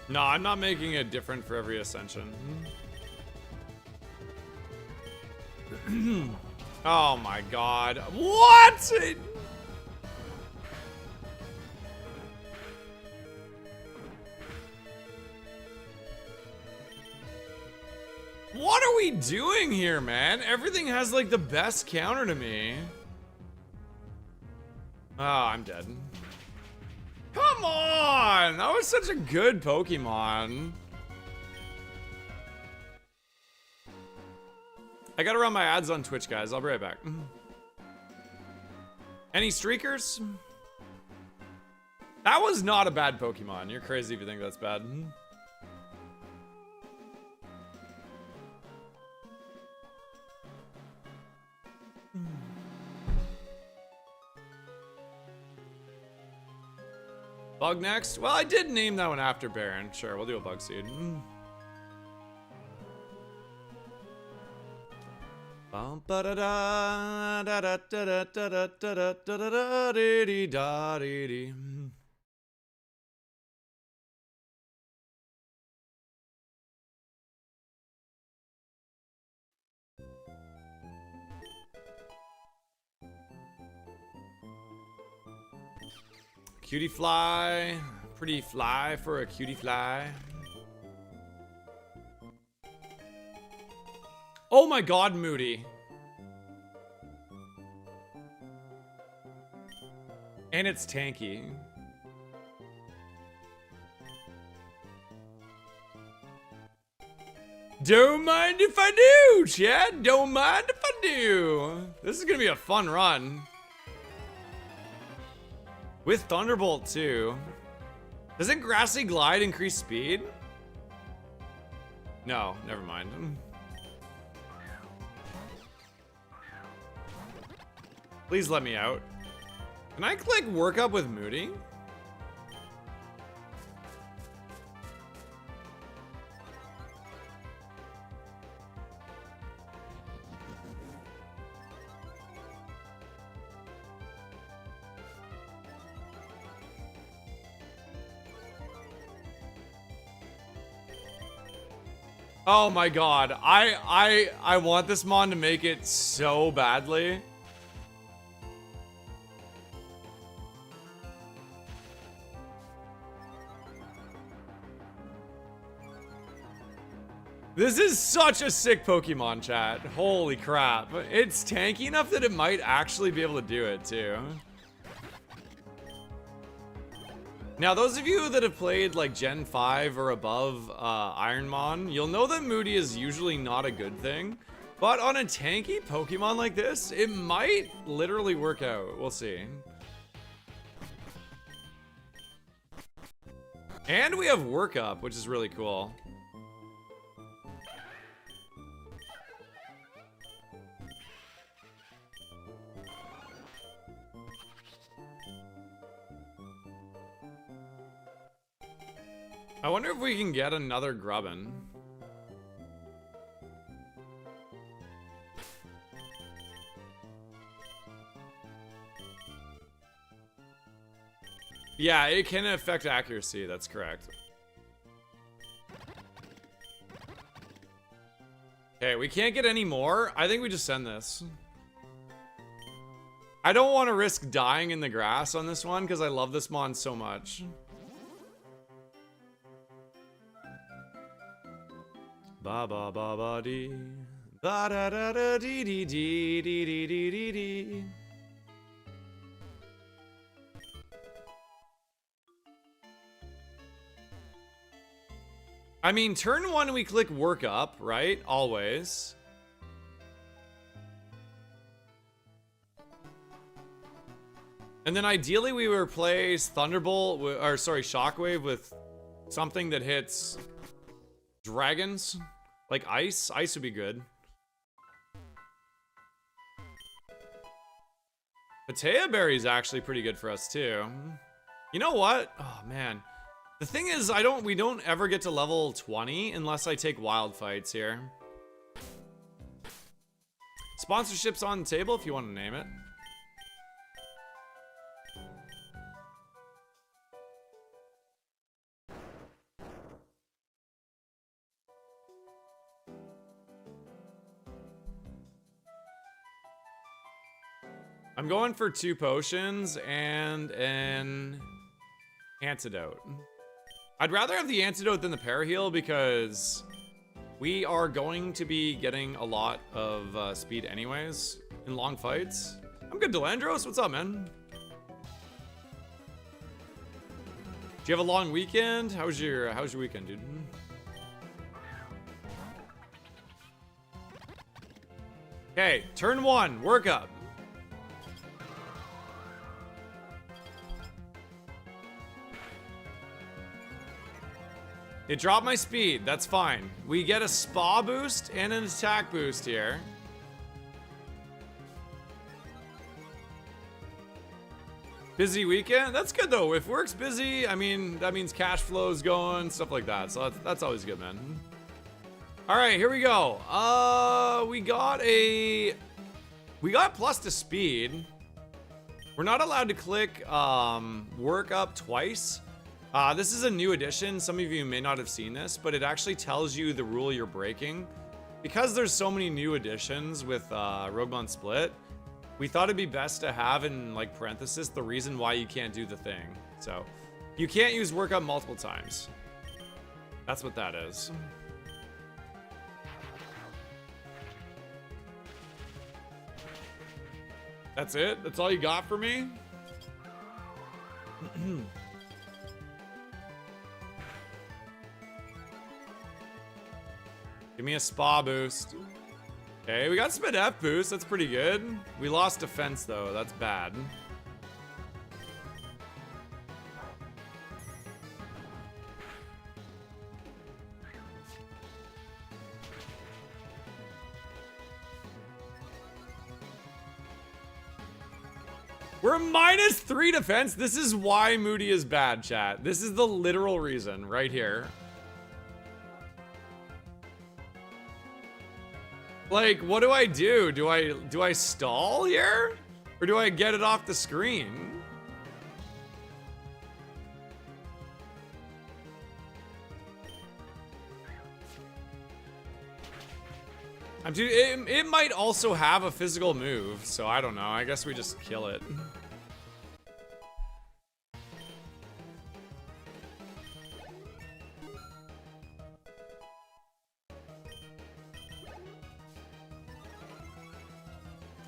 No, I'm not making it different for every ascension. Oh my god. What? What are we doing here, man? Everything has like the best counter to me. Oh, I'm dead. Come on! That was such a good Pokemon. I gotta run my ads on Twitch, guys. I'll be right back. Any streakers? That was not a bad Pokemon. You're crazy if you think that's bad. Bug next? Well, I did name that one after Baron. Sure, we'll do a Bug Seed. Cutie fly, pretty fly for a cutie fly. Oh my god, Moody. And it's tanky. Don't mind if I do, Chad. Don't mind if I do. This is gonna be a fun run. With Thunderbolt, too. Doesn't Grassy Glide increase speed? No, never mind. Please let me out. Can I click work up with Moody? Oh my god, I want this mon to make it so badly. This is such a sick Pokemon, chat. Holy crap. It's tanky enough that it might actually be able to do it, too. Now, those of you that have played, like, Gen 5 or above Ironmon, you'll know that Moody is usually not a good thing. But on a tanky Pokemon like this, it might literally work out. We'll see. And we have Work Up, which is really cool. I wonder if we can get another Grubbin. Yeah, it can affect accuracy, that's correct. Okay, we can't get any more. I think we just send this. I don't want to risk dying in the grass on this one because I love this mon so much. Ba ba ba ba dee. Ba da da da dee dee dee dee dee dee dee dee. I mean, turn 1 we click Work Up, right? Always. And then ideally we would replace Thunderbolt, or sorry, Shockwave with something that hits dragons. Like ice. Ice would be good. Patea Berry is actually pretty good for us too. You know what? Oh man. The thing is, we don't ever get to level 20 unless I take wild fights here. Sponsorship's on the table if you want to name it. I'm going for 2 potions and an antidote. I'd rather have the antidote than the paraheal because we are going to be getting a lot of speed anyways in long fights. I'm good, Delandros. What's up, man? Do you have a long weekend? How's your weekend, dude? Okay, turn 1, Work Up. It dropped my speed, that's fine. We get a spa boost and an attack boost here. Busy weekend? That's good though. If work's busy, I mean, that means cash flow's going, stuff like that. So that's always good, man. All right, here we go. We got plus to speed. We're not allowed to click Work Up twice. This is a new addition. Some of you may not have seen this, but it actually tells you the rule you're breaking. Because there's so many new additions with Roguemon Split, we thought it'd be best to have in like parenthesis the reason why you can't do the thing. So you can't use Work Up multiple times. That's what that is. That's it? That's all you got for me? Give me a spa boost. Okay, we got some F boost. That's pretty good. We lost defense though. That's bad. We're -3 defense. This is why Moody is bad, chat. This is the literal reason right here. Like, what do I do? Do I stall here? Or do I get it off the screen? It might also have a physical move, so I don't know. I guess we just kill it.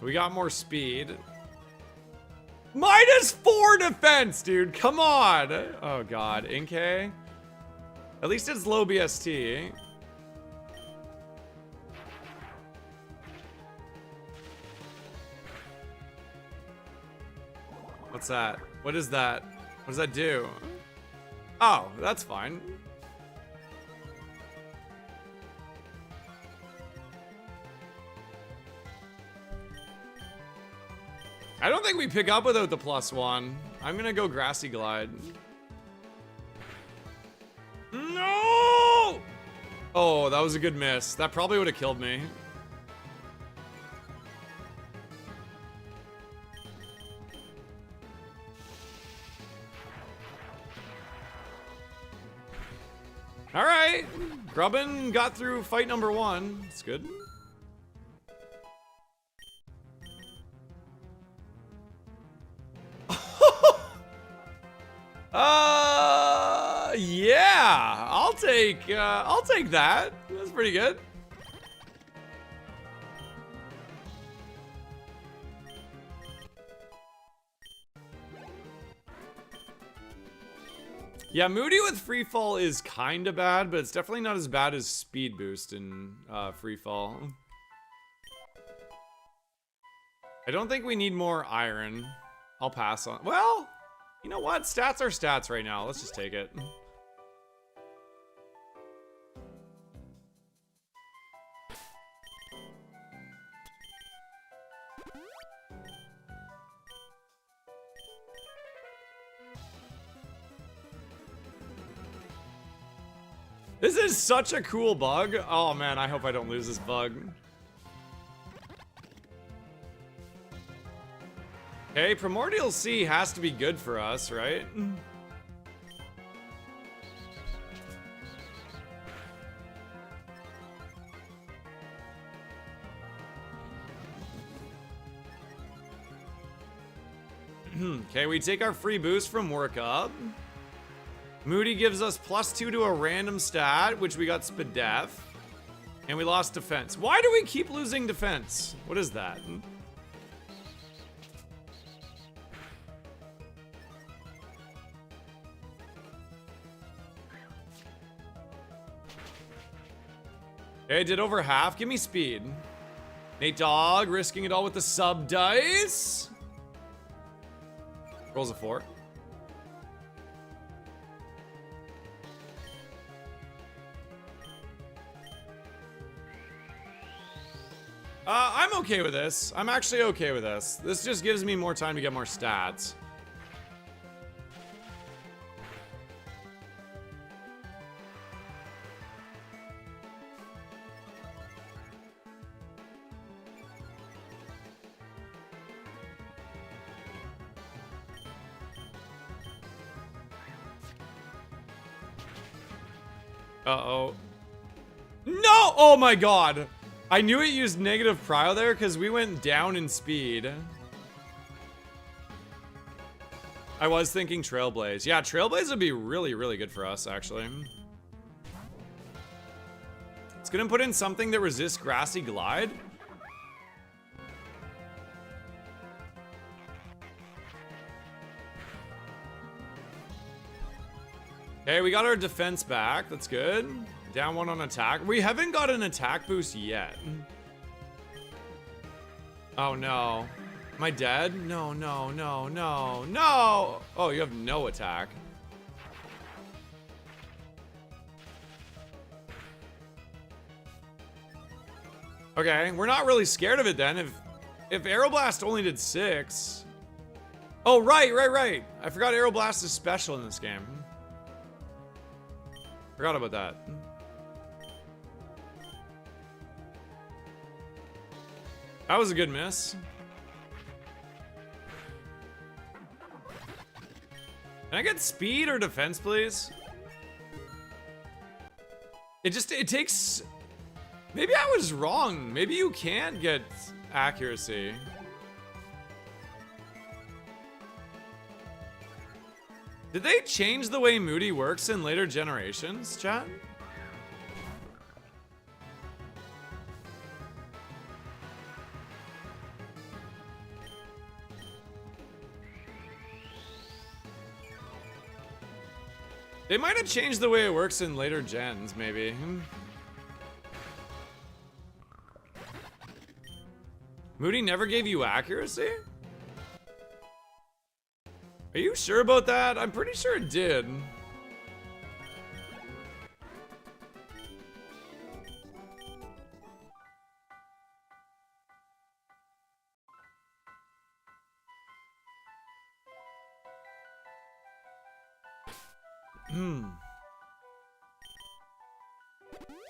We got more speed. -4 defense, dude. Come on. Oh, God. Inkay. At least it's low BST. What's that? What is that? What does that do? Oh, that's fine. I don't think we pick up without the +1. I'm gonna go Grassy Glide. No! Oh, that was a good miss. That probably would have killed me. All right, Grubbin got through fight number 1. It's good. Yeah, I'll take that. That's pretty good. Yeah, Moody with free fall is kind of bad, but it's definitely not as bad as speed boost in free fall. I don't think we need more iron. I'll pass on. Well, you know what? Stats are stats right now. Let's just take it. This is such a cool bug. Oh man, I hope I don't lose this bug. Okay, Primordial Sea has to be good for us, right? Okay, we take our free boost from Work Up. Moody gives us +2 to a random stat, which we got Spadef. And we lost defense. Why do we keep losing defense? What is that? Okay, did over half. Give me speed. Nate Dogg risking it all with the sub dice. Rolls a 4. I'm okay with this. I'm actually okay with this. This just gives me more time to get more stats. Uh-oh. No! Oh my god! I knew it used negative prio there because we went down in speed. I was thinking Trailblaze. Yeah, Trailblaze would be really, really good for us, actually. It's gonna put in something that resists Grassy Glide. Okay, we got our defense back. That's good. Down 1 on attack. We haven't got an attack boost yet. Oh no. Am I dead? No, no, no, no, no. Oh, you have no attack. Okay, we're not really scared of it then. If Aeroblast only did 6. Oh, right. I forgot Aeroblast is special in this game. Forgot about that. That was a good miss. Can I get speed or defense, please? It takes... Maybe I was wrong. Maybe you can't get accuracy. Did they change the way Moody works in later generations, chat? They might have changed the way it works in later gens, maybe. Moody never gave you accuracy? Are you sure about that? I'm pretty sure it did.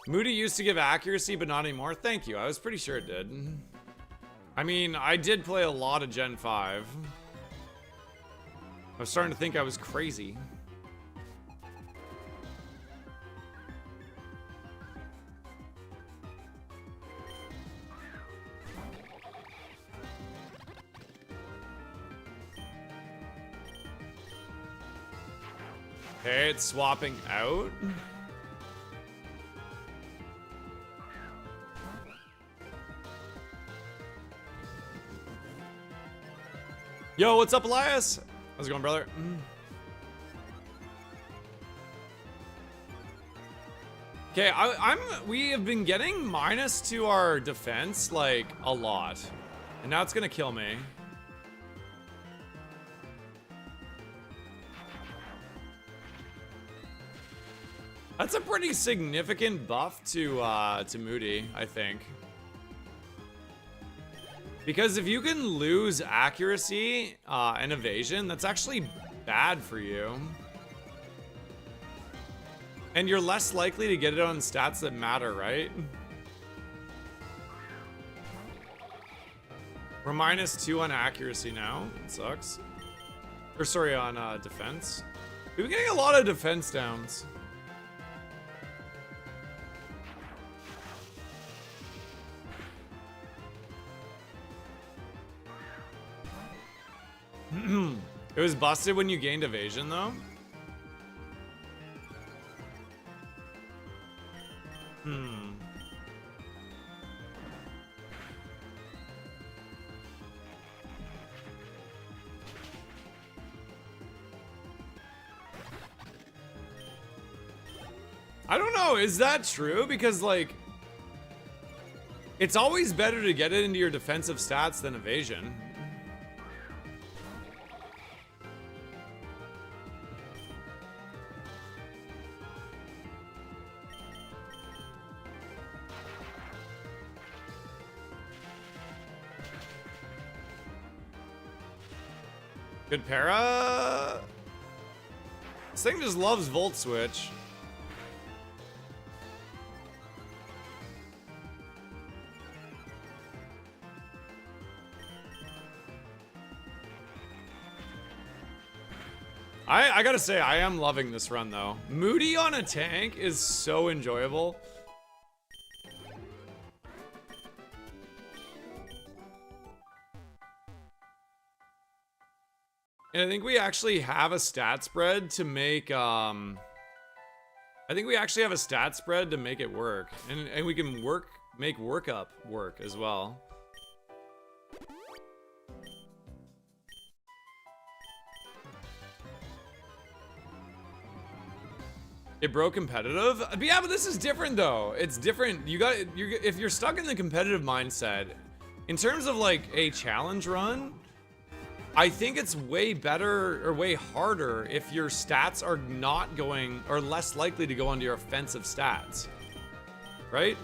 Moody used to give accuracy, but not anymore. Thank you. I was pretty sure it did. I mean, I did play a lot of Gen 5. I was starting to think I was crazy. Okay, it's swapping out. Yo, what's up, Elias? How's it going, brother? Okay, we have been getting minus to our defense like a lot, and now it's gonna kill me. That's a pretty significant buff to Moody, I think. Because if you can lose accuracy and evasion, that's actually bad for you. And you're less likely to get it on stats that matter, right? We're -2 on accuracy now. It sucks. Or sorry, on defense. We've been getting a lot of defense downs. It was busted when you gained evasion, though. I don't know, is that true? Because, like, it's always better to get it into your defensive stats than evasion. Good para. This thing just loves Volt Switch. I gotta say, I am loving this run though. Moody on a tank is so enjoyable. And I think we actually have a stat spread to make, I think we actually have a stat spread to make it work. And we can make workup work as well. It broke competitive? But yeah, but this is different though. It's different. If you're stuck in the competitive mindset, in terms of like a challenge run, I think it's way better or way harder if your stats are not going or less likely to go onto your offensive stats, right?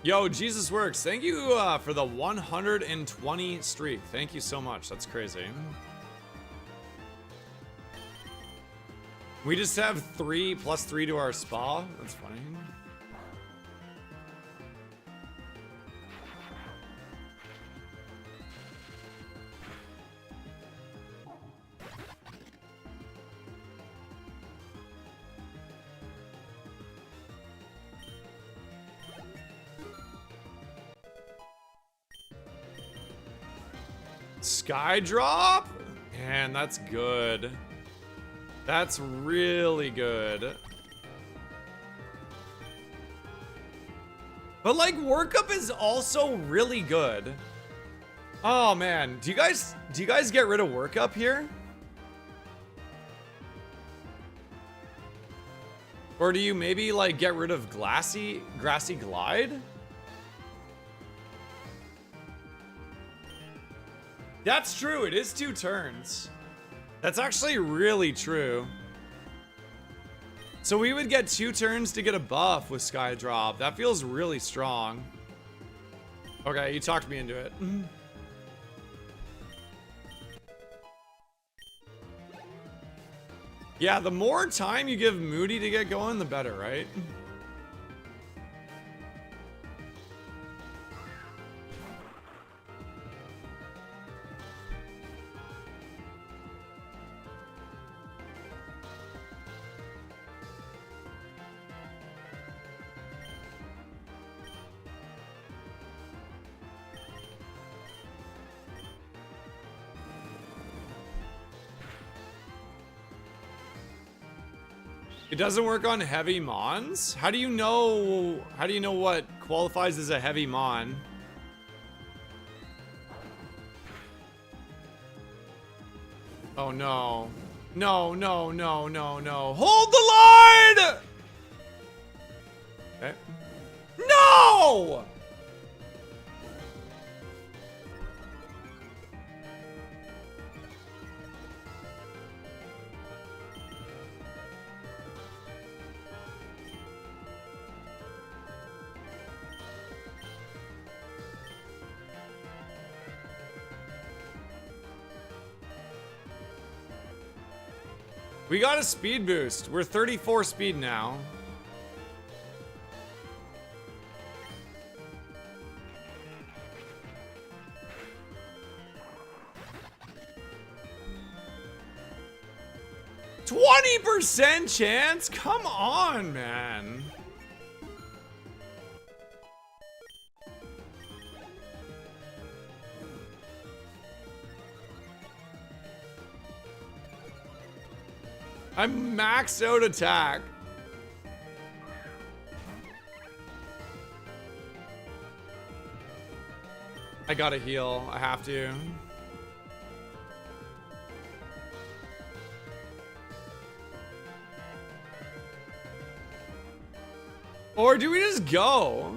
Yo, Jesus Works, thank you for the 120 streak. Thank you so much, that's crazy. We just have 3 + 3 to our spa. That's funny. Sky drop? Man, that's good. That's really good. But like workup is also really good. Oh man, do you guys get rid of workup here? Or do you maybe like get rid of grassy glide? That's true, it is 2 turns. That's actually really true. So we would get 2 turns to get a buff with Skydrop. That feels really strong. Okay, you talked me into it. Yeah, the more time you give Moody to get going, the better, right? It doesn't work on heavy mons? How do you know what qualifies as a heavy mon? Oh no. No, no, no, no, no. Hold the line! Okay. No! We got a speed boost. We're 34 speed now. %20 chance? Come on, man. I'm maxed out attack. I gotta heal. I have to. Or do we just go?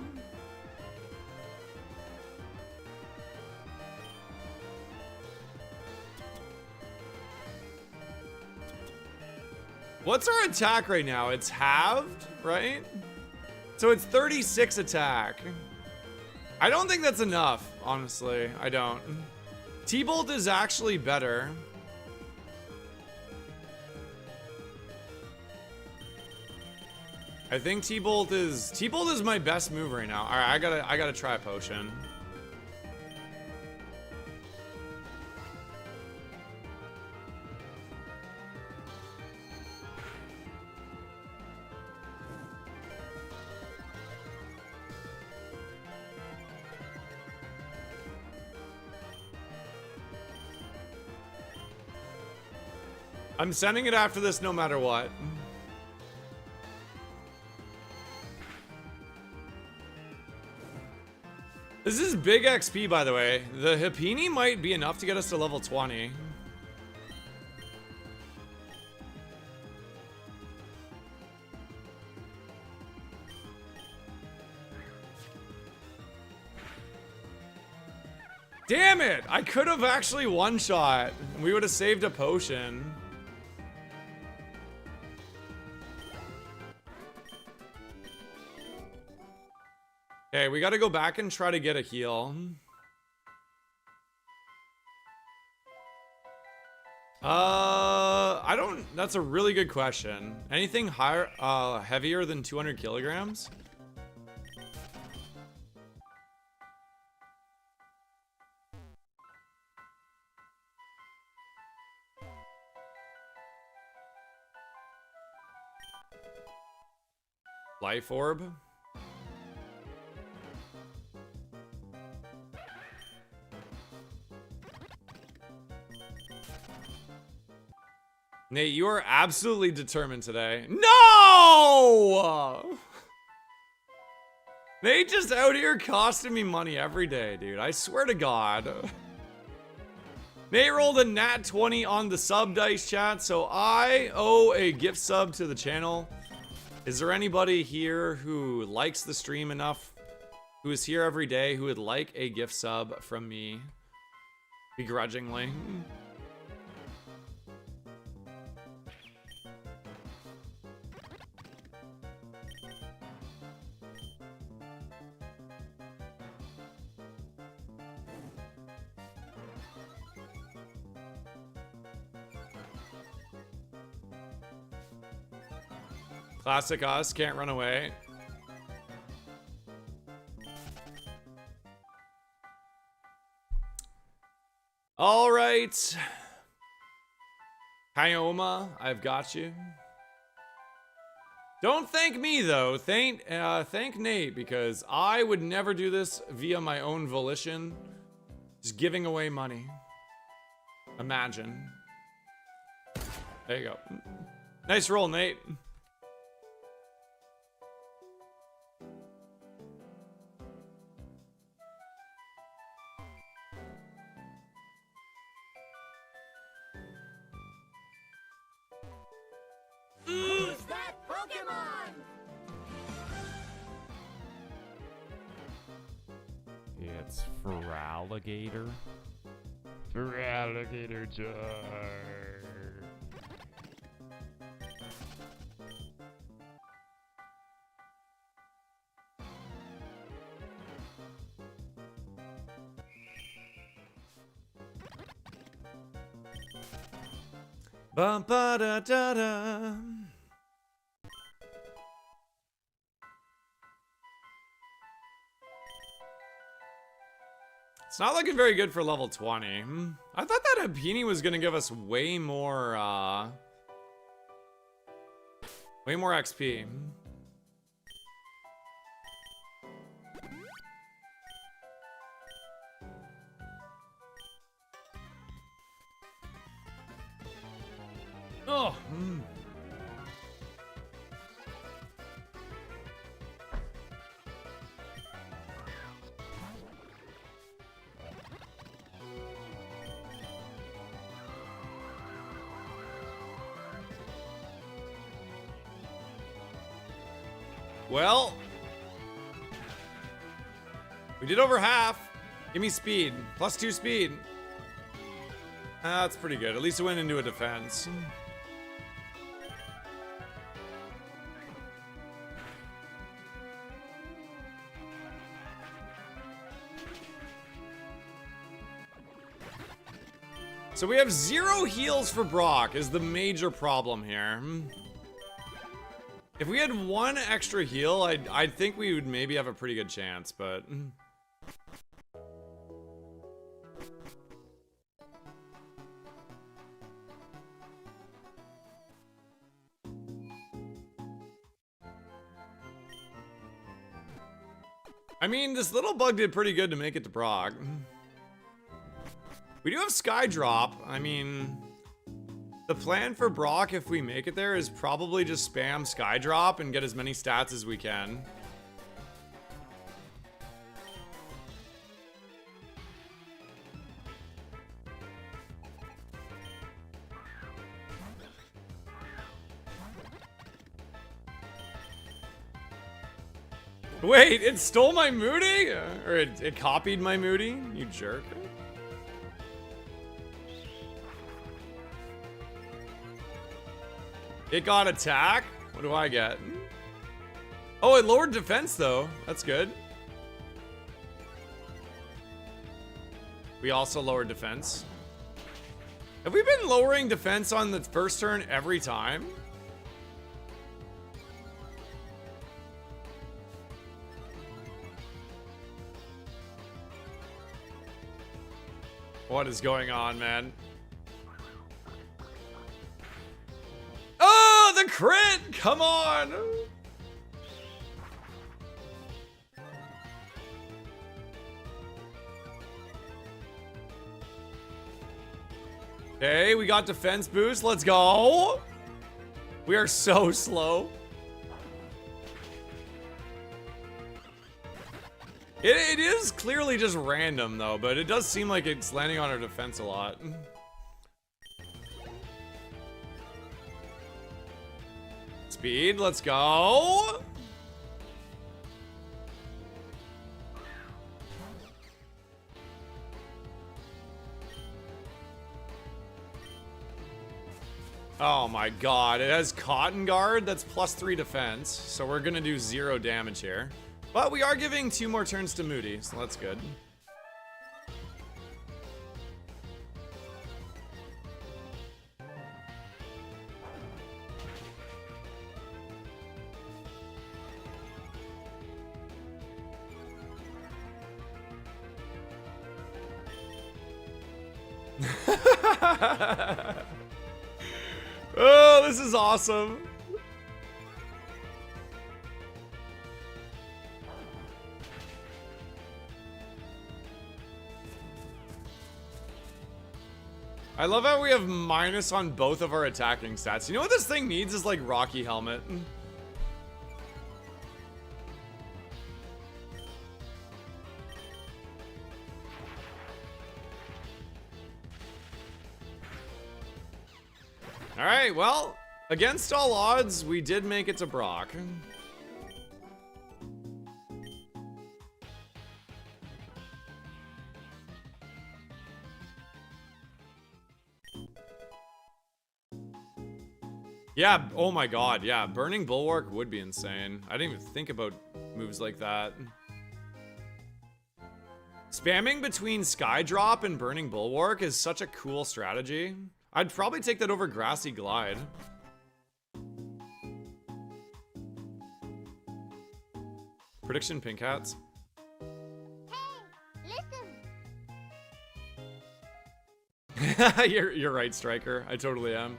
What's our attack right now? It's halved, right? So it's 36 attack. I don't think that's enough, honestly. I don't. T-Bolt is actually better. I think T-Bolt is my best move right now. All right, I gotta try a potion. I'm sending it after this no matter what. This is big XP, by the way. The Hipini might be enough to get us to level 20. Damn it! I could have actually one-shot. We would have saved a potion. Okay, we gotta go back and try to get a heal. I don't, that's a really good question. Anything higher, heavier than 200 kilograms? Life orb? Nate, you are absolutely determined today. No! They just out here costing me money every day, dude. I swear to God. Nate rolled a nat 20 on the sub dice chat, so I owe a gift sub to the channel. Is there anybody here who likes the stream enough, who is here every day, who would like a gift sub from me? Begrudgingly. Classic us, can't run away. All right. Kyoma, I've got you. Don't thank me though. Thank Nate, because I would never do this via my own volition. Just giving away money. Imagine. There you go. Nice roll, Nate. Who's that Pokemon? It's Feraligatr. Feraligatr jar. Bum ba da da da. It's not looking very good for level 20. I thought that Happini was gonna give us way more XP. Oh. Well, we did over half. Give me speed. +2 speed. That's pretty good. At least it went into a defense. So we have 0 heals for Brock is the major problem here. If we had 1 extra heal, I'd think we would maybe have a pretty good chance, but... I mean, this little bug did pretty good to make it to Brock. We do have Skydrop. I mean, the plan for Brock, if we make it there, is probably just spam Skydrop and get as many stats as we can. Wait, it stole my Moody? Or it copied my Moody? You jerk. It got attack? What do I get? Oh, it lowered defense though. That's good. We also lowered defense. Have we been lowering defense on the first turn every time? What is going on, man? Oh, the crit! Come on! Okay, we got defense boost. Let's go. We are so slow. It is clearly just random though, but it does seem like it's landing on our defense a lot. Speed, let's go. Oh my god, it has Cotton Guard, that's +3 defense, so we're gonna do 0 damage here. But we are giving 2 more turns to Moody, so that's good. Oh, this is awesome. I love how we have minus on both of our attacking stats. You know what this thing needs is like Rocky Helmet. Alright, well, against all odds, we did make it to Brock. Yeah, oh my god, yeah, Burning Bulwark would be insane. I didn't even think about moves like that. Spamming between Skydrop and Burning Bulwark is such a cool strategy. I'd probably take that over Grassy Glide. Prediction, Pink Hats. Hey, listen. You're right, Striker. I totally am.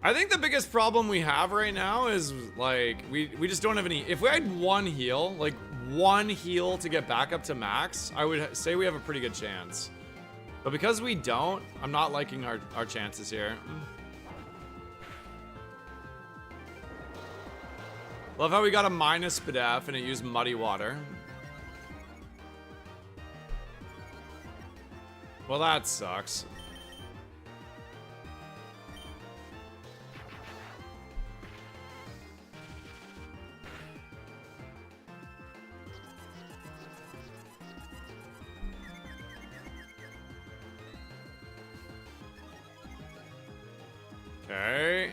I think the biggest problem we have right now is like we just don't have any. If we had one heal, like one heal to get back up to max, I would say we have a pretty good chance. But because we don't, I'm not liking our chances here. Love how we got a minus Spadef and it used Muddy Water. Well, that sucks. Okay.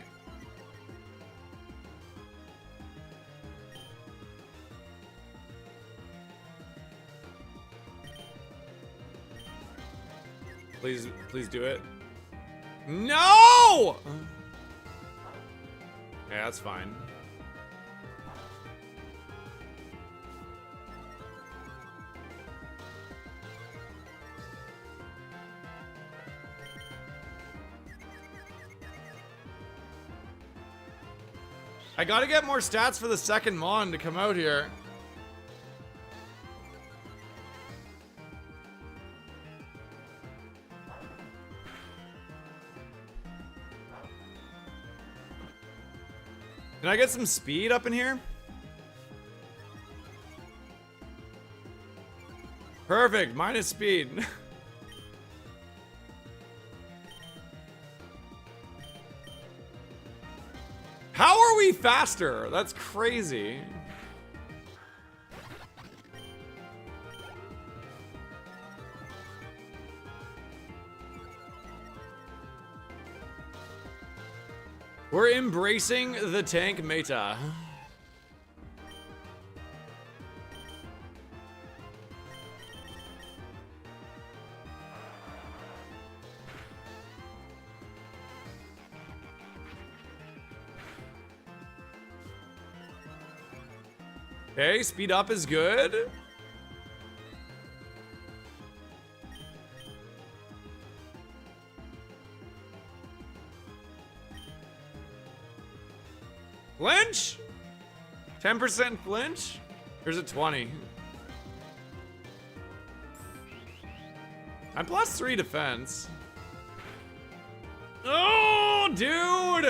Please do it. No! Yeah, that's fine. I gotta get more stats for the second Mon to come out here. Can I get some speed up in here? Perfect, minus speed. How are we faster? That's crazy. We're embracing the tank meta. Okay, speed up is good. Flinch? 10% flinch? Here's a 20. I'm +3 defense. Oh, dude!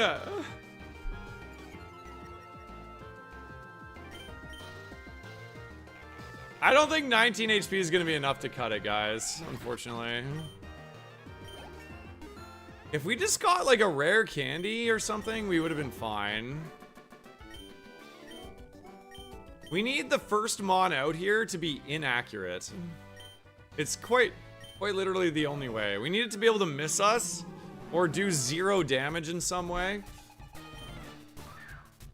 I don't think 19 HP is gonna be enough to cut it, guys, unfortunately. If we just got like a rare candy or something, we would have been fine. We need the first Mon out here to be inaccurate. It's quite literally the only way. We need it to be able to miss us or do 0 damage in some way.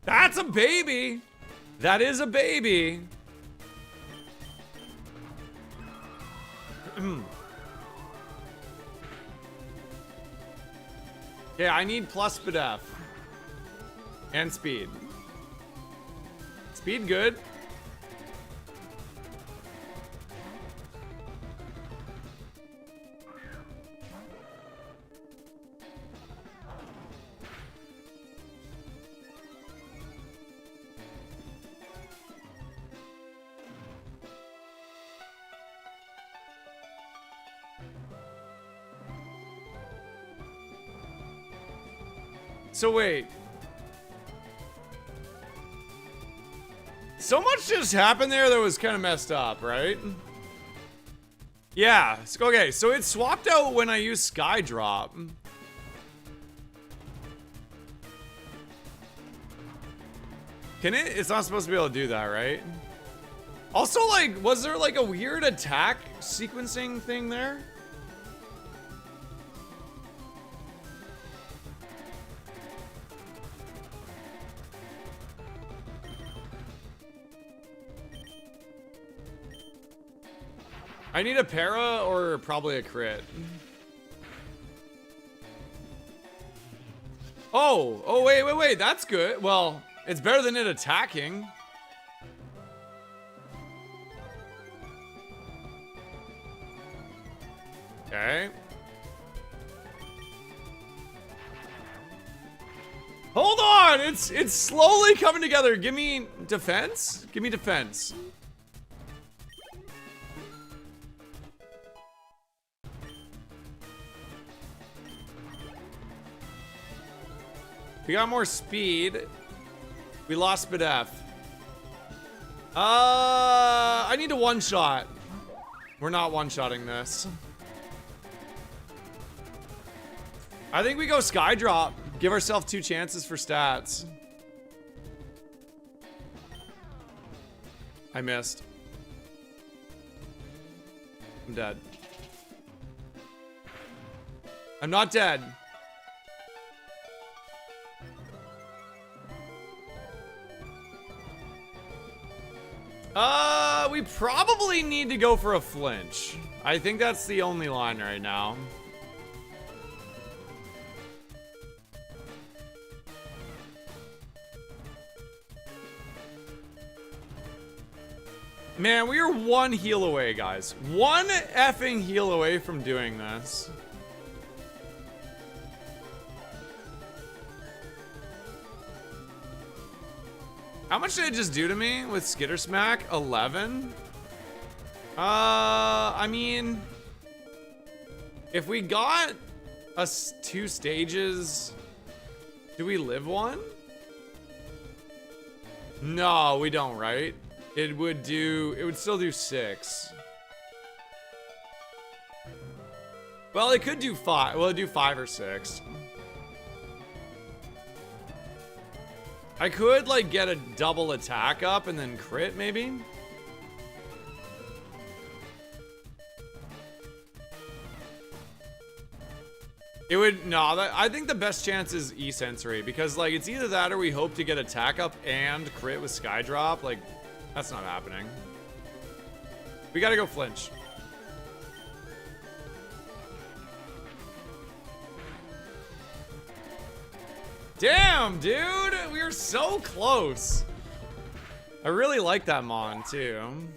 That's a baby! That is a baby! Yeah, I need plus SPDF. And speed. Speed good. So wait. So much just happened there that was kind of messed up, right? Yeah, okay, so it swapped out when I used Skydrop. Can it? It's not supposed to be able to do that, right? Also, like, was there like a weird attack sequencing thing there? I need a para or probably a crit. Oh, wait, that's good. Well, it's better than it attacking. Okay. Hold on, it's slowly coming together. Give me defense. Give me defense. We got more speed. We lost SPDF. I need a one-shot. We're not one-shotting this. I think we go Skydrop. Give ourselves 2 chances for stats. I missed. I'm dead. I'm not dead. We probably need to go for a flinch. I think that's the only line right now. Man, we are 1 heal away, guys. 1 effing heal away from doing this. How much did it just do to me with Skitter Smack? 11? I mean, if we got us 2 stages, do we live 1? No, we don't, right? It would still do 6. Well, it could do 5. Well, it'd do 5 or 6. I could, like, get a double attack up and then crit, maybe? It would, no, I think the best chance is E-Sensory, because, like, it's either that or we hope to get attack up and crit with Skydrop. Like, that's not happening. We gotta go flinch. Damn, dude! We are so close. I really like that Mon, too.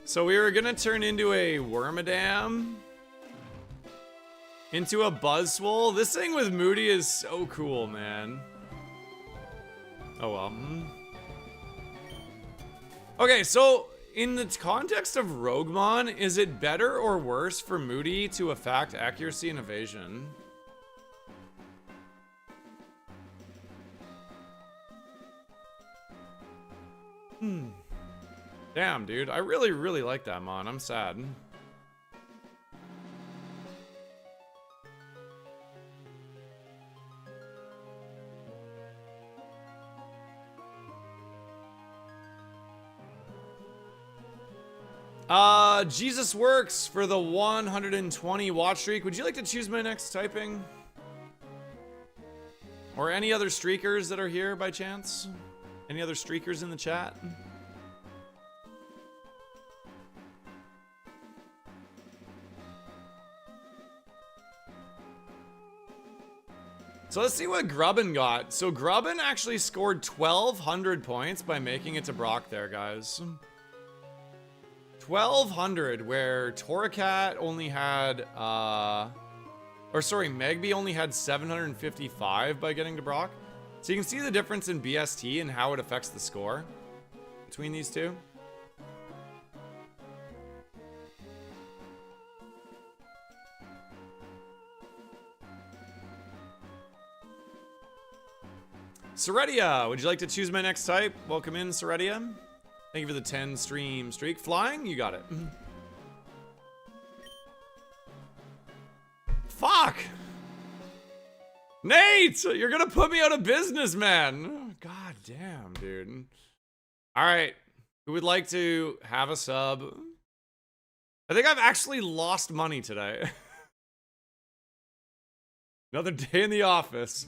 So we were gonna turn into a Wormadam. Into a Buzzwole. This thing with Moody is so cool, man. Oh well. Okay, so in the context of Roguemon, is it better or worse for Moody to affect accuracy and evasion? Damn, dude. I really, really like that mon. I'm sad. Jesus Works for the 120 watch streak. Would you like to choose my next typing? Or any other streakers that are here by chance? Any other streakers in the chat? So let's see what Grubbin got. So Grubbin actually scored 1,200 points by making it to Brock there, guys. 1,200, where Torracat only had, Memby only had 755 by getting to Brock. So you can see the difference in BST and how it affects the score between these two. Seredia, would you like to choose my next type? Welcome in, Seredia. Thank you for the 10 stream streak. Flying? You got it. Fuck! Nate! You're gonna put me out of business, man. God damn, dude. Alright. Who would like to have a sub? I think I've actually lost money today. Another day in the office.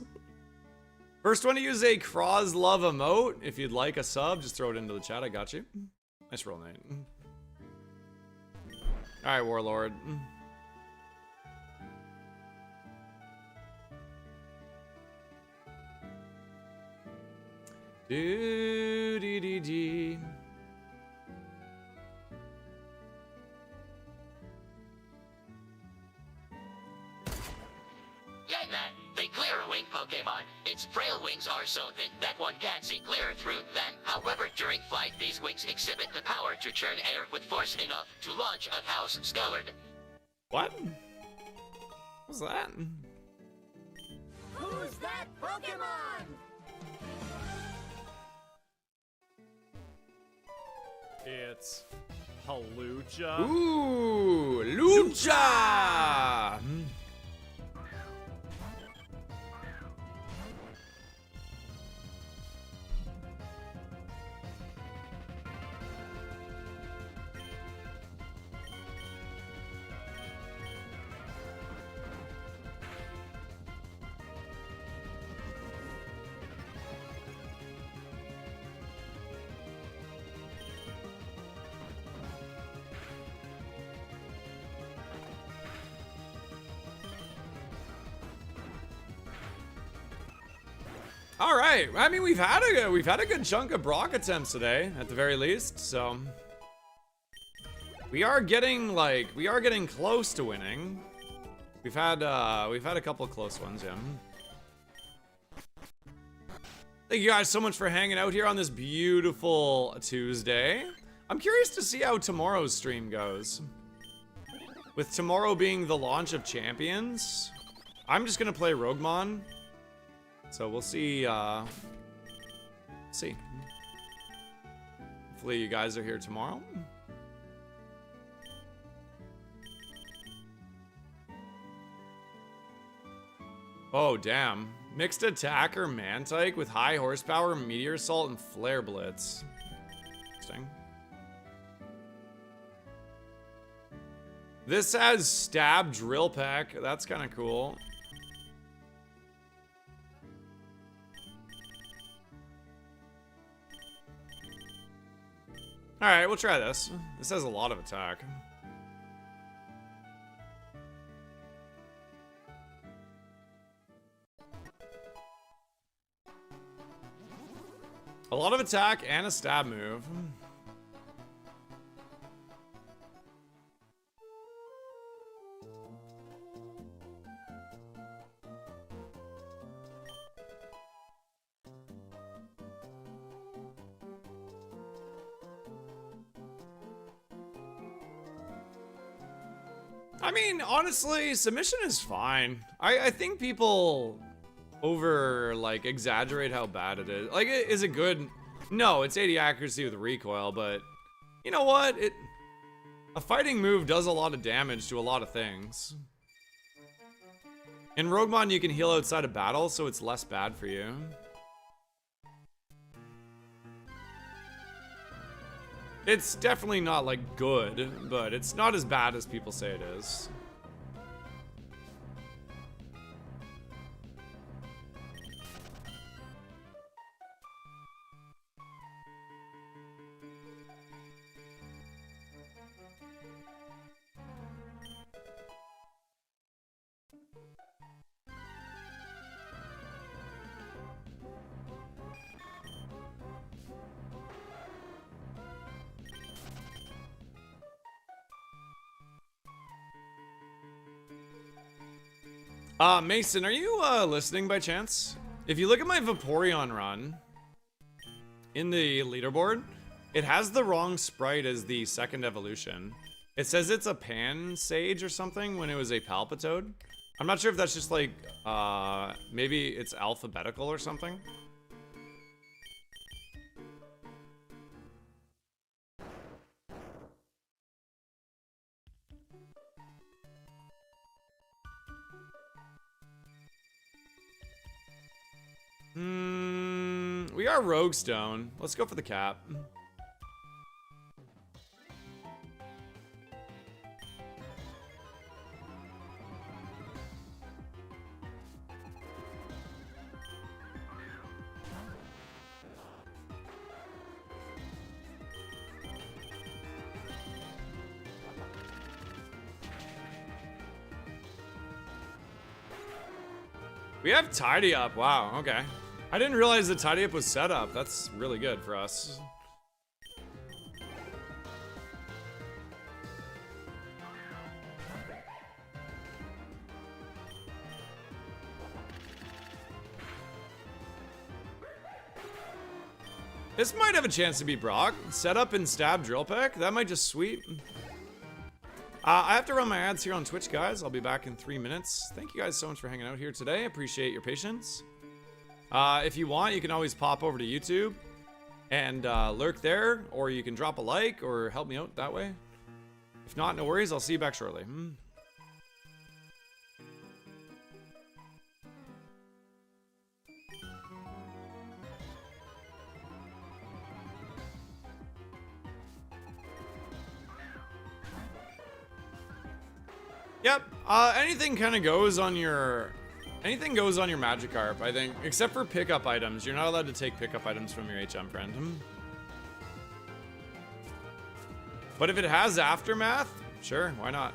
First one to use a Croz Love emote. If you'd like a sub, just throw it into the chat. I got you. Nice roll, Nate. Alright, Warlord. Do dee dee dee. Get that? They clear a wing Pokemon. Its frail wings are so thin that one can't see clear through them. However, during flight, these wings exhibit the power to churn air with force enough to launch a house scoured. What? What's that? Who's that Pokemon? It's Halucha. Ooh, Lucha! All right. I mean, we've had a good chunk of Brock attempts today, at the very least. So we are getting close to winning. We've had a couple of close ones, yeah. Thank you guys so much for hanging out here on this beautiful Tuesday. I'm curious to see how tomorrow's stream goes. With tomorrow being the launch of Champions, I'm just gonna play Roguemon. So we'll see, see. Hopefully you guys are here tomorrow. Oh, damn. Mixed attacker Mantike with high horsepower, Meteor Assault, and Flare Blitz. Interesting. This has Stab Drill Peck. That's kind of cool. Alright, we'll try this. This has a lot of attack. A lot of attack and a stab move. I mean, honestly, submission is fine. I think people over, like, exaggerate how bad it is. Like, is it good? No, it's 80 accuracy with recoil, but you know what? A fighting move does a lot of damage to a lot of things. In Roguemon, you can heal outside of battle, so it's less bad for you. It's definitely not, like, good, but it's not as bad as people say it is. Mason, are you listening by chance? If you look at my Vaporeon run in the leaderboard, it has the wrong sprite as the second evolution. It says it's a Pansage or something when it was a Palpitoad. I'm not sure if that's just like, maybe it's alphabetical or something. We are Rogue Stone. Let's go for the cap. We have Tidy Up. Wow, okay. I didn't realize the Tidy Up was set up. That's really good for us. This might have a chance to be Brock. Set up and stab Drill Peck. That might just sweep. I have to run my ads here on Twitch, guys. I'll be back in 3 minutes. Thank you guys so much for hanging out here today. I appreciate your patience. If you want, you can always pop over to YouTube and lurk there, or you can drop a like or help me out that way. If not, no worries. I'll see you back shortly. Yep. Anything kind of goes on your... Anything goes on your Magikarp, I think. Except for pickup items. You're not allowed to take pickup items from your HM friend. But if it has Aftermath, sure, why not?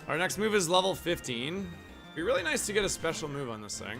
Our next move is level 15. It'd be really nice to get a special move on this thing.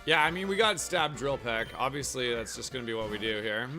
Yeah, I mean, we got Stab Drill Peck. Obviously, that's just going to be what we do here.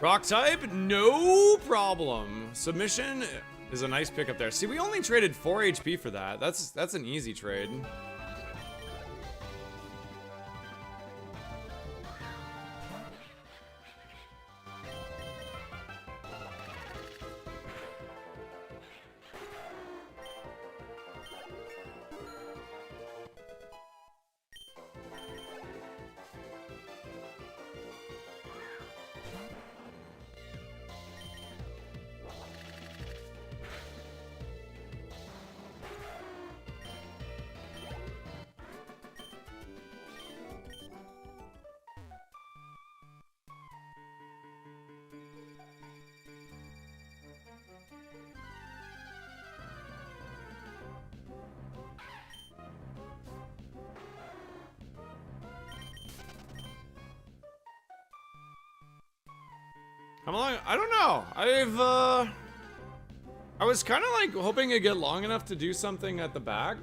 Rock type, no problem. Submission is a nice pickup there. See, we only traded 4 HP for that. That's an easy trade. How long? I don't know. I was kind of like hoping to get long enough to do something at the back.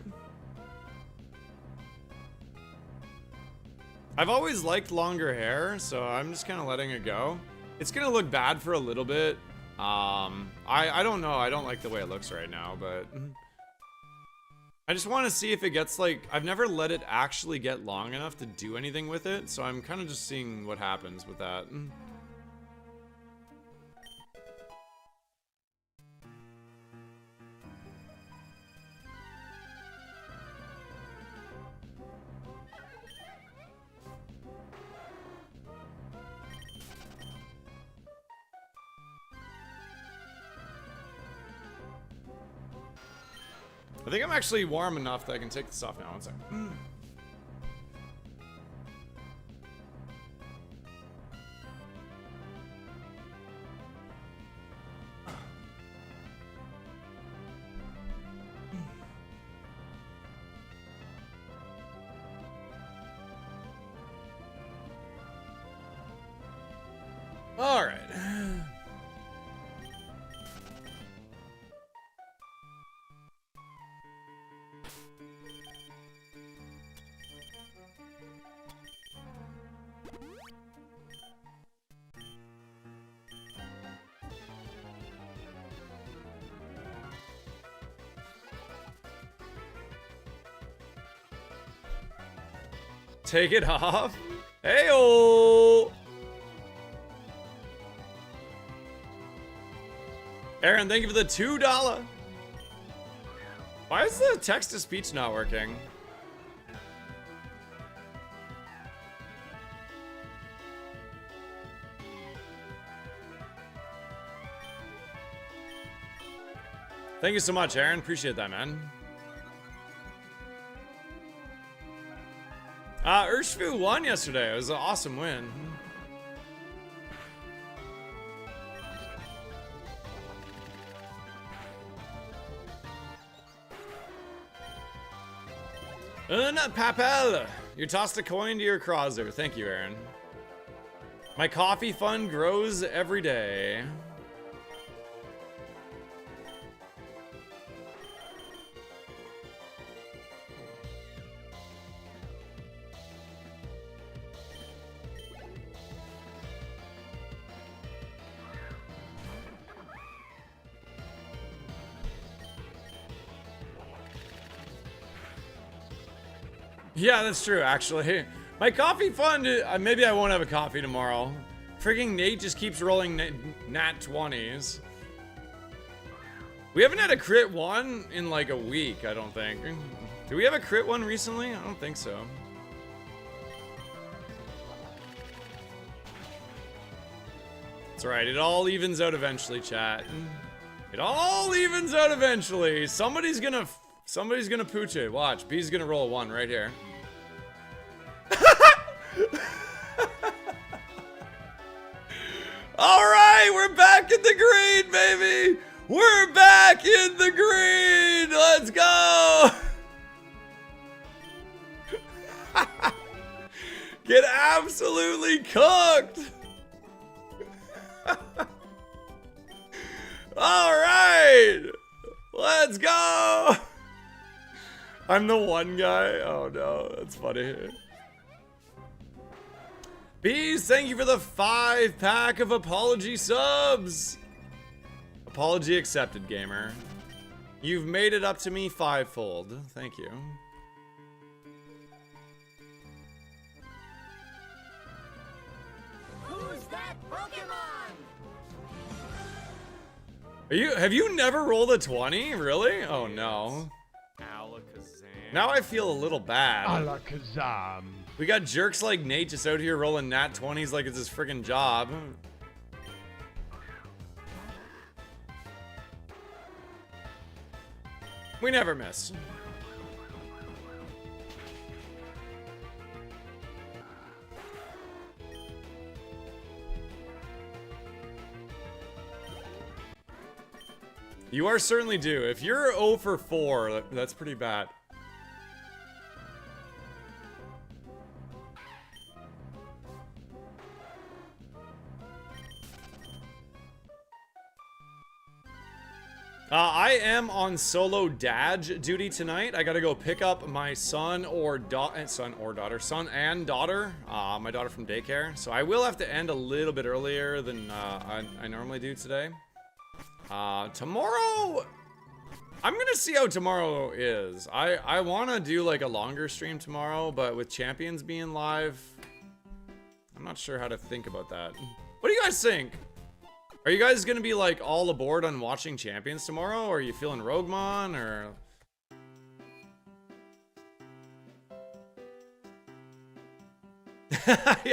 I've always liked longer hair, so I'm just kind of letting it go. It's gonna look bad for a little bit. I don't know. I don't like the way it looks right now, but I just want to see if it gets like, I've never let it actually get long enough to do anything with it, so I'm kind of just seeing what happens with that. I think I'm actually warm enough that I can take this off now. One second. All right. Take it off. Heyo. Aaron, thank you for the $2. Why is the text-to-speech not working? Thank you so much, Aaron. Appreciate that, man. Urshifu won yesterday. It was an awesome win. Papel, you tossed a coin to your Crozzer. Thank you, Aaron. My coffee fund grows every day. Yeah, that's true, actually. My coffee fund, maybe I won't have a coffee tomorrow. Freaking Nate just keeps rolling nat 20s. We haven't had a crit one in like a week, I don't think. Do we have a crit one recently? I don't think so. It's alright, it all evens out eventually, chat. It all evens out eventually. Somebody's gonna pooch it. Watch, B's gonna roll a 1 right here. Alright, we're back in the green, baby! We're back in the green! Let's go! Get absolutely cooked! Alright! Let's go! I'm the one guy? Oh no, that's funny. Bees, thank you for the 5-pack of apology subs. Apology accepted, gamer. You've made it up to me 5-fold. Thank you. Who's that Pokemon? Have you never rolled a 20? Really? Oh no. Alakazam. Now I feel a little bad. Alakazam. We got jerks like Nate just out here rolling nat 20s like it's his friggin' job. We never miss. You are certainly due. If you're 0 for 4, that's pretty bad. I am on solo dad duty tonight. I gotta go pick up my son and daughter. My daughter from daycare. So I will have to end a little bit earlier than I normally do today. Tomorrow, I'm gonna see how tomorrow is. I wanna do like a longer stream tomorrow, but with champions being live, I'm not sure how to think about that. What do you guys think? Are you guys gonna be like all aboard on watching champions tomorrow? Or are you feeling Roguemon or?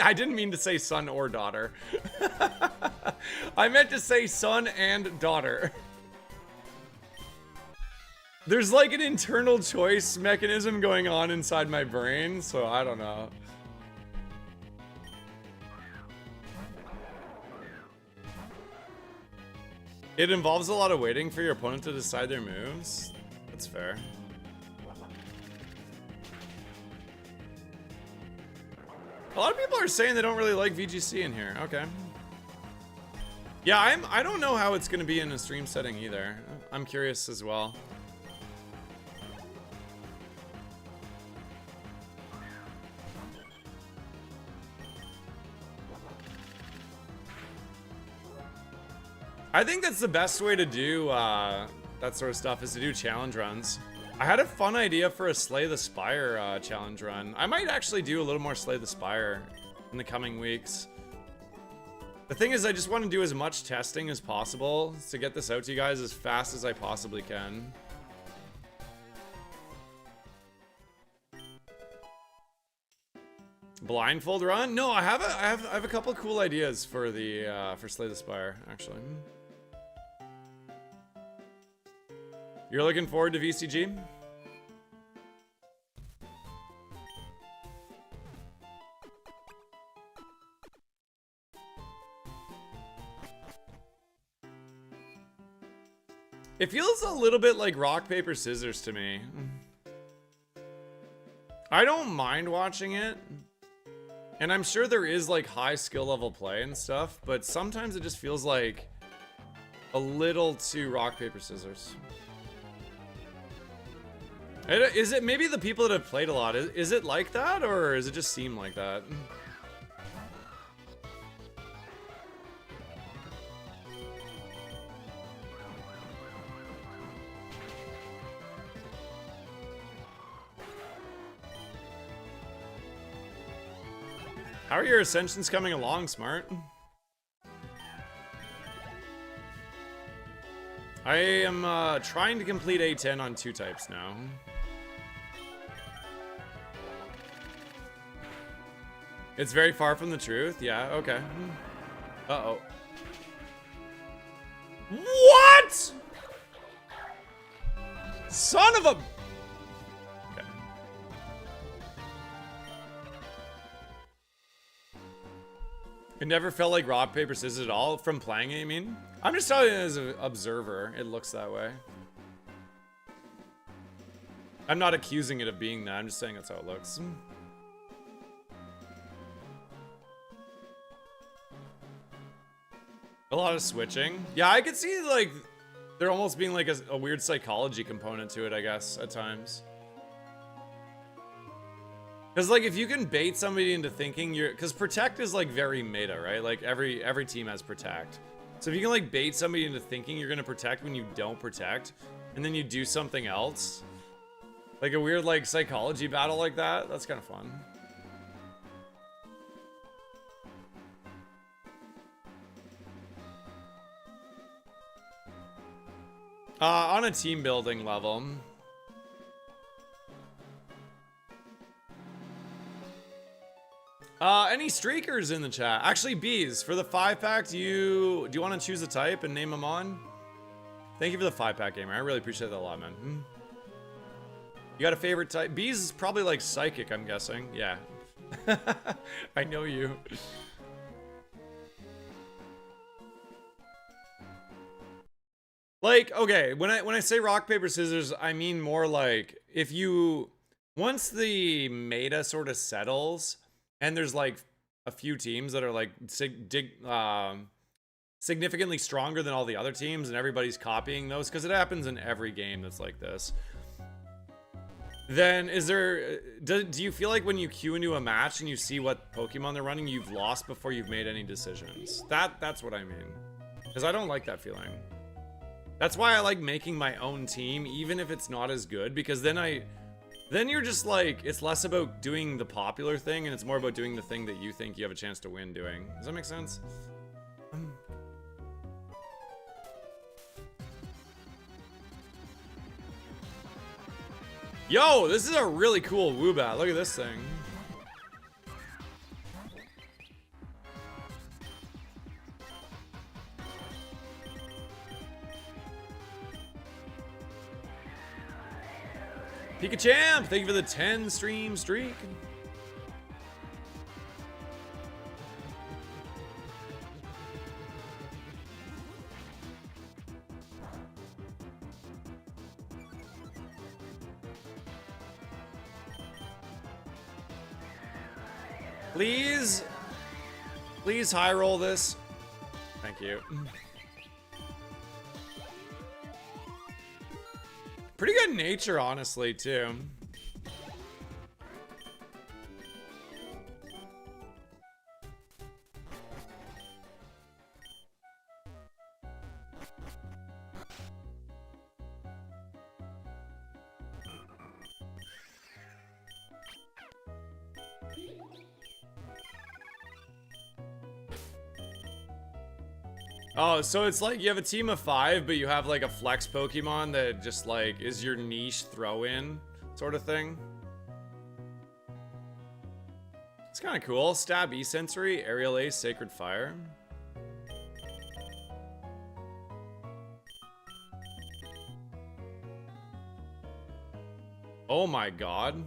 I didn't mean to say son or daughter. I meant to say son and daughter. There's like an internal choice mechanism going on inside my brain, so I don't know. It involves a lot of waiting for your opponent to decide their moves. That's fair. A lot of people are saying they don't really like VGC in here. Okay. Yeah, I don't know how it's gonna be in a stream setting either. I'm curious as well. I think that's the best way to do that sort of stuff, is to do challenge runs. I had a fun idea for a Slay the Spire challenge run. I might actually do a little more Slay the Spire in the coming weeks. The thing is, I just want to do as much testing as possible to get this out to you guys as fast as I possibly can. Blindfold run? No, I have a couple of cool ideas for the for Slay the Spire, actually. You're looking forward to VCG? It feels a little bit like rock, paper, scissors to me. I don't mind watching it. And I'm sure there is like high skill level play and stuff, but sometimes it just feels like a little too rock, paper, scissors. Is it maybe the people that have played a lot? Is it like that, or does it just seem like that? How are your ascensions coming along, Smart? I am trying to complete A10 on 2 types now. It's very far from the truth. Yeah, okay. Uh-oh. What? Son of a... Okay. It never felt like rock, paper, scissors at all from playing it, you mean? I'm just telling you as an observer, it looks that way. I'm not accusing it of being that, I'm just saying that's how it looks. A lot of switching. Yeah, I could see like there almost being like a weird psychology component to it, I guess, at times. Because like if you can bait somebody into thinking because protect is like very meta, right? Like every team has protect. So if you can like bait somebody into thinking you're gonna protect when you don't protect, and then you do something else, like a weird like psychology battle like that, that's kind of fun. On a team building level. Any streakers in the chat? Actually, bees, for the 5-pack, do you want to choose a type and name them on? Thank you for the 5-pack, gamer. I really appreciate that a lot, man. You got a favorite type? Bees is probably like psychic, I'm guessing. Yeah. I know you. Like, okay, when I say rock, paper, scissors, I mean more like if you once the meta sort of settles and there's like a few teams that are like significantly stronger than all the other teams and everybody's copying those, because it happens in every game that's like this, then is there, do you feel like when you queue into a match and you see what Pokemon they're running, you've lost before you've made any decisions? That's what I mean. Because I don't like that feeling. That's why I like making my own team, even if it's not as good, because then you're just like, it's less about doing the popular thing and it's more about doing the thing that you think you have a chance to win doing. Does that make sense? Yo, this is a really cool Woobat. Look at this thing. Pika-champ, thank you for the 10 stream streak. Please high roll this. Thank you. Pretty good nature, honestly, too. Oh, so it's like you have a team of 5, but you have like a flex Pokemon that just like is your niche throw-in sort of thing. It's kind of cool. Stab E-Sensory, Aerial Ace, Sacred Fire. Oh my god.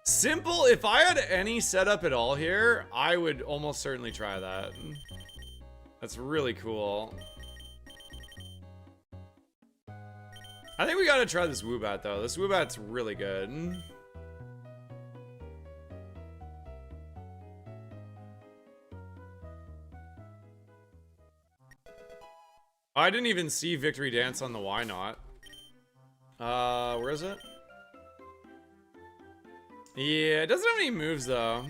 Simple, if I had any setup at all here, I would almost certainly try that. That's really cool. I think we gotta try this Woobat though. This Woobat's really good. I didn't even see Victory Dance on the Why Not. Where is it? Yeah, it doesn't have any moves though.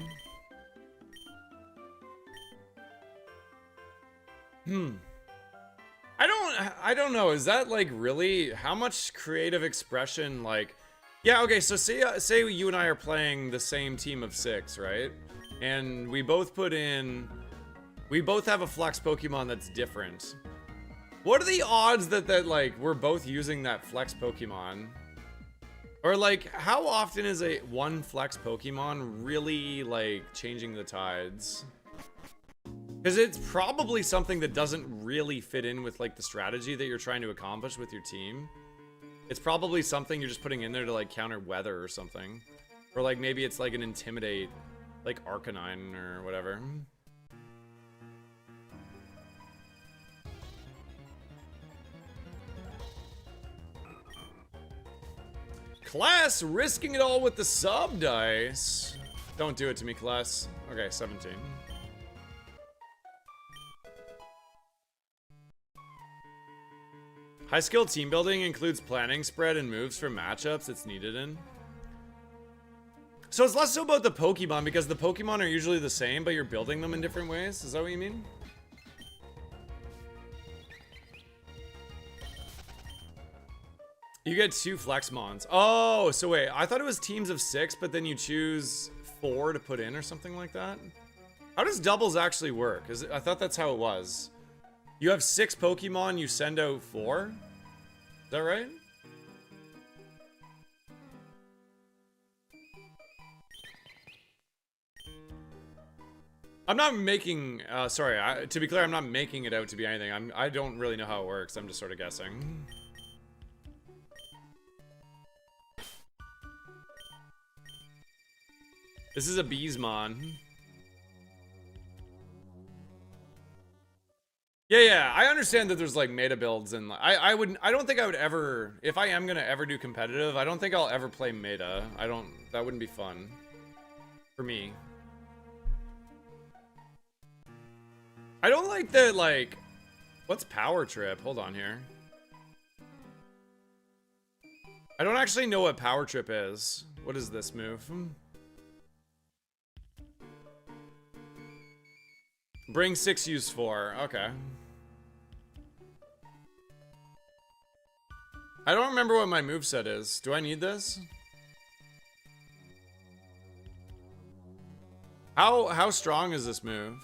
I don't know. Is that like really how much creative expression? Like, yeah, okay. So say you and I are playing the same team of 6, right? And we both have a flex Pokemon that's different. What are the odds that like we're both using that flex Pokemon? Or like, how often is one flex Pokemon really like changing the tides? Because it's probably something that doesn't really fit in with like the strategy that you're trying to accomplish with your team. It's probably something you're just putting in there to like counter weather or something. Or like maybe it's like an Intimidate, like Arcanine or whatever. Class risking it all with the sub dice. Don't do it to me, Class. Okay, 17. High skill team building includes planning, spread, and moves for matchups it's needed in. So it's less so about the Pokemon because the Pokemon are usually the same, but you're building them in different ways. Is that what you mean? You get 2 Flexmons. Oh, so wait, I thought it was teams of 6, but then you choose 4 to put in or something like that? How does doubles actually work? I thought that's how it was. You have 6 Pokemon, you send out 4? Is that right? I'm not making, sorry, to be clear, I'm not making it out to be anything. I don't really know how it works. I'm just sort of guessing. This is a Beesmon. Yeah, I understand that there's like meta builds and I don't think I would ever, if I am gonna ever do competitive, I don't think I'll ever play meta. that wouldn't be fun. For me. I don't like the, like... What's Power Trip? Hold on here. I don't actually know what Power Trip is. What is this move? Bring 6, use 4. Okay. I don't remember what my moveset is. Do I need this? How strong is this move?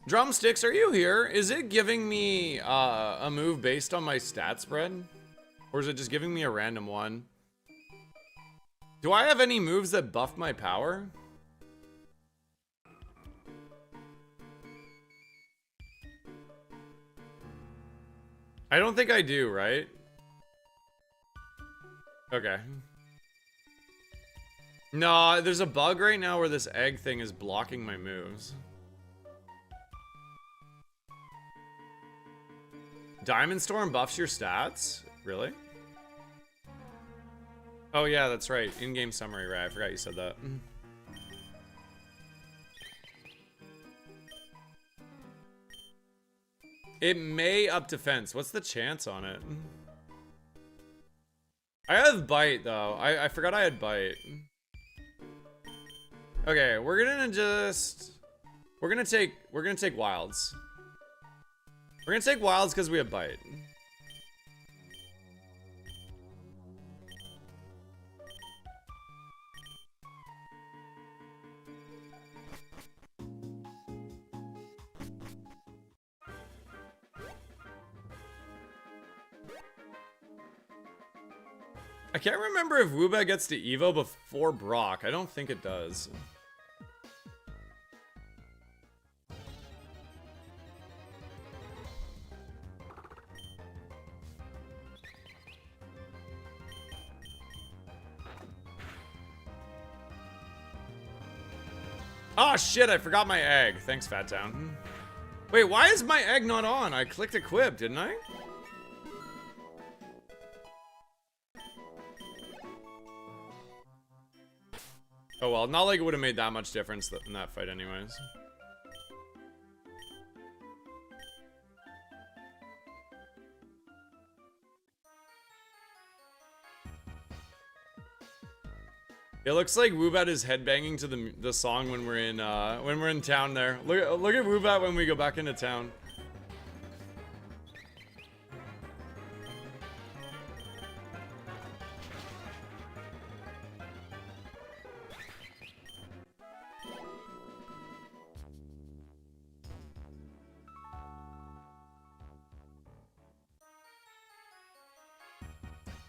Drumsticks, are you here? Is it giving me a move based on my stat spread? Or is it just giving me a random one? Do I have any moves that buff my power? I don't think I do, right? Okay. No, there's a bug right now where this egg thing is blocking my moves. Diamond Storm buffs your stats? Really? Oh yeah, that's right. In-game summary, right? I forgot you said that. It may up defense. What's the chance on it? I have bite though. I forgot I had bite. Okay, we're gonna take wilds. We're gonna take wilds because we have bite. I can't remember if Woobat gets to Evo before Brock. I don't think it does. Oh shit, I forgot my egg. Thanks, Fat Town. Wait, why is my egg not on? I clicked equip, didn't I? Oh well, not like it would have made that much difference in that fight anyways. It looks like Woobat is headbanging to the song when we're in town there. Look at Woobat when we go back into town.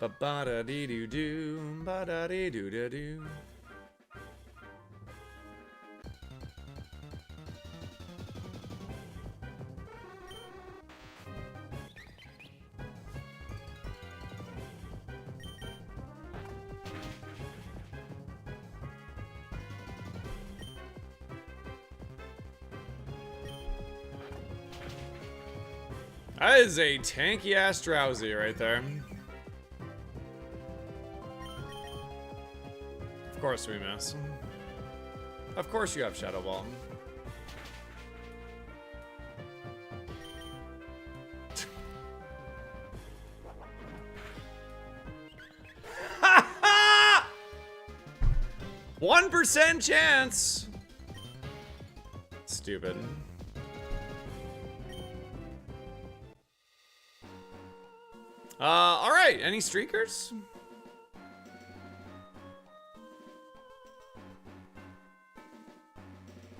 Ba ba da dee doo doo, ba da dee doo da doo. That is a tanky ass drowsy right there. Of course we miss. Of course you have Shadow Ball. Ha 1% chance. Stupid. All right. Any streakers?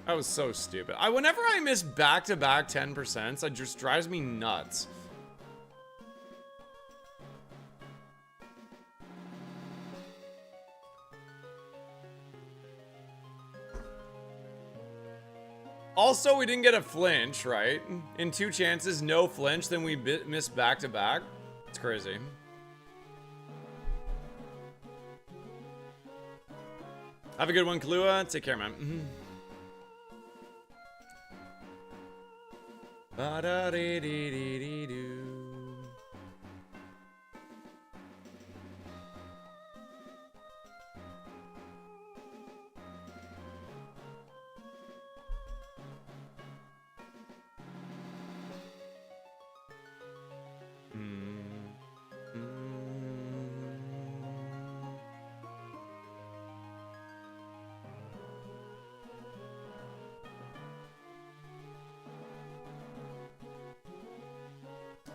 That was so stupid. Whenever I miss back-to-back 10%, it just drives me nuts. Also, we didn't get a flinch, right? In 2 chances, no flinch, then we missed back-to-back. It's crazy. Have a good one, Kahlua. Take care, man. Ba-da-dee-dee-dee-dee-doo.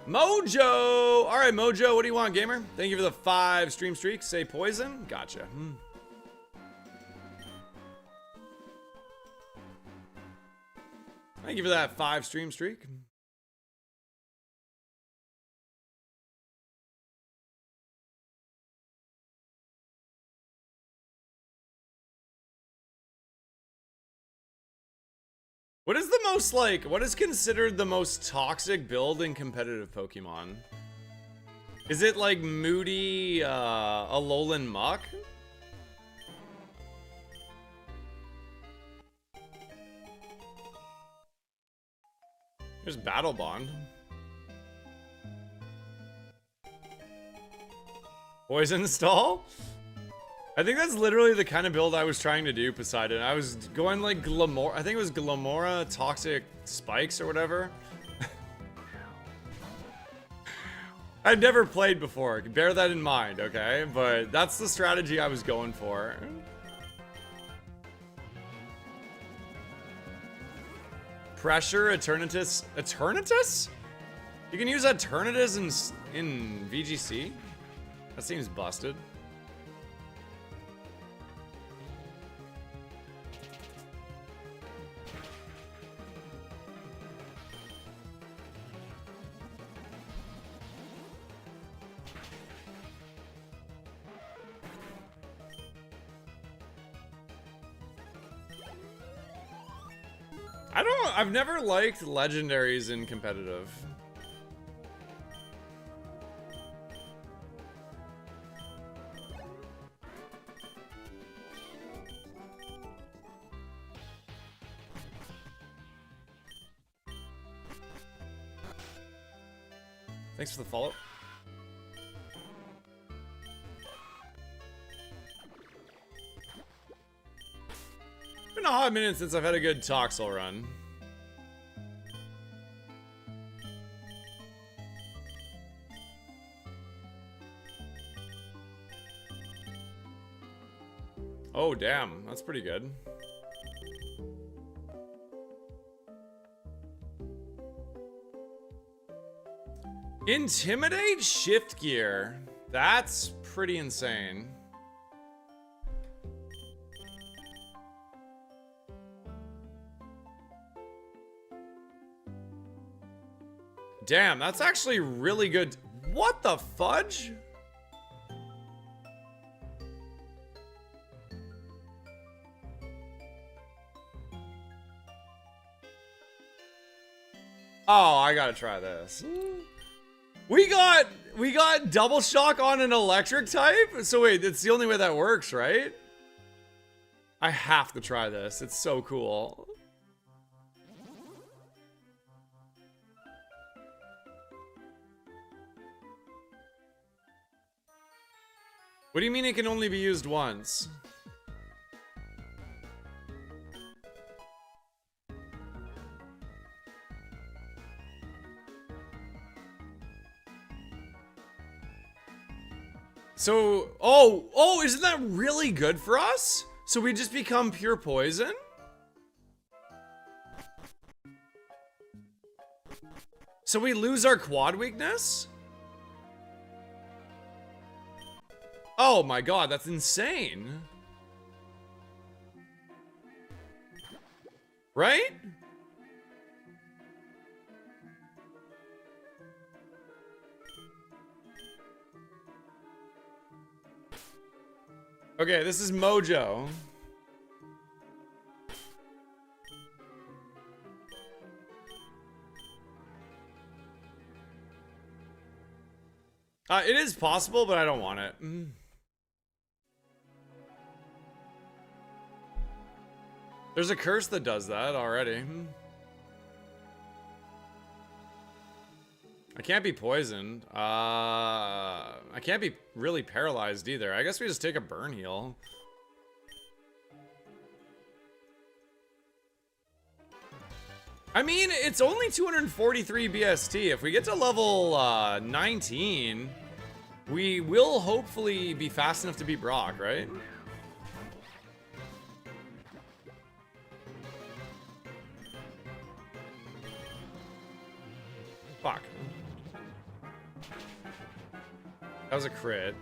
Mojo! All right, Mojo, what do you want, gamer? Thank you for the 5 stream streaks. Say poison? Gotcha. Thank you for that 5 stream streak. What is the most, like, what is considered the most toxic build in competitive Pokemon? Is it like Moody, Alolan Muck? There's Battle Bond. Poison Stall? I think that's literally the kind of build I was trying to do, Poseidon. I was going like Glamora. I think it was Glamora Toxic Spikes or whatever. I've never played before. Bear that in mind, okay? But that's the strategy I was going for. Pressure, Eternatus. Eternatus? You can use Eternatus in VGC? That seems busted. I've never liked legendaries in competitive. Thanks for the follow. Been a hot minute since I've had a good Toxel run. Oh, damn. That's pretty good. Intimidate Shift Gear. That's pretty insane. Damn, that's actually really good. What the fudge? Oh, I gotta try this. We got double shock on an electric type? So wait, it's the only way that works, right? I have to try this. It's so cool. What do you mean it can only be used once? So, oh, isn't that really good for us? So we just become pure poison? So we lose our quad weakness? Oh my god, that's insane. Right? Okay, this is Mojo. It is possible, but I don't want it. There's a curse that does that already. I can't be poisoned. I can't be really paralyzed either. I guess we just take a burn heal. I mean, it's only 243 BST. If we get to level 19, we will hopefully be fast enough to beat Brock, right? Fuck. That was a crit.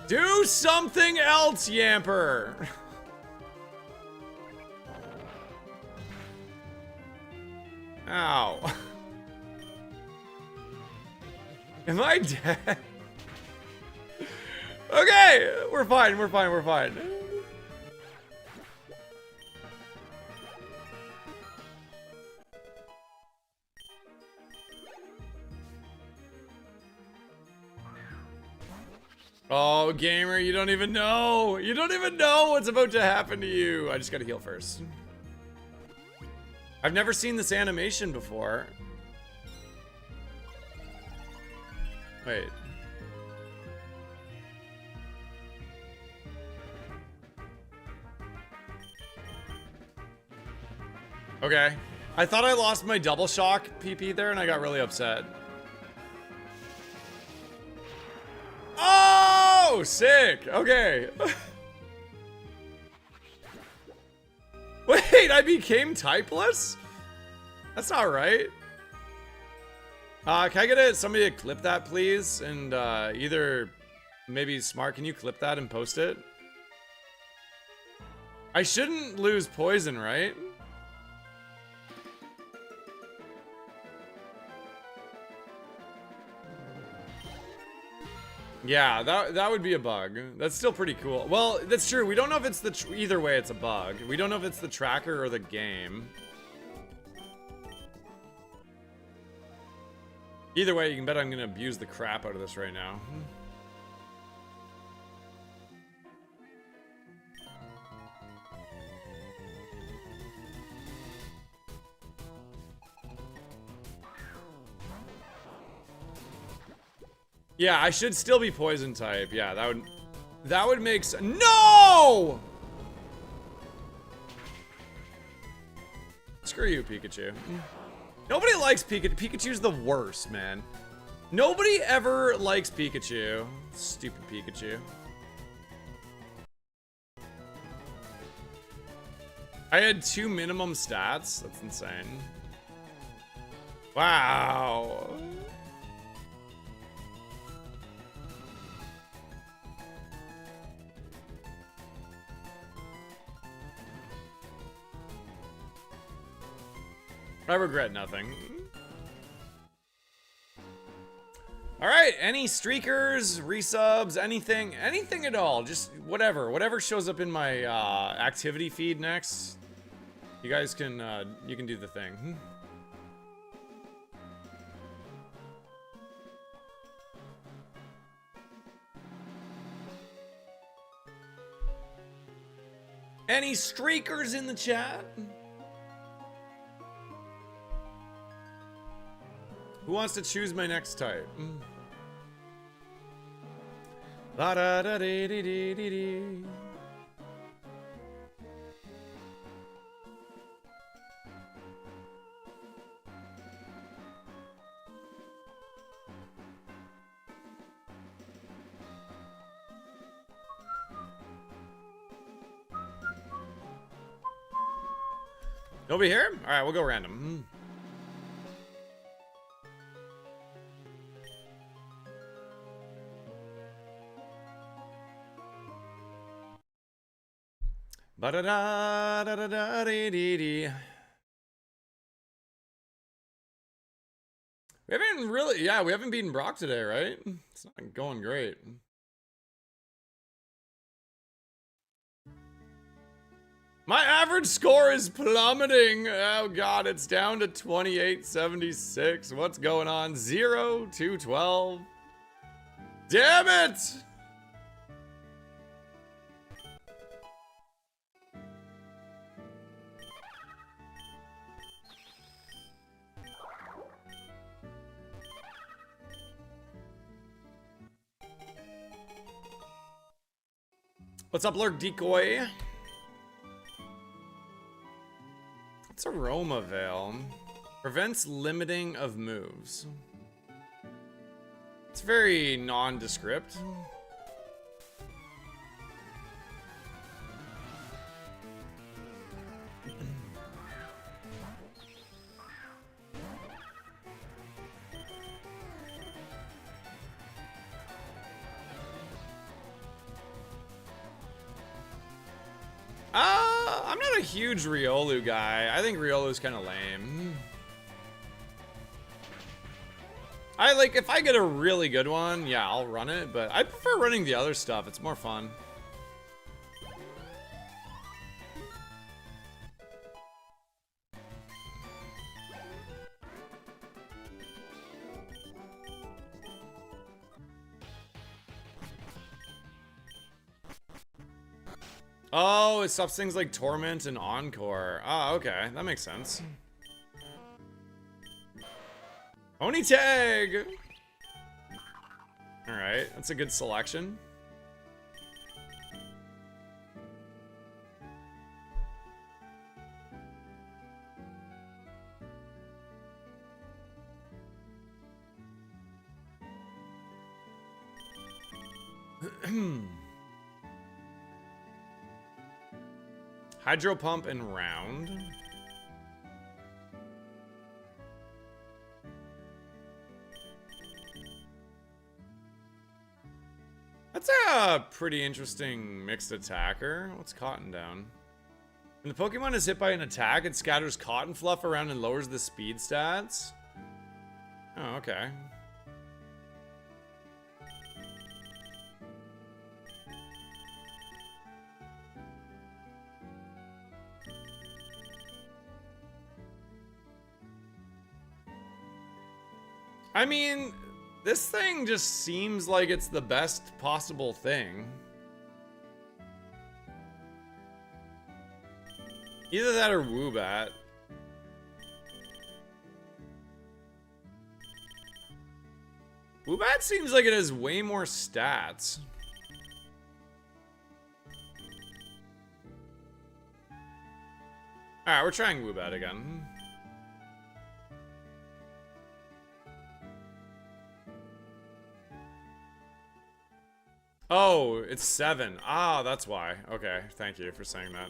Do something else, Yamper! Ow. Am I dead? Okay, we're fine, we're fine, we're fine. Oh, gamer, you don't even know. You don't even know what's about to happen to you. I just gotta heal first. I've never seen this animation before. Wait. Okay. I thought I lost my double shock PP there and I got really upset. Oh, sick. Okay. Wait, I became typeless? That's not right. Can I get somebody to clip that, please? And either maybe Smart, can you clip that and post it? I shouldn't lose poison, right? Yeah, that would be a bug. That's still pretty cool. Well, that's true. We don't know if it's the either way. It's a bug. We don't know if it's the tracker or the game. Either way, you can bet I'm gonna abuse the crap out of this right now. Yeah, I should still be poison type. Yeah, that would make sense. No! Screw you, Pikachu. Nobody likes Pikachu. Pikachu's the worst, man. Nobody ever likes Pikachu. Stupid Pikachu. I had 2 minimum stats. That's insane. Wow. I regret nothing. All right, any streakers, resubs, anything at all, just whatever shows up in my activity feed next. You guys can you can do the thing. Any streakers in the chat? Who wants to choose my next type? La da da dee dee dee dee dee. Nobody here? All right, we'll go random. Ba-da-da-da-da-da-dee-dee-dee. We haven't really, yeah, we haven't beaten Brock today, right? It's not going great. My average score is plummeting. Oh god, it's down to 2876. What's going on? 0 to 12. Damn it! What's up, Lurk Decoy? What's Aroma Veil? Prevents limiting of moves. It's very nondescript. I'm not a huge Riolu guy. I think Riolu's kind of lame. If I get a really good one, yeah, I'll run it, but I prefer running the other stuff. It's more fun. Oh, it stops things like Torment and Encore. Oh, okay. That makes sense. Oni Tag! Alright, that's a good selection. Hydro Pump and Round. That's a pretty interesting mixed attacker. What's Cotton down? When the Pokemon is hit by an attack, it scatters cotton fluff around and lowers the speed stats. Oh, okay. I mean, this thing just seems like it's the best possible thing. Either that or Woobat. Woobat seems like it has way more stats. Alright, we're trying Woobat again. Oh, it's 7. Ah, that's why. Okay, thank you for saying that.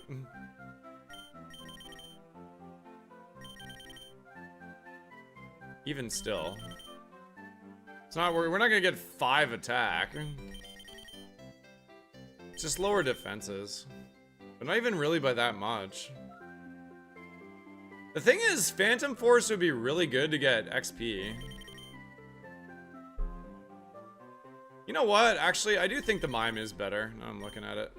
Even still. It's not, we're not gonna get 5 attack. It's just lower defenses. But not even really by that much. The thing is, Phantom Force would be really good to get XP. You know what? Actually, I do think the Mime is better. Now I'm looking at it.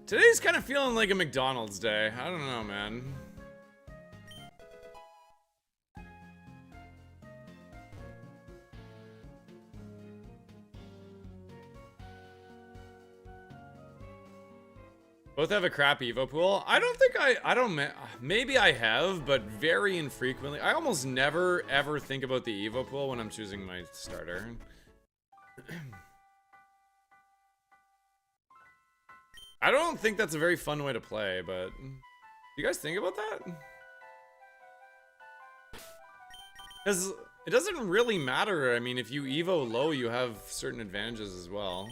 Today's kind of feeling like a McDonald's day. I don't know, man. Both have a crap Evo pool. I don't think maybe I have, but very infrequently. I almost never ever think about the Evo pool when I'm choosing my starter. I don't think that's a very fun way to play, but you guys think about that? Because it doesn't really matter. I mean, if you Evo low, you have certain advantages as well.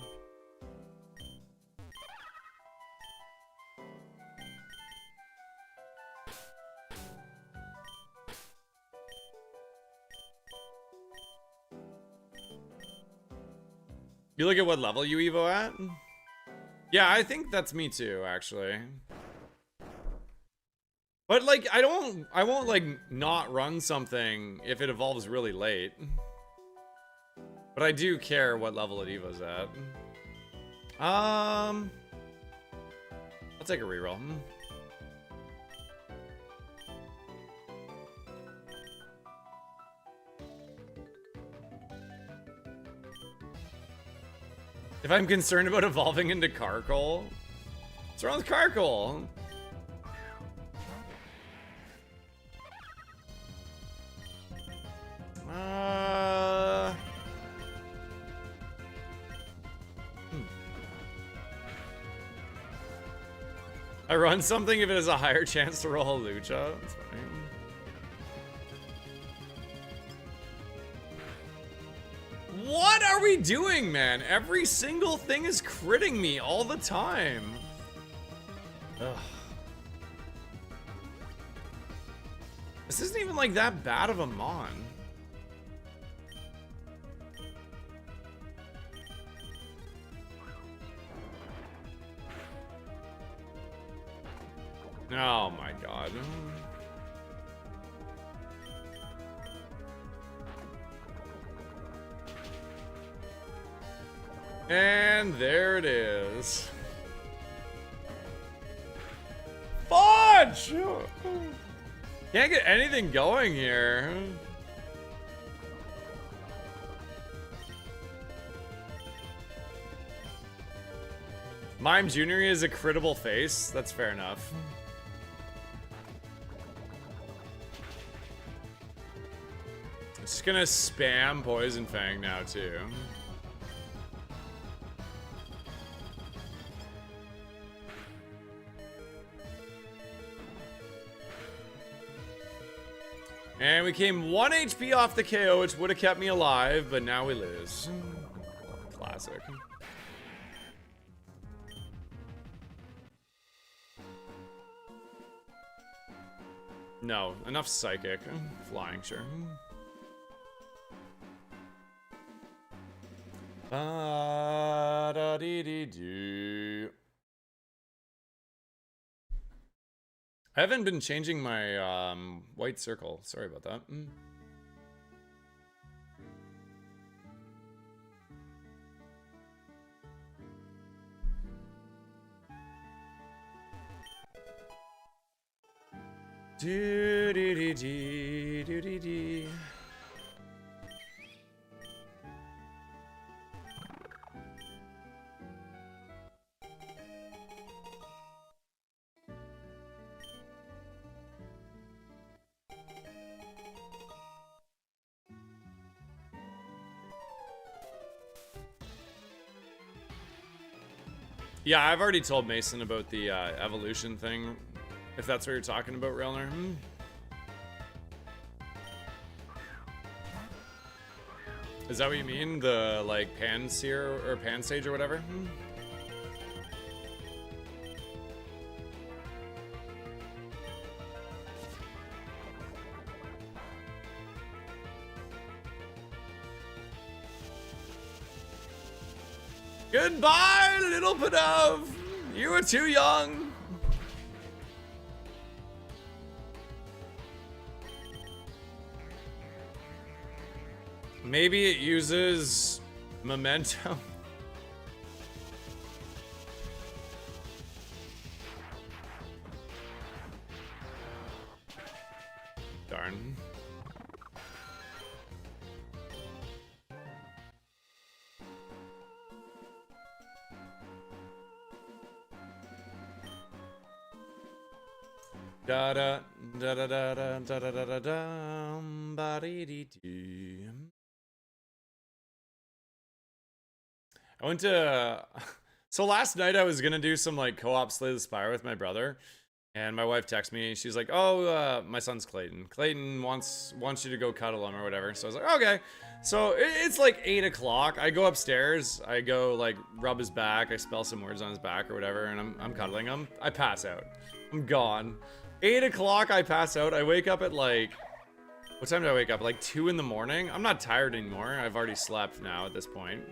You look at what level you Evo at? Yeah, I think that's me too, actually. But like, I won't like not run something if it evolves really late. But I do care what level it Evo's at. I'll take a reroll. If I'm concerned about evolving into Carkol, what's wrong with Carkol? I run something if it has a higher chance to roll a lucha. That's funny. What are we doing, man? Every single thing is critting me all the time. Ugh. This isn't even like that bad of a mon. Oh my god. And there it is. Fudge! Can't get anything going here. Mime Jr. is a crittable face. That's fair enough. Just gonna spam Poison Fang now too. And we came 1 HP off the KO, which would have kept me alive, but now we lose. Classic. No, enough psychic. Flying, sure. Ba-da-dee-dee-doo. I haven't been changing my white circle. Sorry about that. Do-dee-dee-dee. Yeah, I've already told Mason about the evolution thing, if that's what you're talking about, Railner. Is that what you mean? The, like, Panseer or Pansage or whatever? Goodbye, little Padov! You were too young! Maybe it uses momentum. Darn. Da da da da da da da da da da da ba dee dee dee. I went to so last night I was gonna do some like co-op Slay the Spire with my brother, and my wife texted me. She's like, "Oh, my son's Clayton. Clayton wants you to go cuddle him or whatever." So I was like, "Okay." So it's like 8 o'clock. I go upstairs. I go like rub his back. I spell some words on his back or whatever, and I'm cuddling him. I pass out. I'm gone. 8 o'clock. I pass out. I wake up at like, what time did I wake up? Like 2 in the morning. I'm not tired anymore. I've already slept now at this point.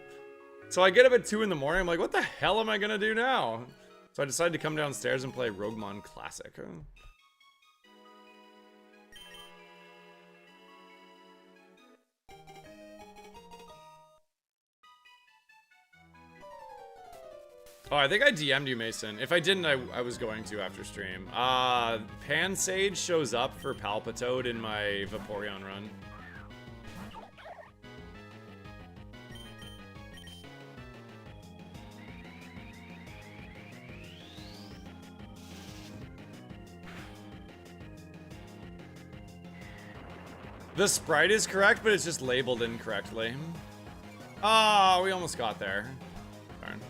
So I get up at 2 in the morning. I'm like, what the hell am I gonna do now? So I decided to come downstairs and play Roguemon Classic. Oh, I think I DM'd you, Mason. If I didn't, I was going to after stream. Pansage shows up for Palpitoad in my Vaporeon run. The sprite is correct, but it's just labeled incorrectly. Ah, we almost got there. Darn.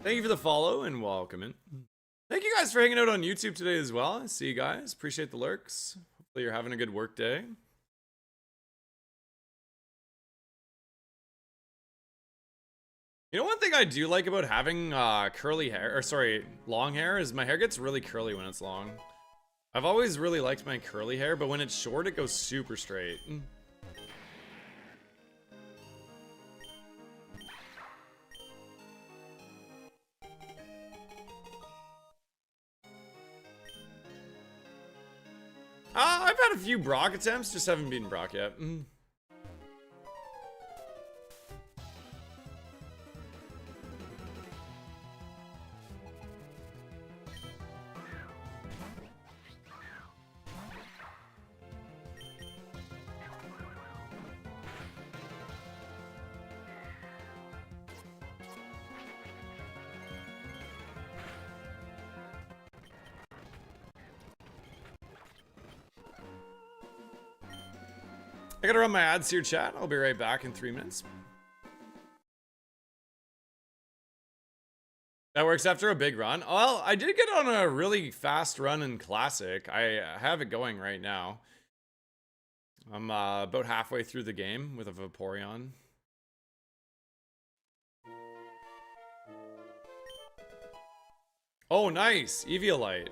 Thank you for the follow and welcome in. Thank you guys for hanging out on YouTube today as well. I see you guys. Appreciate the lurks. Hopefully you're having a good work day. You know, one thing I do like about having curly hair, or sorry, long hair, is my hair gets really curly when it's long. I've always really liked my curly hair, but when it's short, it goes super straight. I've had a few Brock attempts, just haven't beaten Brock yet. I gotta run my ads here, chat. I'll be right back in 3 minutes. That works after a big run. Well, I did get on a really fast run in Classic. I have it going right now. I'm about halfway through the game with a Vaporeon. Oh, nice. Eviolite.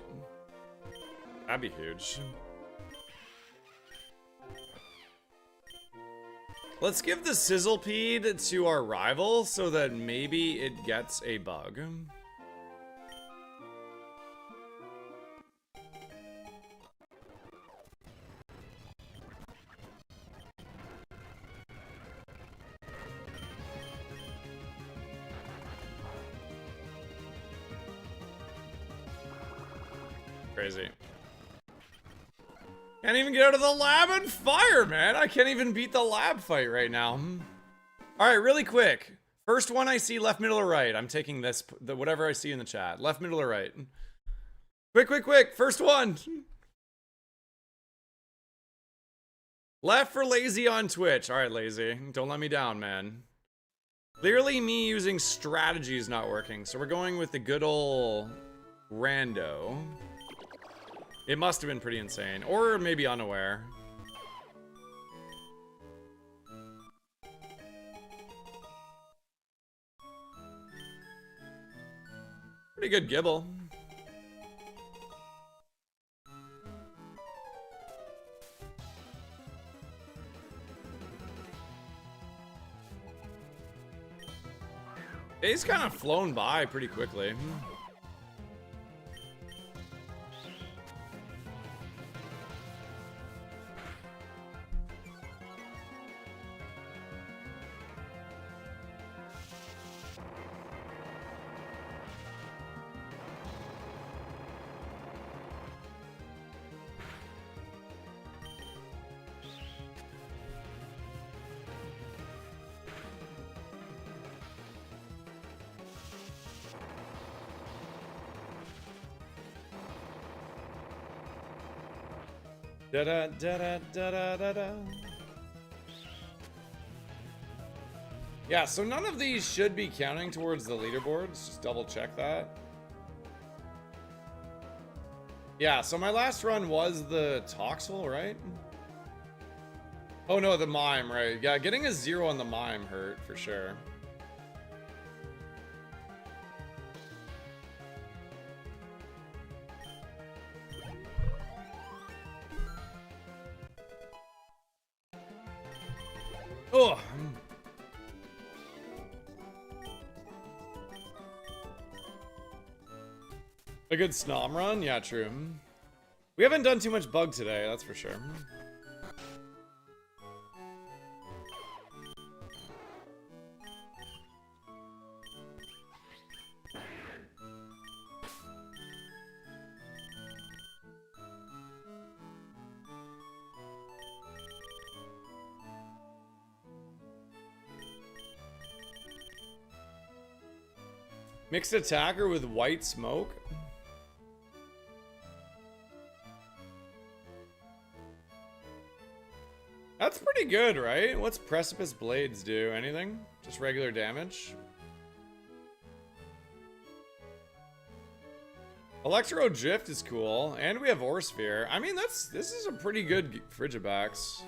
That'd be huge. Let's give the Sizzlepede to our rival so that maybe it gets a bug. Crazy. Can't even get out of the lab and fire, man. I can't even beat the lab fight right now. All right, really quick. First one I see, left, middle, or right. I'm taking this, whatever I see in the chat. Left, middle, or right. Quick, quick, quick. First one. Left for Lazy on Twitch. All right, Lazy. Don't let me down, man. Clearly me using strategy is not working, so we're going with the good ol' rando. It must have been pretty insane, or maybe unaware. Pretty good Gibble. He's kind of flown by pretty quickly. Da da da da da da da. Yeah, so none of these should be counting towards the leaderboard. Let's just double check that. Yeah, so my last run was the Toxel, right? Oh no, the Mime, right? Yeah, getting a 0 on the Mime hurt for sure. Oh. A good Snom run? Yeah, true. We haven't done too much bug today, that's for sure. Mixed attacker with white smoke. That's pretty good, right? What's Precipice Blades do? Anything? Just regular damage? Electro Drift is cool, and we have Ore Sphere. I mean, this is a pretty good Frigibax.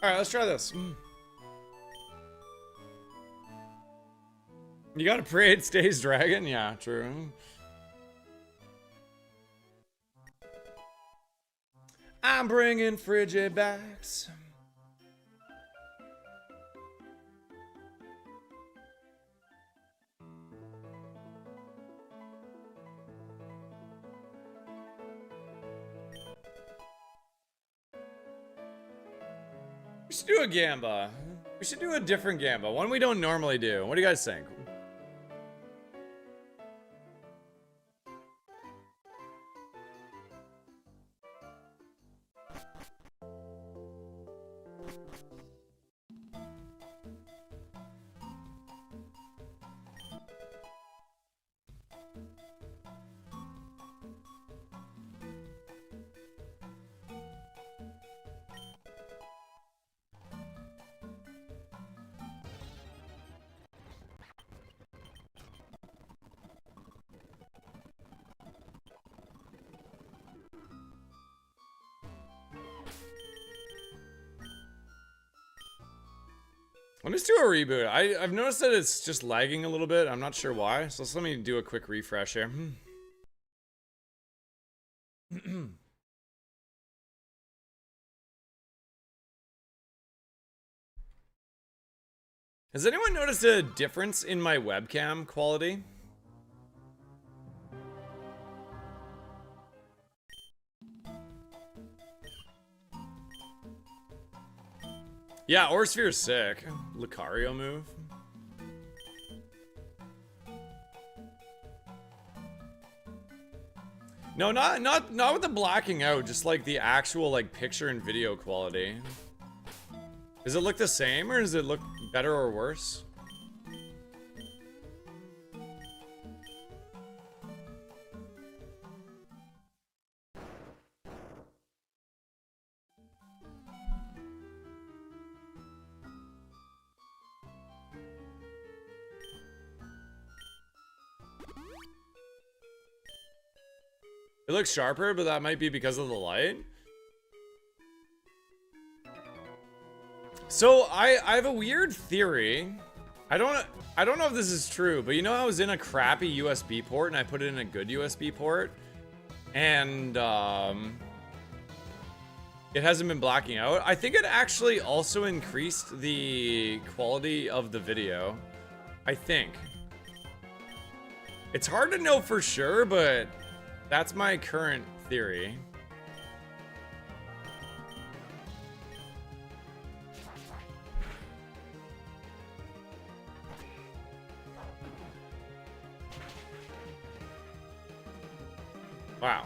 All right, let's try this. You gotta pray it stays dragon? Yeah, true. I'm bringing Frigibax. We should do a Gamba. We should do a different Gamba, one we don't normally do. What do you guys think? Let me just do a reboot. I've noticed that it's just lagging a little bit. I'm not sure why. So let me do a quick refresh here. Has anyone noticed a difference in my webcam quality? Yeah, Ore Sphere's sick. Lucario move. No, not with the blacking out, just like the actual like picture and video quality. Does it look the same or does it look better or worse? It looks sharper, but that might be because of the light. So I have a weird theory. I don't know if this is true, but you know I was in a crappy USB port and I put it in a good USB port, and it hasn't been blacking out. I think it actually also increased the quality of the video. I think. It's hard to know for sure, but that's my current theory. Wow.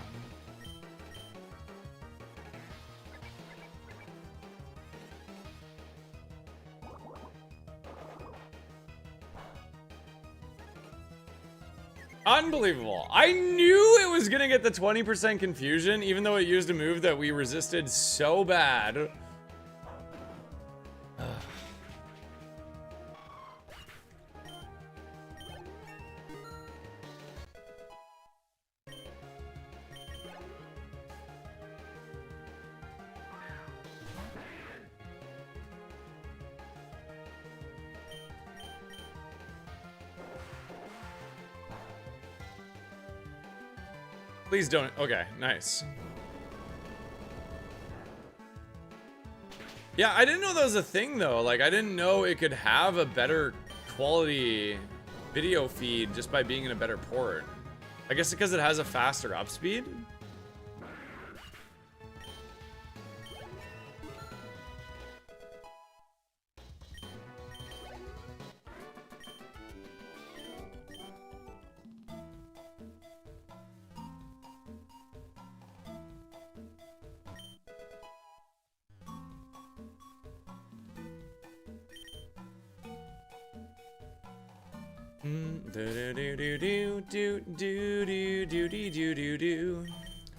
Unbelievable. I knew it was gonna get the 20% confusion, even though it used a move that we resisted so bad. Please don't. Okay, nice. Yeah, I didn't know that was a thing though. Like, I didn't know it could have a better quality video feed just by being in a better port. I guess because it has a faster up speed.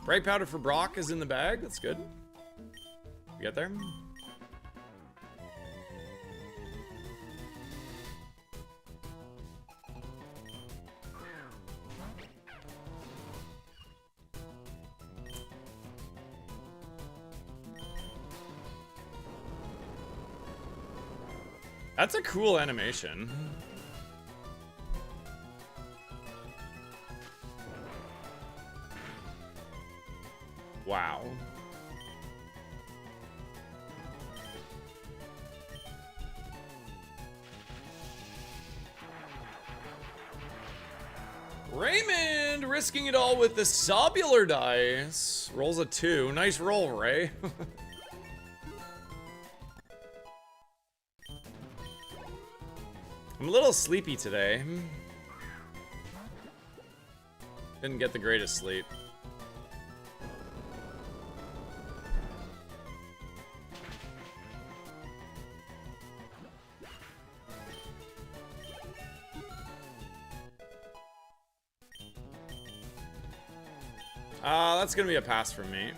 Brake powder for Brock is in the bag. That's good. We get there? That's a cool animation. Wow. Raymond risking it all with the Sobular dice. Rolls a 2. Nice roll, Ray. I'm a little sleepy today. Didn't get the greatest sleep. That's gonna be a pass for me.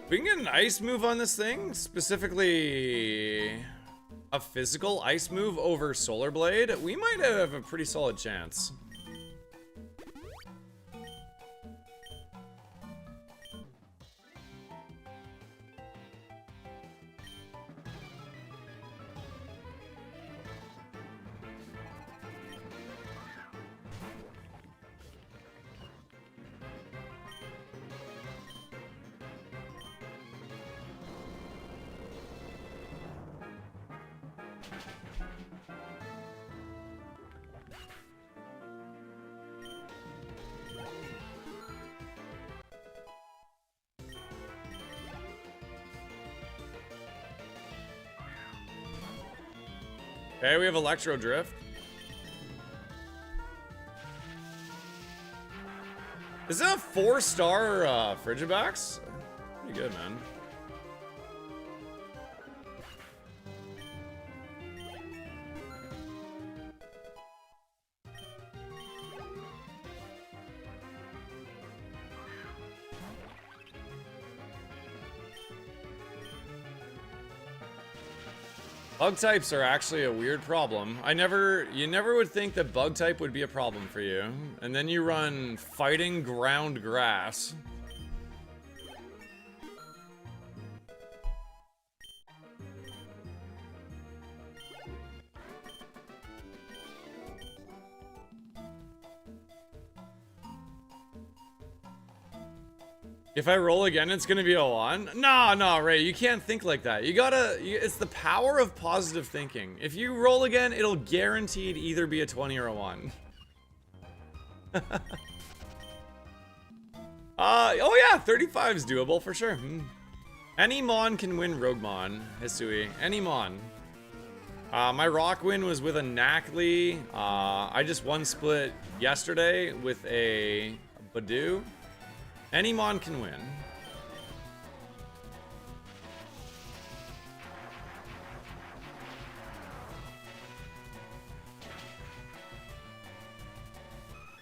We can get an ice move on this thing, specifically a physical ice move over Solar Blade. We might have a pretty solid chance. Okay, we have Electro Drift. Is it a 4-star Frigibax? Pretty good, man. Bug types are actually a weird problem. You never would think that bug type would be a problem for you. And then you run fighting ground grass. If I roll again, it's gonna be a 1? No, Ray, you can't think like that. It's the power of positive thinking. If you roll again, it'll guaranteed either be a 20 or a 1. Oh yeah, 35 is doable for sure. Any Mon can win Roguemon, Hisui. Any Mon. My rock win was with a Knackley. I just one split yesterday with a Badoo. Any Mon can win.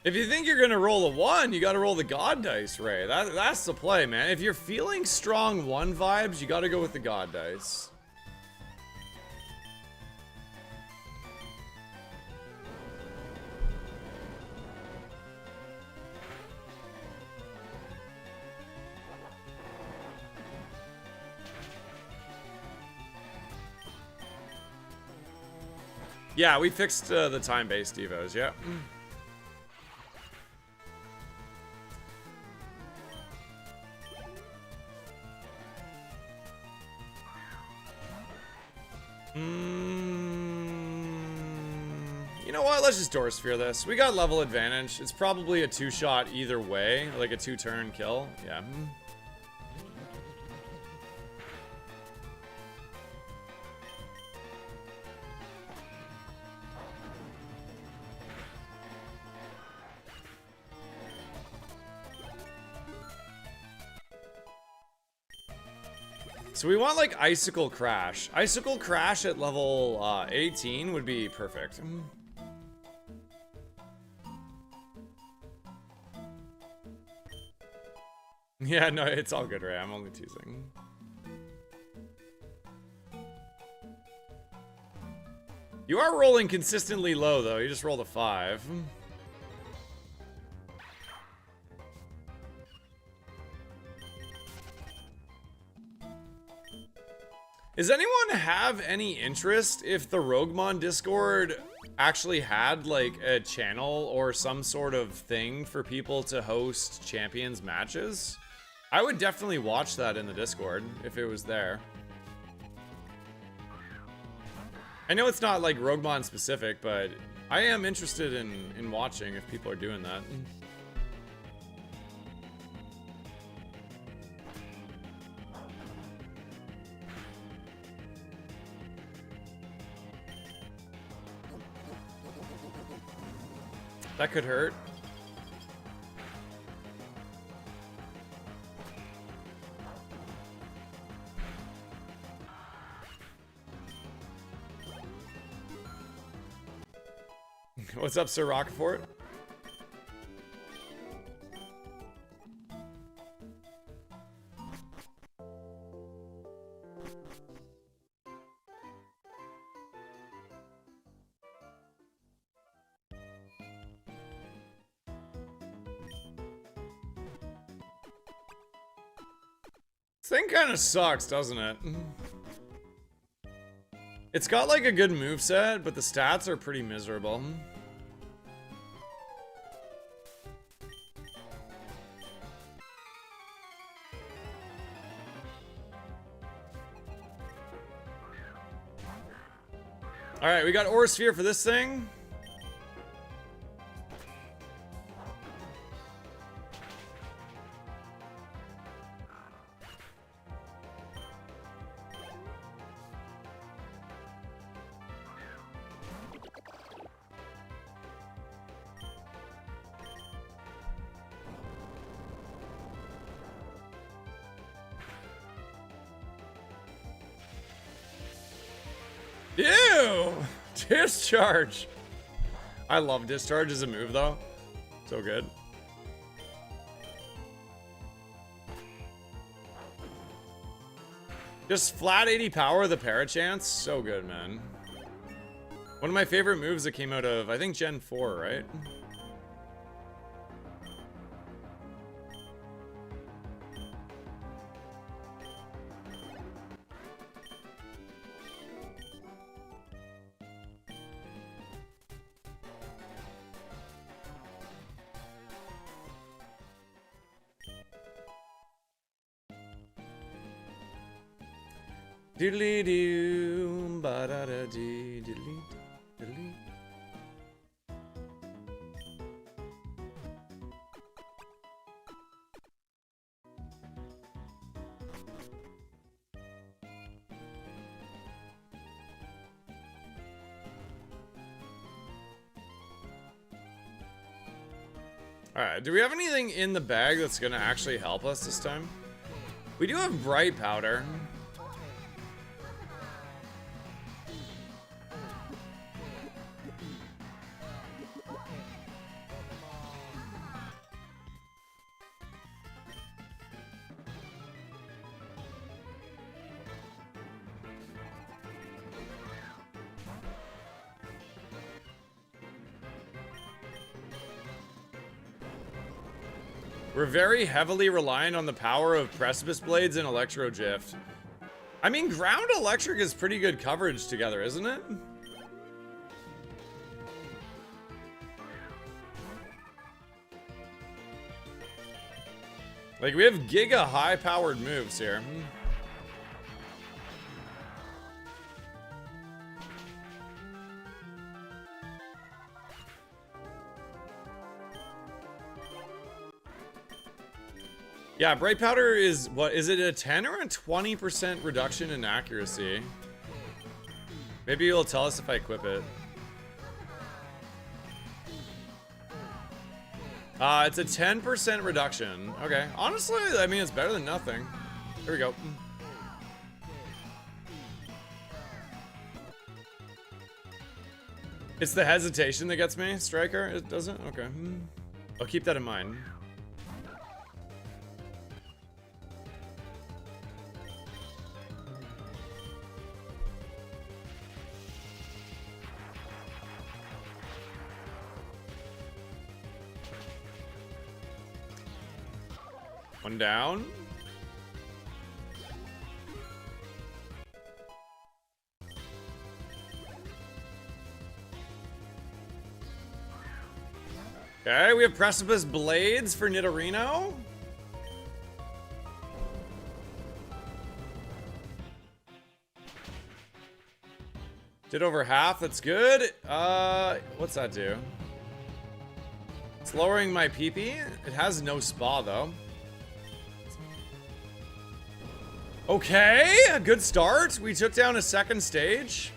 If you think you're gonna roll a 1, you gotta roll the God dice, Ray. That's the play, man. If you're feeling strong 1 vibes, you gotta go with the God dice. Yeah, we fixed the time-based devos, yeah. You know what? Let's just Door Sphere this. We got level advantage. It's probably a 2-shot either way, like a 2-turn kill. Yeah. So we want like Icicle Crash. Icicle Crash at level 18 would be perfect. Yeah, no, it's all good, Ray. I'm only teasing. You are rolling consistently low, though. You just rolled a 5. Does anyone have any interest if the Roguemon Discord actually had like a channel or some sort of thing for people to host champions matches? I would definitely watch that in the Discord if it was there. I know it's not like Roguemon specific, but I am interested in watching if people are doing that. That could hurt. What's up, Sir Rockfort? This thing kind of sucks, doesn't it? It's got like a good moveset, but the stats are pretty miserable. Alright, we got Aura Sphere for this thing. Ew! Discharge! I love Discharge as a move, though. So good. Just flat 80 power, the Parachance. So good, man. One of my favorite moves that came out of, I think, Gen 4, right? Doodly doo, ba da da dee, doodly doodly. Alright, do we have anything in the bag that's gonna actually help us this time? We do have Bright Powder. We're very heavily reliant on the power of Precipice Blades and Electro Gift. I mean, Ground Electric is pretty good coverage together, isn't it? Like, we have giga high-powered moves here. Yeah, Bright Powder is, what, is it a 10 or a 20% reduction in accuracy? Maybe you'll tell us if I equip it. It's a 10% reduction. Okay, honestly, I mean, it's better than nothing. There we go. It's the hesitation that gets me, Striker? It doesn't? Okay. I'll keep that in mind. One down. Okay, we have Precipice Blades for Nidorino. Did over half, that's good. What's that do? It's lowering my PP. It has no spa though. Okay, a good start. We took down a second stage.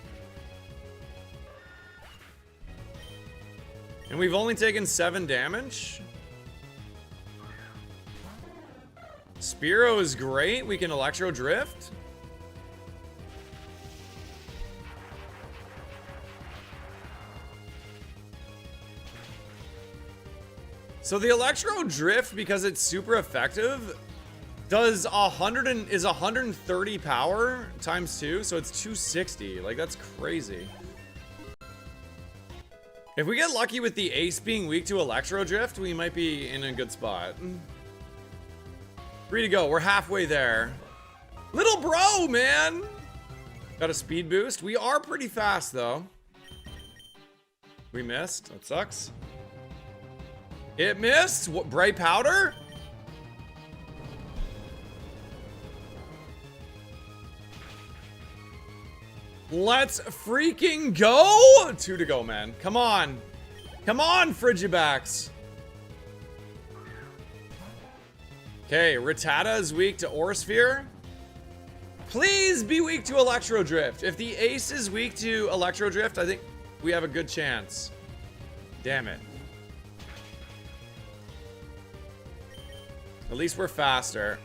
And we've only taken 7 damage. Spearow is great. We can Electro Drift. So the Electro Drift, because it's super effective, does 130 power times 2, so it's 260. Like, that's crazy. If we get lucky with the Ace being weak to Electro Drift, we might be in a good spot. 3 to go. We're halfway there. Little bro, man! Got a speed boost. We are pretty fast, though. We missed. That sucks. It missed? What, Bray Powder? Let's freaking go! 2 to go, man. Come on. Come on, Frigibacks. Okay, Rattata is weak to Aurasphere. Please be weak to Electro Drift. If the Ace is weak to Electro Drift, I think we have a good chance. Damn it. At least we're faster.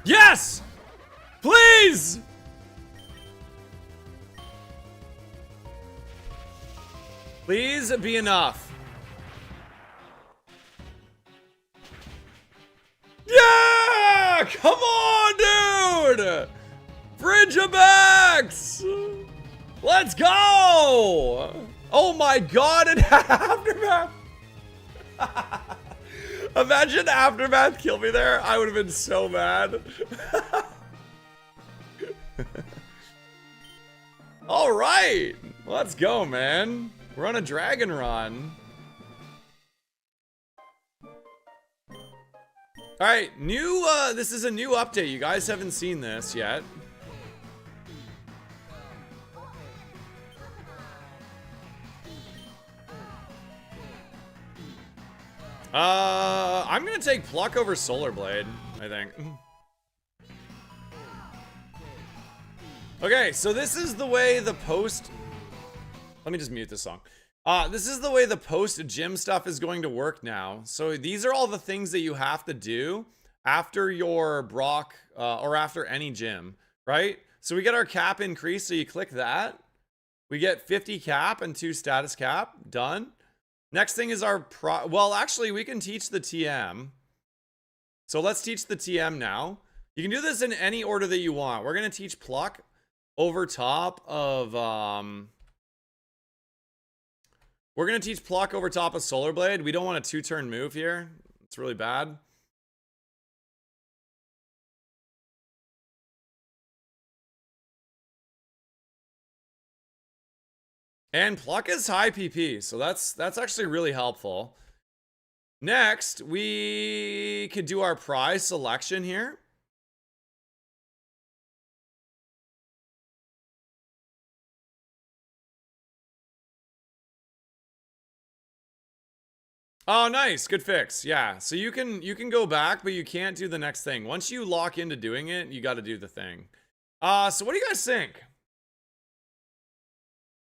Yes! Please! Please be enough. Yeah! Come on, dude! Frigibax! Let's go! Oh my god, and Aftermath! Imagine Aftermath killed me there. I would have been so mad. All right, let's go, man. We're on a dragon run. All right, this is a new update. You guys haven't seen this yet. I'm gonna take Pluck over Solar Blade, I think. Okay, so this is the way the post... Let me just mute this song. This is the way the post-gym stuff is going to work now. So these are all the things that you have to do after your Brock, or after any gym, right? So we get our cap increase, so you click that. We get 50 cap and 2 status cap, done. Next thing is our well, actually, we can teach the TM. So let's teach the TM now. You can do this in any order that you want. We're going to teach Pluck over top of, we're going to teach Pluck over top of Solar Blade. We don't want a 2-turn move here. It's really bad. And Pluck is high PP, so that's actually really helpful. Next, we could do our prize selection here. Oh, nice. Good fix. Yeah. So you can go back, but you can't do the next thing. Once you lock into doing it, you got to do the thing. So what do you guys think?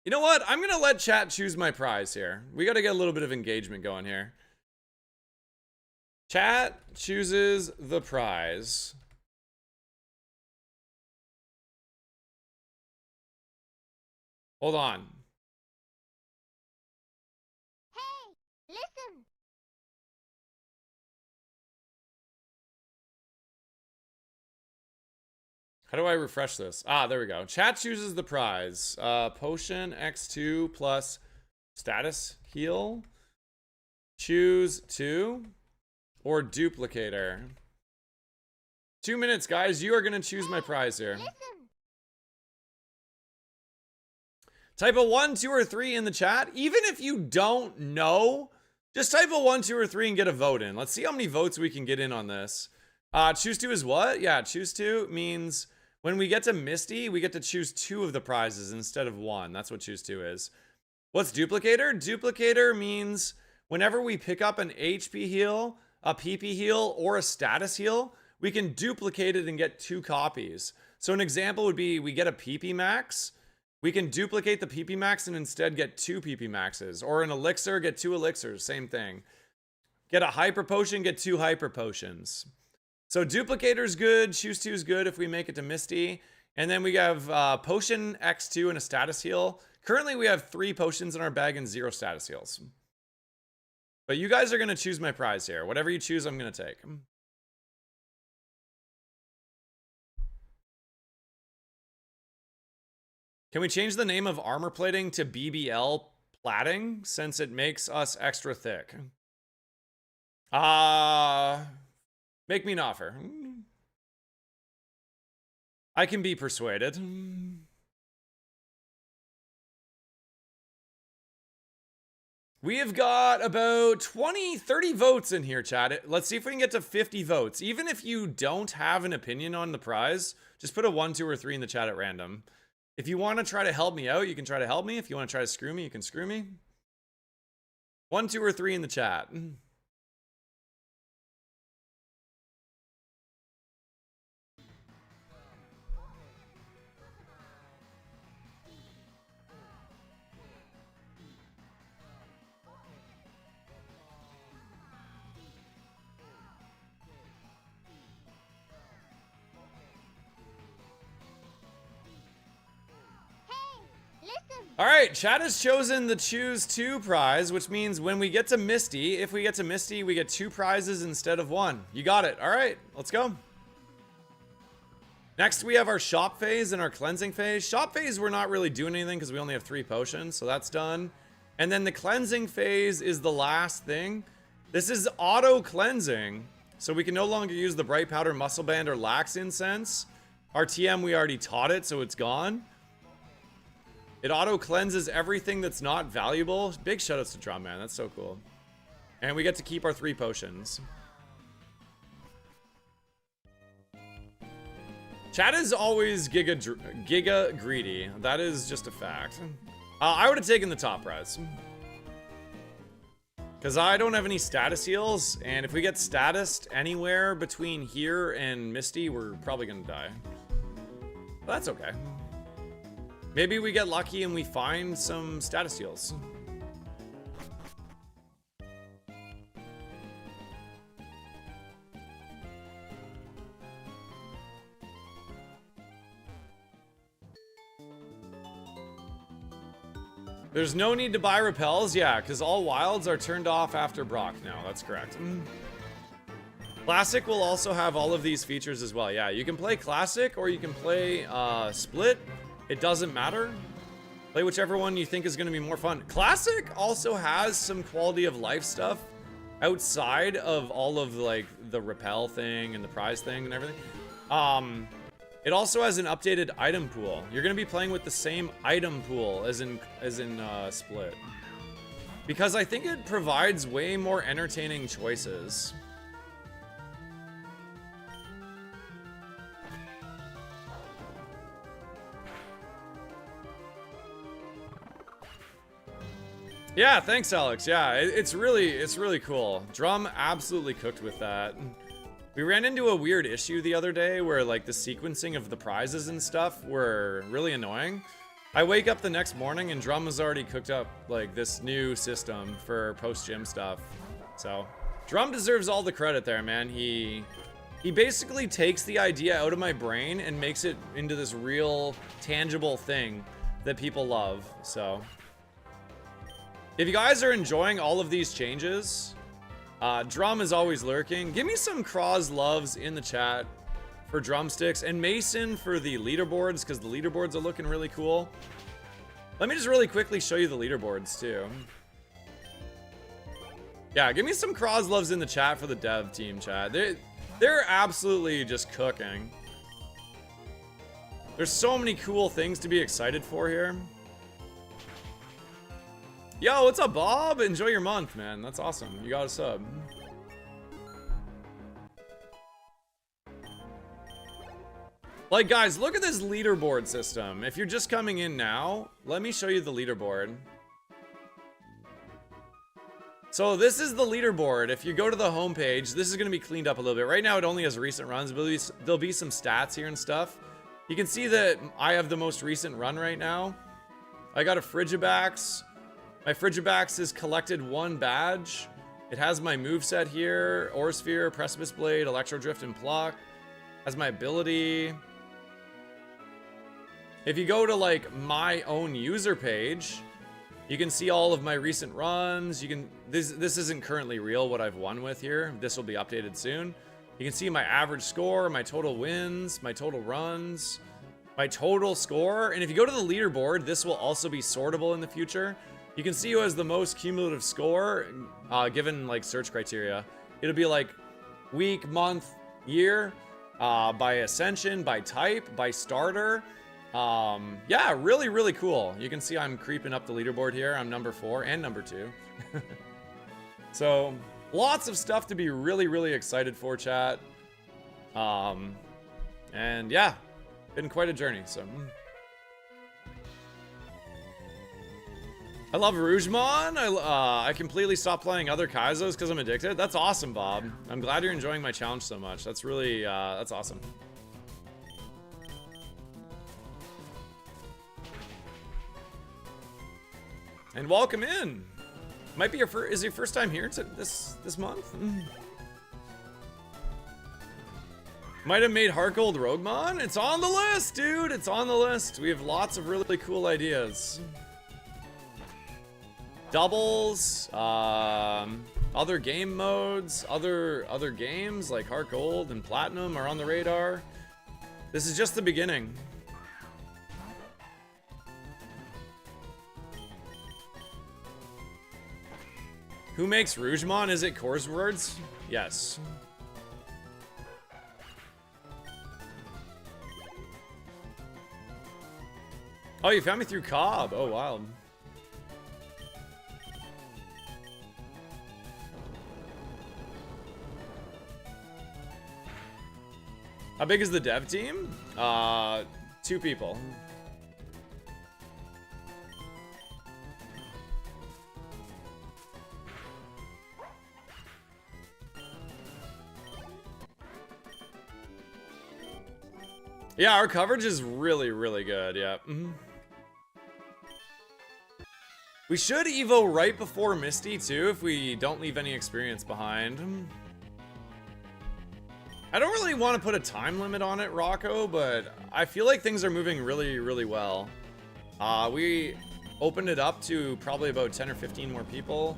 You know what? I'm going to let chat choose my prize here. We got to get a little bit of engagement going here. Chat chooses the prize. Hold on. Hey, listen. How do I refresh this? Ah, there we go. Chat chooses the prize. Potion X2 plus status heal. Choose 2 or duplicator. 2 minutes, guys. You are going to choose my prize here. Listen. Type a 1, 2, or 3 in the chat. Even if you don't know, just type a 1, 2, or 3 and get a vote in. Let's see how many votes we can get in on this. Choose 2 is what? Yeah, choose 2 means when we get to Misty, we get to choose 2 of the prizes instead of 1. That's what choose 2 is. What's duplicator? Duplicator means whenever we pick up an HP heal, a PP heal, or a status heal, we can duplicate it and get 2 copies. So an example would be we get a PP max. We can duplicate the PP max and instead get 2 PP maxes. Or an elixir, get 2 elixirs, same thing. Get a hyper potion, get 2 hyper potions. So duplicator's good, choose 2 is good if we make it to Misty. And then we have potion X2 and a status heal. Currently we have 3 potions in our bag and 0 status heals. But you guys are gonna choose my prize here. Whatever you choose, I'm gonna take. Can we change the name of armor plating to BBL platting since it makes us extra thick? Make me an offer. I can be persuaded. We have got about 30 votes in here, chat. Let's see if we can get to 50 votes. Even if you don't have an opinion on the prize, just put a 1, 2, or 3 in the chat at random. If you want to try to help me out, you can try to help me. If you want to try to screw me, you can screw me. 1, 2, or 3 in the chat. All right, chat has chosen the choose 2 prize, which means when we get to Misty, if we get to Misty, we get 2 prizes instead of 1. You got it. All right, let's go. Next, we have our shop phase and our cleansing phase. Shop phase, we're not really doing anything because we only have 3 potions, so that's done. And then the cleansing phase is the last thing. This is auto cleansing, so we can no longer use the bright powder, muscle band, or lax incense. Our TM, we already taught it, so it's gone. It auto cleanses everything that's not valuable. Big shoutouts to Drum, man. That's so cool. And we get to keep our 3 potions. Chat is always giga greedy. That is just a fact. I would have taken the top prize. Because I don't have any status heals. And if we get statused anywhere between here and Misty, we're probably going to die. But that's okay. Maybe we get lucky and we find some status heals. There's no need to buy repels, yeah, because all wilds are turned off after Brock now. That's correct. Classic will also have all of these features as well. Yeah, you can play Classic or you can play Split. It doesn't matter. Play whichever one you think is going to be more fun. Classic also has some quality of life stuff outside of all of like the repel thing and the prize thing and everything. It also has an updated item pool. You're going to be playing with the same item pool as in Split. Because I think it provides way more entertaining choices. Yeah, thanks, Alex. Yeah, it's really cool. Drum absolutely cooked with that. We ran into a weird issue the other day where like the sequencing of the prizes and stuff were really annoying. I wake up the next morning and Drum has already cooked up like this new system for post-gym stuff. So Drum deserves all the credit there, man. He basically takes the idea out of my brain and makes it into this real tangible thing that people love. So if you guys are enjoying all of these changes, Drum is always lurking. Give me some Croz loves in the chat for drumsticks, and Mason for the leaderboards, because the leaderboards are looking really cool. Let me just really quickly show you the leaderboards too. Yeah, give me some Croz loves in the chat for the dev team chat. They're absolutely just cooking. There's so many cool things to be excited for here. Yo, what's up, Bob? Enjoy your month, man. That's awesome. You got a sub. Like, guys, look at this leaderboard system. If you're just coming in now, let me show you the leaderboard. So this is the leaderboard. If you go to the homepage, this is going to be cleaned up a little bit. Right now, it only has recent runs, but there'll be some stats here and stuff. You can see that I have the most recent run right now. I got a Frigibax. My Frigibax has collected 1 badge. It has my moveset here. Orsphere, Precipice Blade, Electro Drift, and Pluck. Has my ability. If you go to like my own user page, you can see all of my recent runs. You can this isn't currently real what I've won with here. This will be updated soon. You can see my average score, my total wins, my total runs, my total score. And if you go to the leaderboard, this will also be sortable in the future. You can see who has the most cumulative score given like search criteria. It'll be like week, month, year, by ascension, by type, by starter. Yeah, really, really cool. You can see I'm creeping up the leaderboard here. I'm number 4 and number 2. So lots of stuff to be really, really excited for, chat. And yeah, been quite a journey. So I love Roguemon. I completely stopped playing other Kaizos because I'm addicted. That's awesome, Bob. I'm glad you're enjoying my challenge so much. That's really, that's awesome. And welcome in. Might be is your first time here this month? Might have made Heart Gold Roguemon. It's on the list, dude. It's on the list. We have lots of really cool ideas. Doubles, other game modes, other games like Heart Gold and Platinum are on the radar. This is just the beginning. Who makes Roguemon? Is it Crozwords? Yes. Oh, you found me through Cobb. Oh, wild. How big is the dev team? 2 people. Yeah, our coverage is really, really good. Yeah. We should Evo right before Misty too, if we don't leave any experience behind. I don't really want to put a time limit on it, Rocco, but I feel like things are moving really, really well. We opened it up to probably about 10 or 15 more people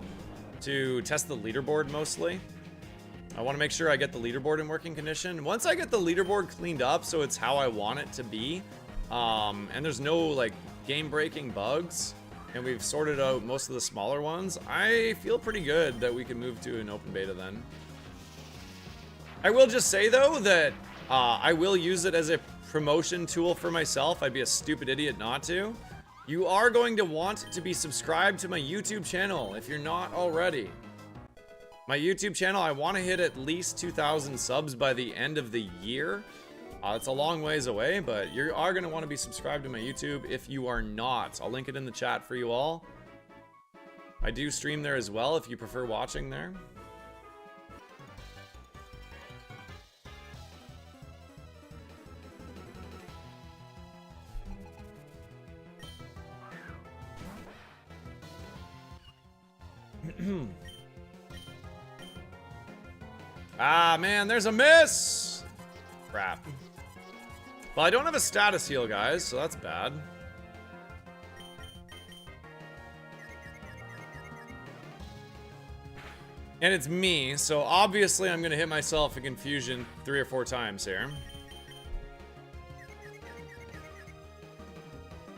to test the leaderboard mostly. I want to make sure I get the leaderboard in working condition. Once I get the leaderboard cleaned up so it's how I want it to be, and there's no like game-breaking bugs, and we've sorted out most of the smaller ones, I feel pretty good that we can move to an open beta then. I will just say though that I will use it as a promotion tool for myself. I'd be a stupid idiot not to. You are going to want to be subscribed to my YouTube channel if you're not already. My YouTube channel, I want to hit at least 2,000 subs by the end of the year. It's a long ways away, but you are going to want to be subscribed to my YouTube if you are not. I'll link it in the chat for you all. I do stream there as well if you prefer watching there. Ah, man, there's a miss! Crap. Well, I don't have a status heal, guys, so that's bad. And it's me, so obviously I'm gonna hit myself in confusion 3 or 4 times here.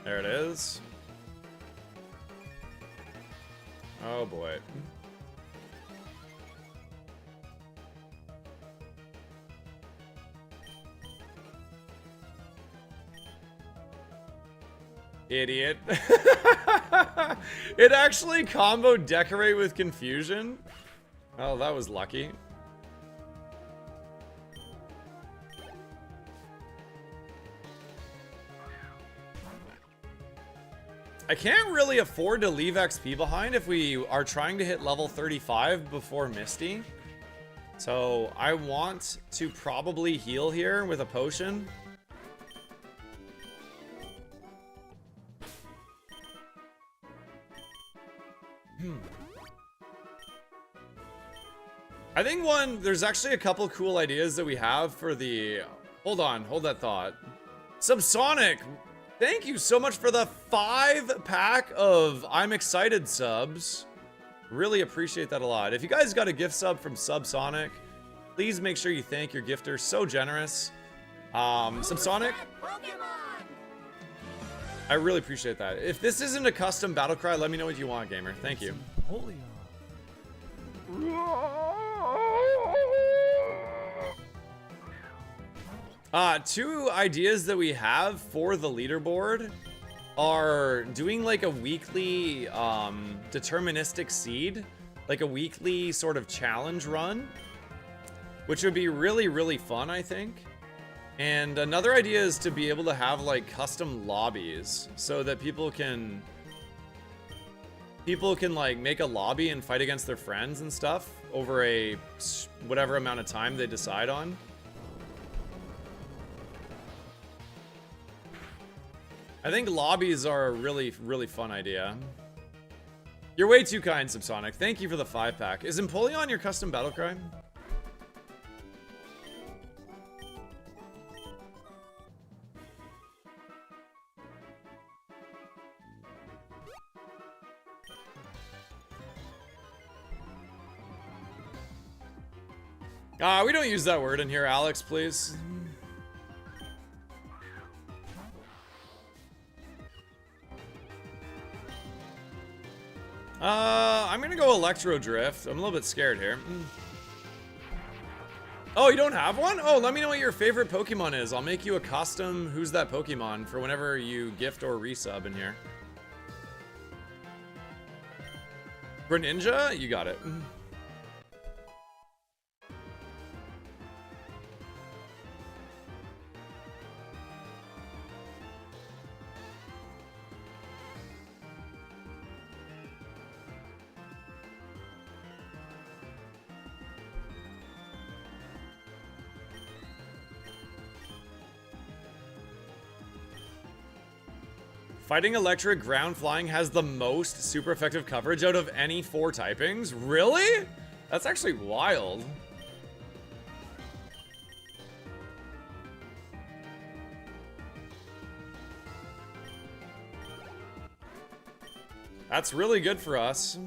There it is. Oh boy. Idiot. It actually combo decorate with confusion. Oh, that was lucky. I can't really afford to leave XP behind if we are trying to hit level 35 before Misty. So I want to probably heal here with a potion. I think there's actually a couple cool ideas that we have for the, hold that thought. Subsonic, thank you so much for the 5-pack of I'm excited subs. Really appreciate that a lot. If you guys got a gift sub from Subsonic, please make sure you thank your gifter, so generous. Subsonic, I really appreciate that. If this isn't a custom battle cry, let me know what you want, gamer. Thank you. Two ideas that we have for the leaderboard are doing like a weekly deterministic seed, like a weekly sort of challenge run, which would be really, really fun, I think. And another idea is to be able to have like custom lobbies so that people can like make a lobby and fight against their friends and stuff over a whatever amount of time they decide on. I think lobbies are a really, really fun idea. You're way too kind, Subsonic. Thank you for the 5-pack. Is Empoleon your custom battle cry? We don't use that word in here, Alex, please. I'm gonna go Electro Drift. I'm a little bit scared here. Oh, you don't have one? Oh, let me know what your favorite Pokemon is. I'll make you a custom Who's That Pokemon for whenever you gift or resub in here. Greninja? You got it. Fighting Electric Ground Flying has the most super effective coverage out of any 4 typings? Really? That's actually wild. That's really good for us.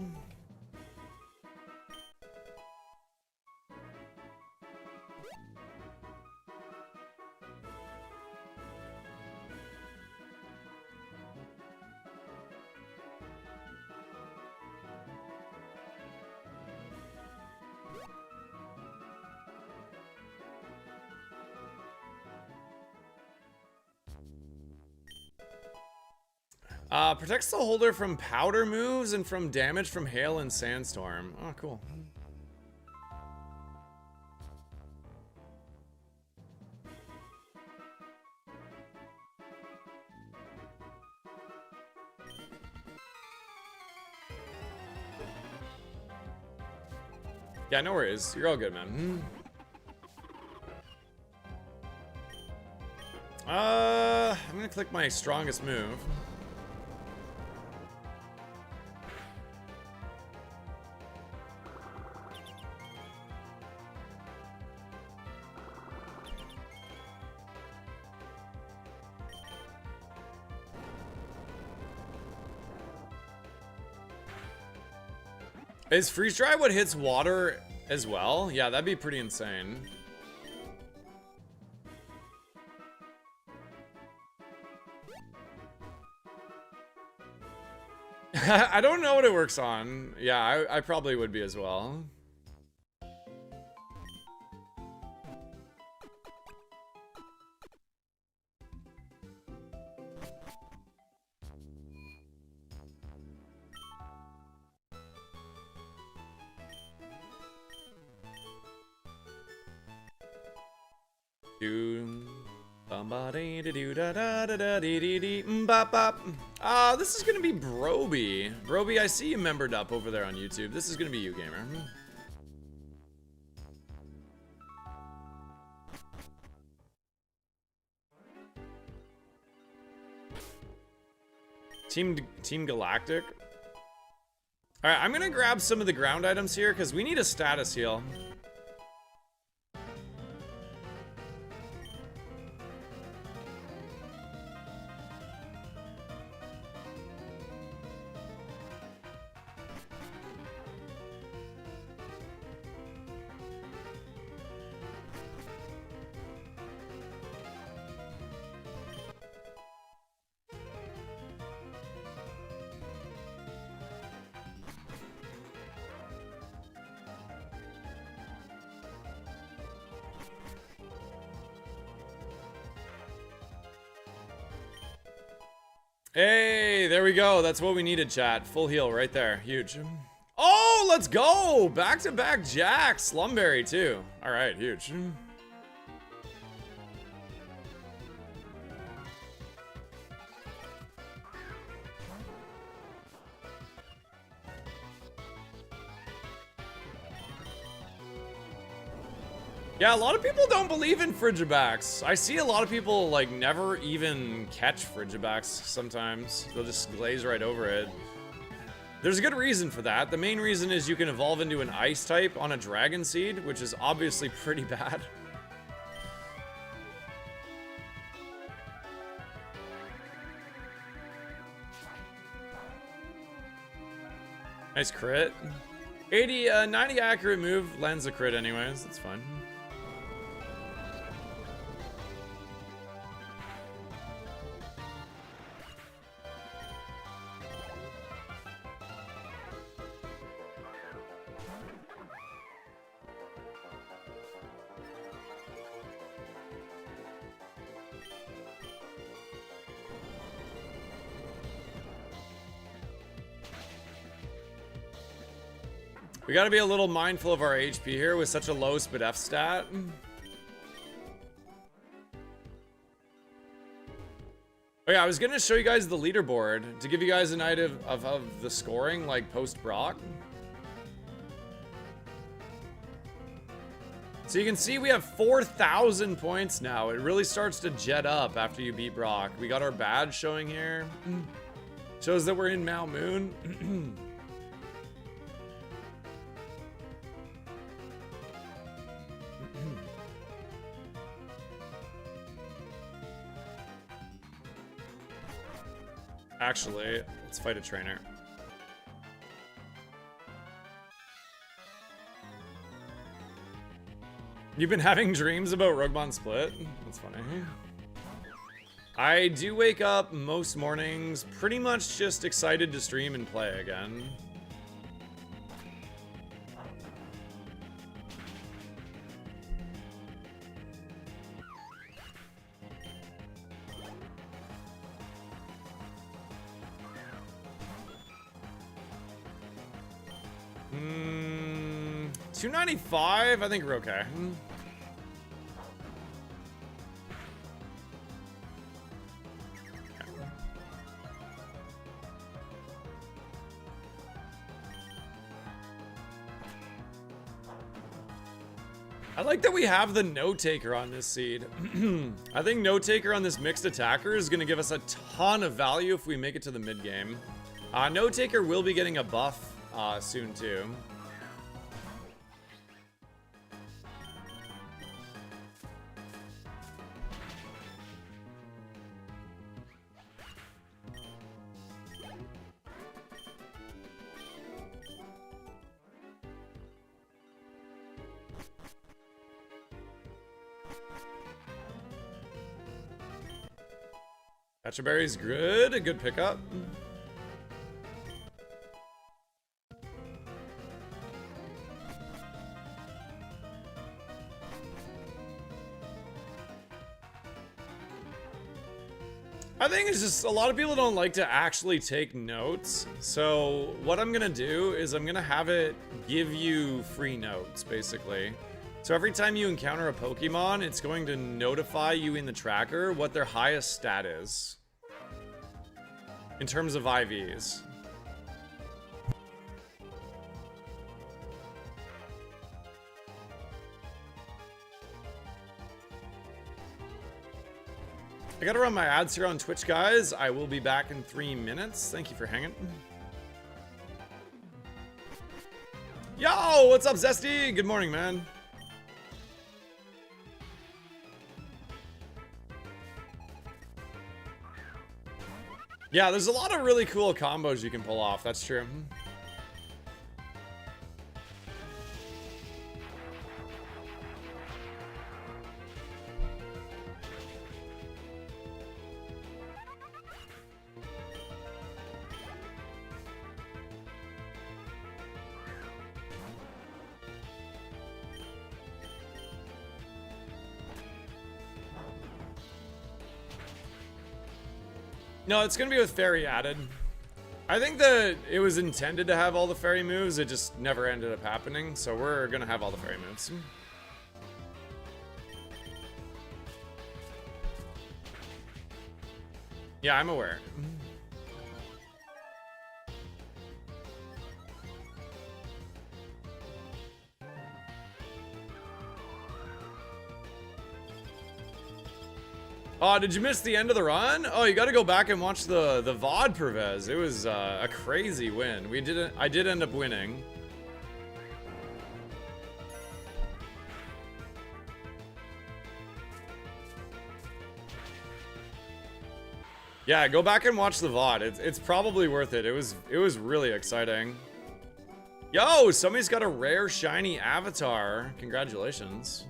Protects the holder from powder moves and from damage from hail and sandstorm. Oh, cool. Yeah, no worries. You're all good, man. I'm gonna click my strongest move. Is freeze dry what hits water as well? Yeah, that'd be pretty insane. I don't know what it works on. Yeah, I probably would be as well. This is gonna be Broby. Broby, I see you membered up over there on YouTube. This is gonna be you, gamer. Team Galactic. All right, I'm gonna grab some of the ground items here because we need a status heal. Hey, there we go. That's what we needed, chat. Full heal right there. Huge. Oh, let's go. Back-to-back Jack. Slumberry, too. All right, huge. Yeah, a lot of people don't believe in Frigibacks. I see a lot of people, like, never even catch Frigibacks sometimes. They'll just glaze right over it. There's a good reason for that. The main reason is you can evolve into an ice type on a Dragon Seed, which is obviously pretty bad. Nice crit. 90 accurate move, lands a crit anyways. That's fine. We gotta be a little mindful of our HP here with such a low SPDF stat. Oh yeah, I was gonna show you guys the leaderboard to give you guys an idea of the scoring, like post-Brock. So you can see we have 4,000 points now. It really starts to jet up after you beat Brock. We got our badge showing here. Shows that we're in Mount Moon. Actually, let's fight a trainer. You've been having dreams about Roguemon Split? That's funny. I do wake up most mornings pretty much just excited to stream and play again. $295? I think we're okay. I like that we have the Note Taker on this seed. I think Note Taker on this mixed attacker is going to give us a ton of value if we make it to the mid game. Note Taker will be getting a buff soon too. Berry's good, a good pickup. I think it's just a lot of people don't like to actually take notes. So what I'm gonna do is I'm gonna have it give you free notes, basically. So every time you encounter a Pokemon, it's going to notify you in the tracker what their highest stat is in terms of IVs. I gotta run my ads here on Twitch, guys. I will be back in 3 minutes. Thank you for hanging. Yo, what's up, Zesty? Good morning, man. Yeah, there's a lot of really cool combos you can pull off. That's true. No, it's gonna be with fairy added. I think that it was intended to have all the fairy moves, it just never ended up happening, so we're gonna have all the fairy moves. Yeah, I'm aware. Oh, did you miss the end of the run? Oh, you gotta go back and watch the VOD, Pervez. It was a crazy win. I did end up winning. Yeah, go back and watch the VOD. It's probably worth it. It was really exciting. Yo, somebody's got a rare shiny avatar. Congratulations.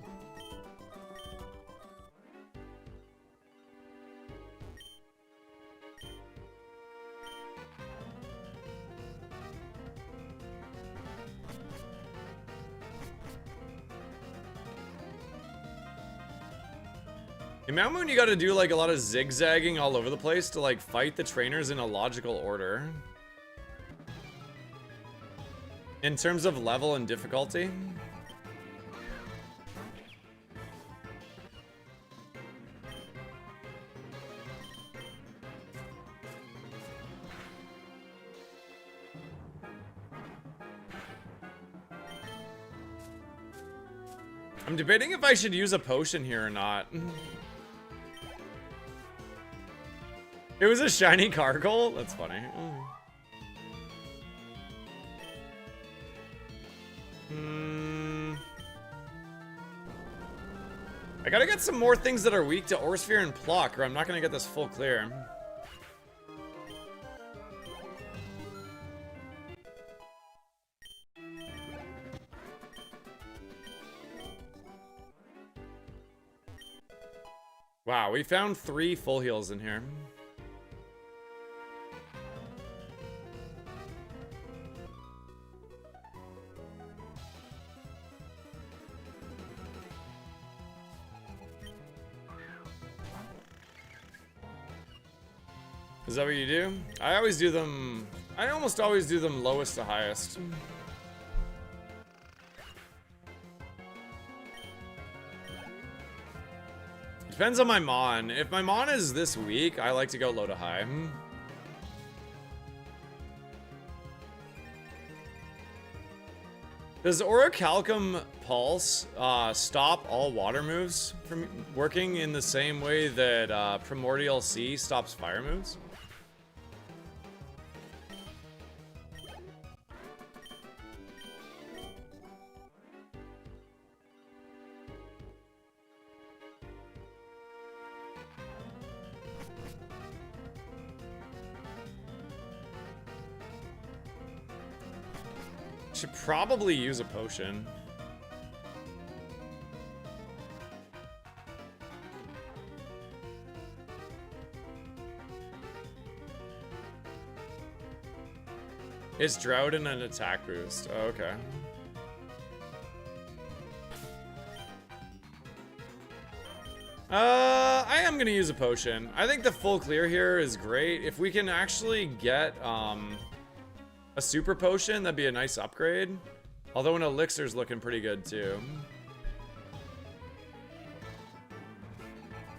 In Mount Moon, you gotta do like a lot of zigzagging all over the place to like fight the trainers in a logical order. In terms of level and difficulty. I'm debating if I should use a potion here or not. It was a shiny Carkle? That's funny. I gotta get some more things that are weak to Orsphere and Pluck, or I'm not gonna get this full clear. Wow, we found 3 full heals in here. Is that what you do? I almost always do them lowest to highest. Depends on my Mon. If my Mon is this weak, I like to go low to high. Does Orichalcum Pulse stop all water moves from working in the same way that Primordial Sea stops fire moves? Should probably use a potion. Is Drought and an attack boost? Oh, okay. I am gonna use a potion. I think the full clear here is great. If we can actually get a super potion, that'd be a nice upgrade. Although an elixir's looking pretty good too.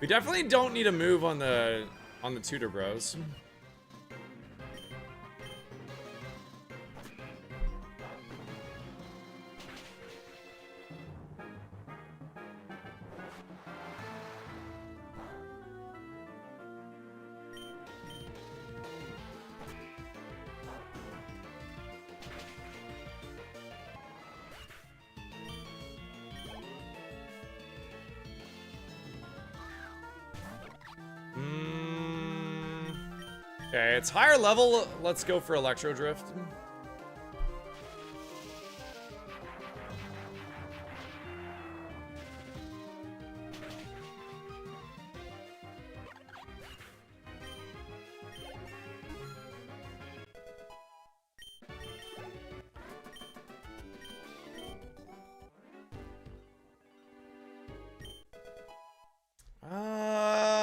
We definitely don't need a move on the tutor bros. Okay, it's higher level. Let's go for Electro Drift.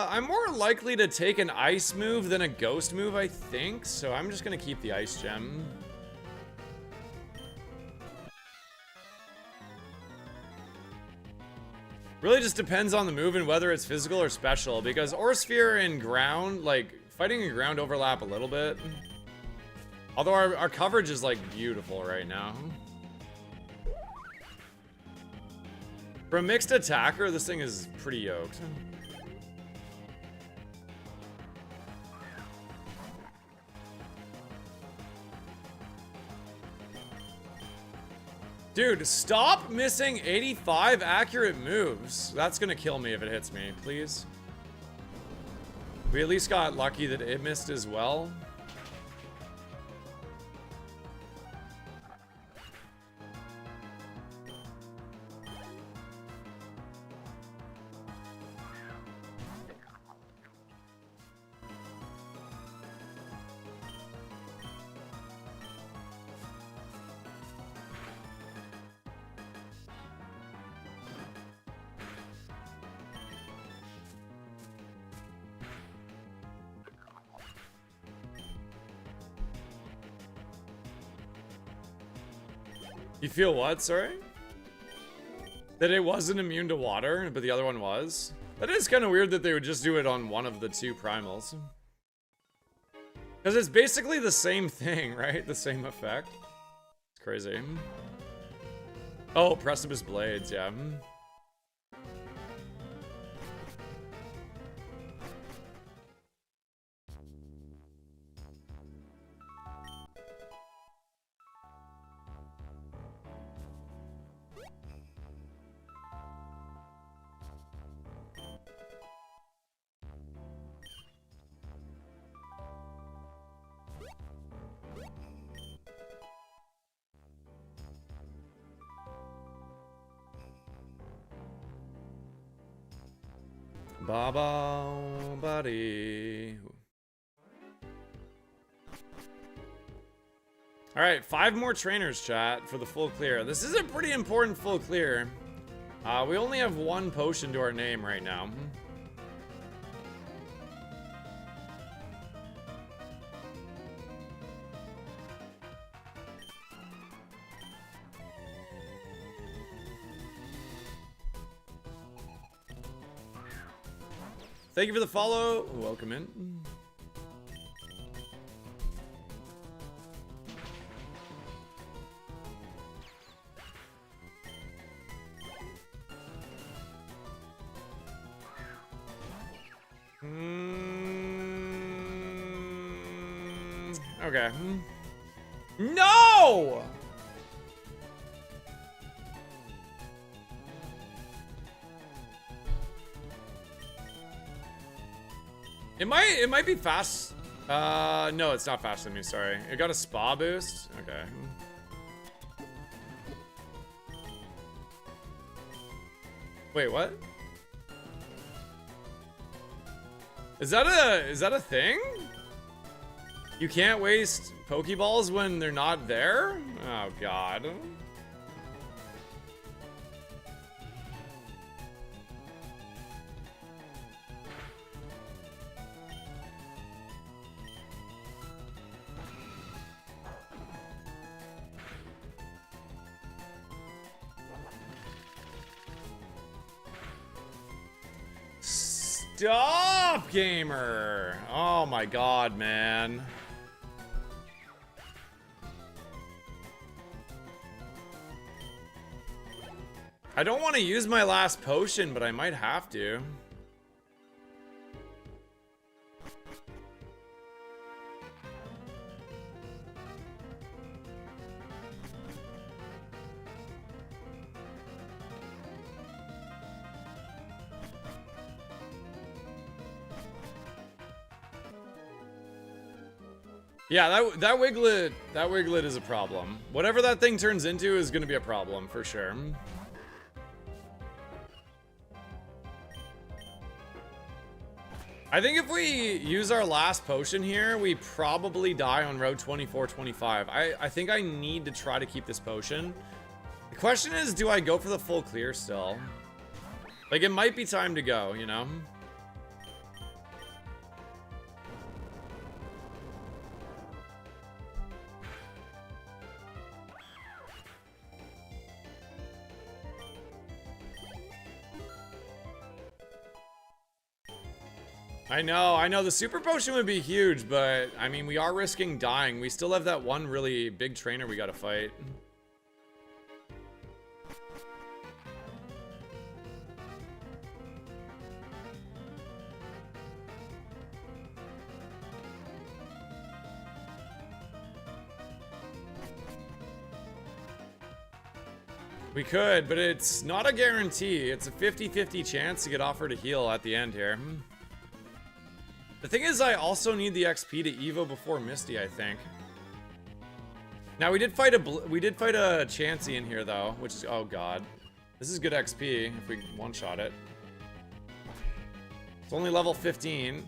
I'm more likely to take an ice move than a ghost move, I think. So I'm just gonna keep the ice gem. Really just depends on the move and whether it's physical or special, because Aura Sphere and ground, like fighting and ground overlap a little bit. Although our coverage is like beautiful right now. For a mixed attacker, this thing is pretty yoked. Dude, stop missing 85 accurate moves. That's gonna kill me if it hits me, please. We at least got lucky that it missed as well. You feel what, sorry? That it wasn't immune to water, but the other one was? That is kind of weird that they would just do it on one of the two primals. Because it's basically the same thing, right? The same effect. It's crazy. Oh, Precipice Blades, yeah. Baba buddy. All right, 5 more trainers, chat, for the full clear. This is a pretty important full clear. We only have 1 potion to our name right now. Thank you for the follow. Welcome in. Okay. No! It might be fast. No, it's not faster than me, sorry. It got a spa boost? Okay. Wait, what? Is that a thing? You can't waste Pokeballs when they're not there? Oh god. Stop, gamer. Oh my god, man. I don't want to use my last potion, but I might have to. Yeah, that Wiglet is a problem. Whatever that thing turns into is going to be a problem for sure. I think if we use our last potion here, we probably die on road 24-25. I think I need to try to keep this potion. The question is, do I go for the full clear still? Like, it might be time to go, you know? I know, the super potion would be huge, but I mean, we are risking dying. We still have that one really big trainer we gotta fight. We could, but it's not a guarantee. It's a 50-50 chance to get offered a heal at the end here. The thing is, I also need the XP to Evo before Misty, I think. Now we did fight a Chansey in here though, which is, oh god, this is good XP if we one-shot it. It's only level 15.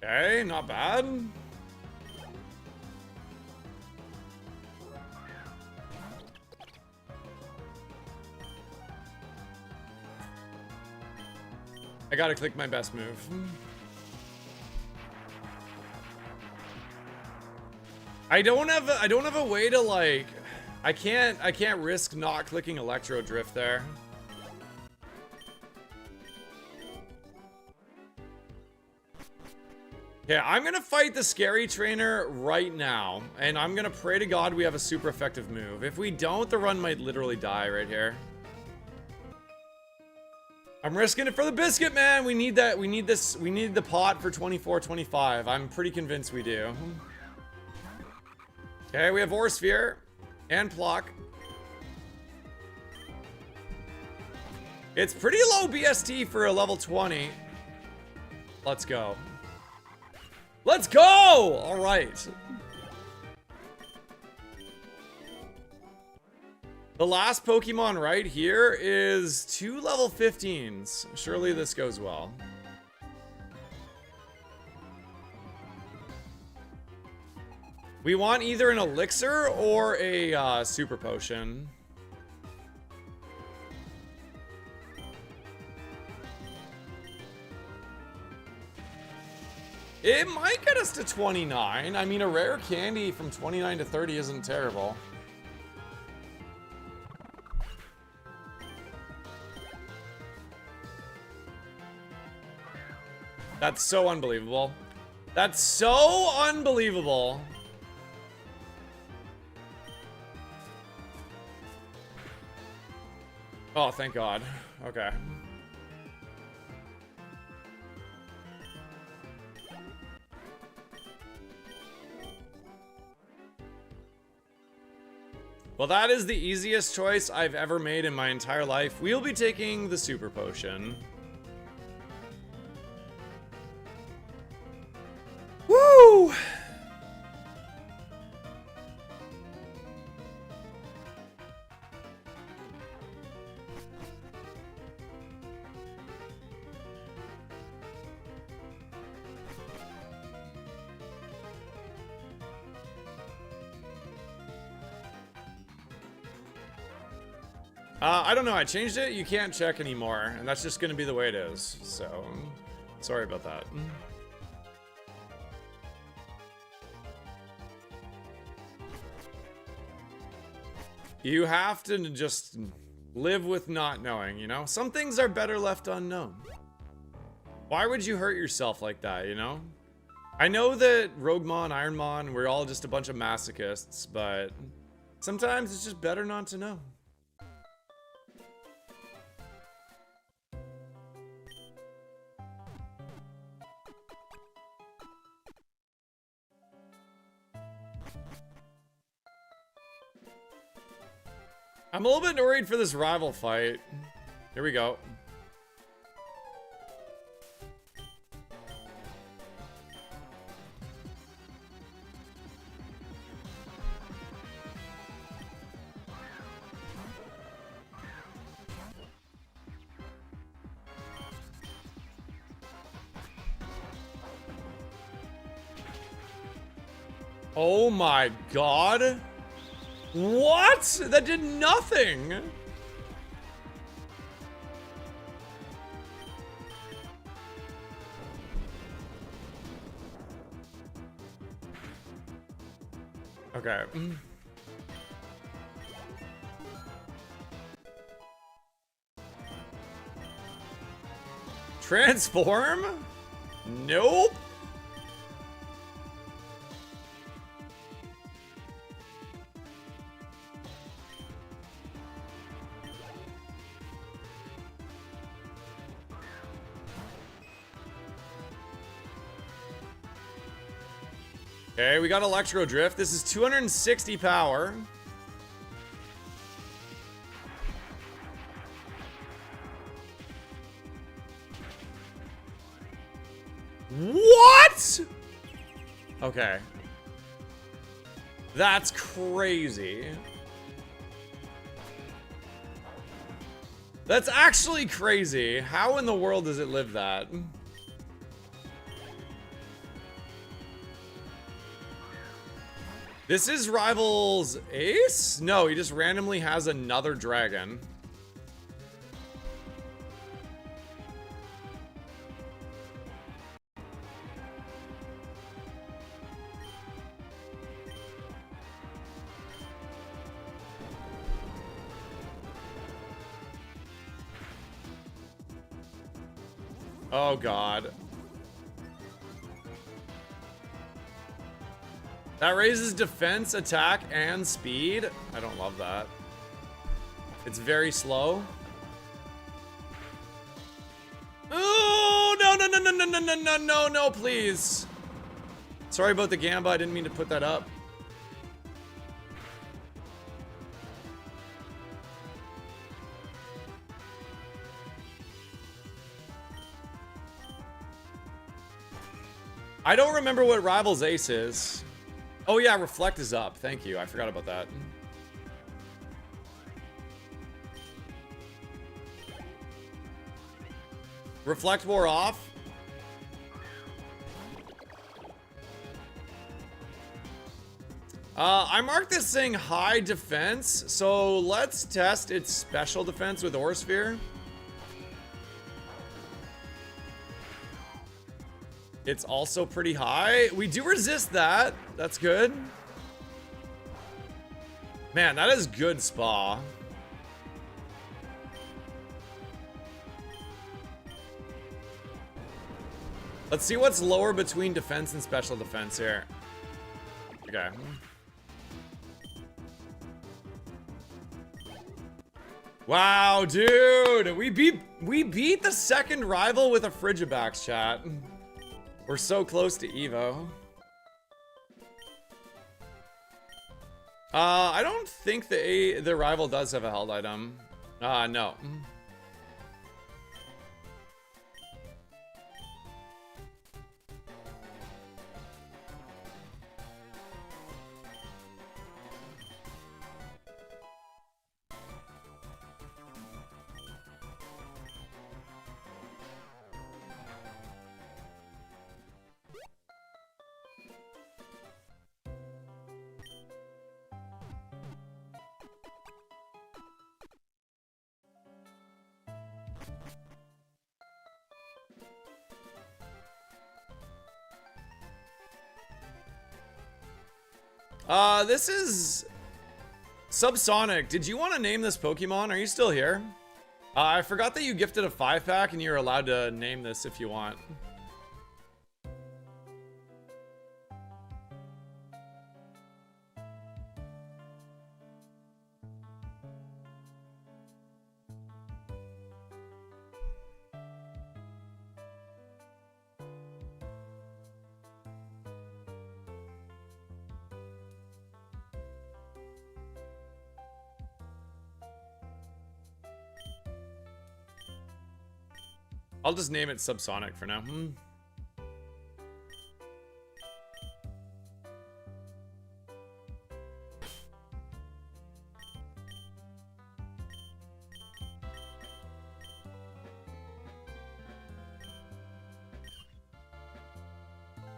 Okay, not bad. I gotta click my best move. I don't have a way to like, I can't risk not clicking Electro Drift there. Yeah, I'm gonna fight the scary trainer right now, and I'm gonna pray to God we have a super effective move. If we don't, the run might literally die right here. I'm risking it for the biscuit, man. We need that. We need this. We need the pot for 24-25. I'm pretty convinced we do. Okay, we have Ore Sphere and Plock. It's pretty low BST for a level 20. Let's go. Let's go! All right. The last Pokemon right here is 2 level 15s. Surely this goes well. We want either an elixir or a super potion. It might get us to 29. I mean, a rare candy from 29 to 30 isn't terrible. That's so unbelievable. That's so unbelievable. Oh, thank God. Okay. Well, that is the easiest choice I've ever made in my entire life. We'll be taking the super potion. Woo! I don't know. I changed it. You can't check anymore, and that's just gonna be the way it is. So, sorry about that. You have to just live with not knowing, you know? Some things are better left unknown. Why would you hurt yourself like that, you know? I know that Roguemon, Ironmon, we're all just a bunch of masochists, but sometimes it's just better not to know. I'm a little bit worried for this rival fight. Here we go. Oh my god. What? That did nothing. Okay. Transform? Nope. Okay, we got Electro Drift. This is 260 power. What? Okay. That's crazy. That's actually crazy. How in the world does it live that? This is Rival's ace? No, he just randomly has another dragon. Oh god. That raises defense, attack, and speed. I don't love that. It's very slow. Oh, no, no, no, no, no, no, no, no, no, no, please. Sorry about the Gamba. I didn't mean to put that up. I don't remember what Rival's ace is. Oh yeah, Reflect is up. Thank you. I forgot about that. Reflect wore off. I marked this thing high defense, so let's test its special defense with Aura Sphere. It's also pretty high. We do resist that. That's good. Man, that is good spa. Let's see what's lower between defense and special defense here. Okay. Wow, dude. We beat the second rival with a Frigibax, chat. We're so close to Evo. I don't think the rival does have a held item. No. This is Subsonic. Did you want to name this Pokemon? Are you still here? I forgot that you gifted a 5-pack and you're allowed to name this if you want. I'll just name it Subsonic for now.